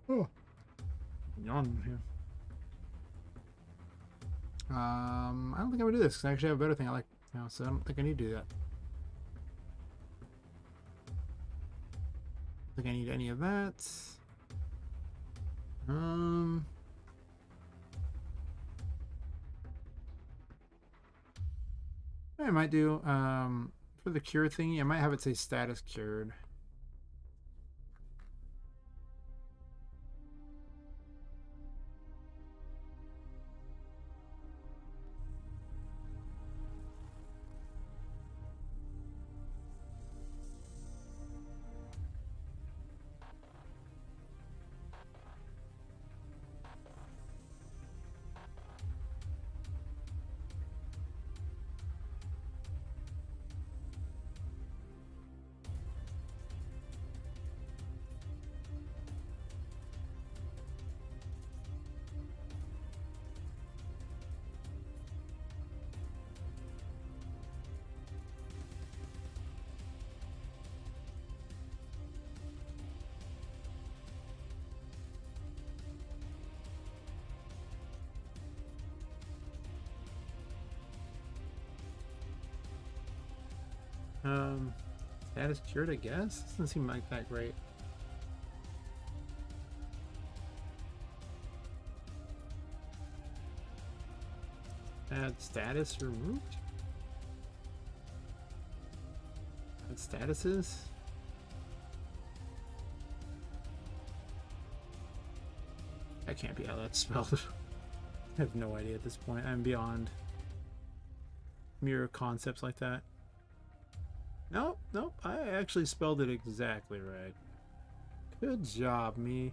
Oh, yawn here. I don't think I would do this because I actually have a better thing I like now, so I don't think I need to do that. I don't think I need any of that. I might do for the cure thingy. I might have it say status cured. Status cured, I guess? Doesn't seem like that great. Add status removed? Add statuses? That can't be how that's spelled. I have no idea at this point. I'm beyond mirror concepts like that. Nope, nope, I actually spelled it exactly right. Good job, me.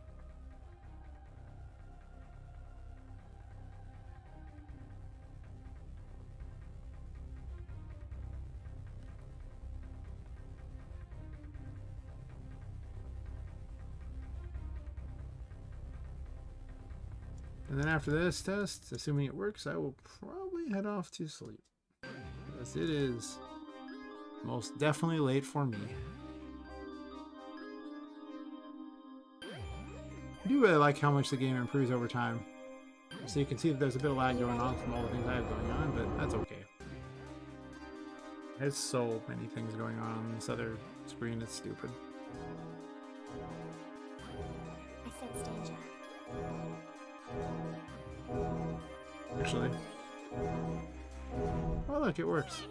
And then after this test, assuming it works, I will probably head off to sleep. Because it is most definitely late for me. I do really like how much the game improves over time. So you can see that there's a bit of lag going on from all the things I have going on, but that's okay. There's so many things going on this other screen, it's stupid. I sense danger. Actually. Oh look, it works.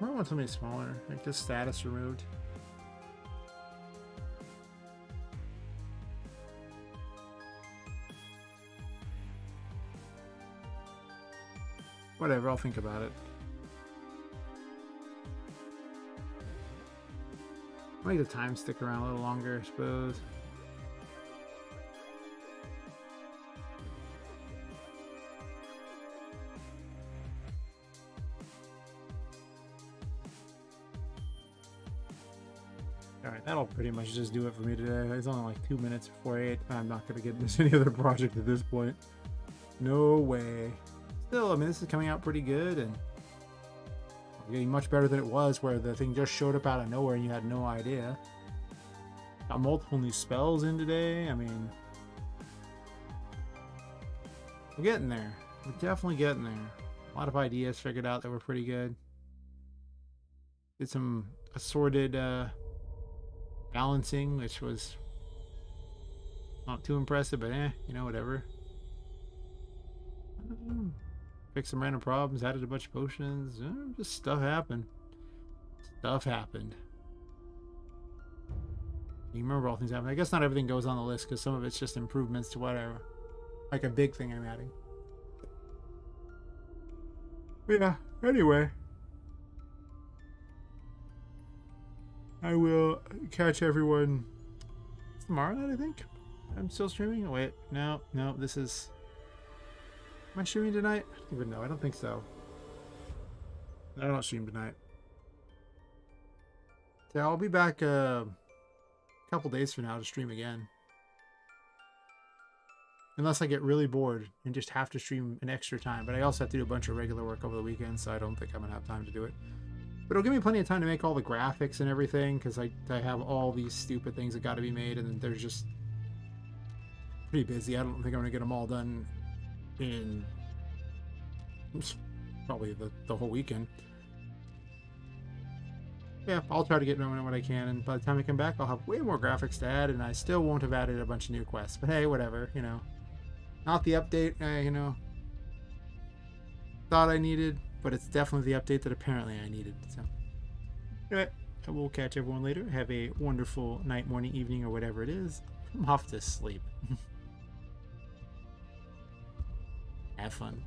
I want something smaller, like this status removed. Whatever, I'll think about it. Make the time stick around a little longer, I suppose. Alright, that'll pretty much just do it for me today. It's only like 2 minutes before 8. I'm not going to get into any other project at this point. No way. Still, I mean, this is coming out pretty good and getting much better than it was where the thing just showed up out of nowhere and you had no idea. Got multiple new spells in today. I mean, we're getting there. We're definitely getting there. A lot of ideas figured out that were pretty good. Did some assorted balancing, which was not too impressive, but you know, whatever. Fixed some random problems, added a bunch of potions. Just stuff happened. Stuff happened. You remember all things happen. I guess not everything goes on the list because some of it's just improvements to whatever. Like a big thing I'm adding. But yeah, anyway. I will catch everyone tomorrow night, I think. I'm still streaming. Oh, wait, no, this is... Am I streaming tonight? I don't even know. I don't think so. I don't stream tonight. So I'll be back a couple days from now to stream again. Unless I get really bored and just have to stream an extra time. But I also have to do a bunch of regular work over the weekend, so I don't think I'm going to have time to do it. But it'll give me plenty of time to make all the graphics and everything, because I have all these stupid things that got to be made, and they're just pretty busy. I don't think I'm going to get them all done in probably the whole weekend. Yeah, I'll try to get doing what I can, and by the time I come back, I'll have way more graphics to add, and I still won't have added a bunch of new quests. But hey, whatever, you know. Not the update, you know, thought I needed, but it's definitely the update that apparently I needed. So, anyway, I will catch everyone later. Have a wonderful night, morning, evening, or whatever it is. I'm off to sleep. Have fun.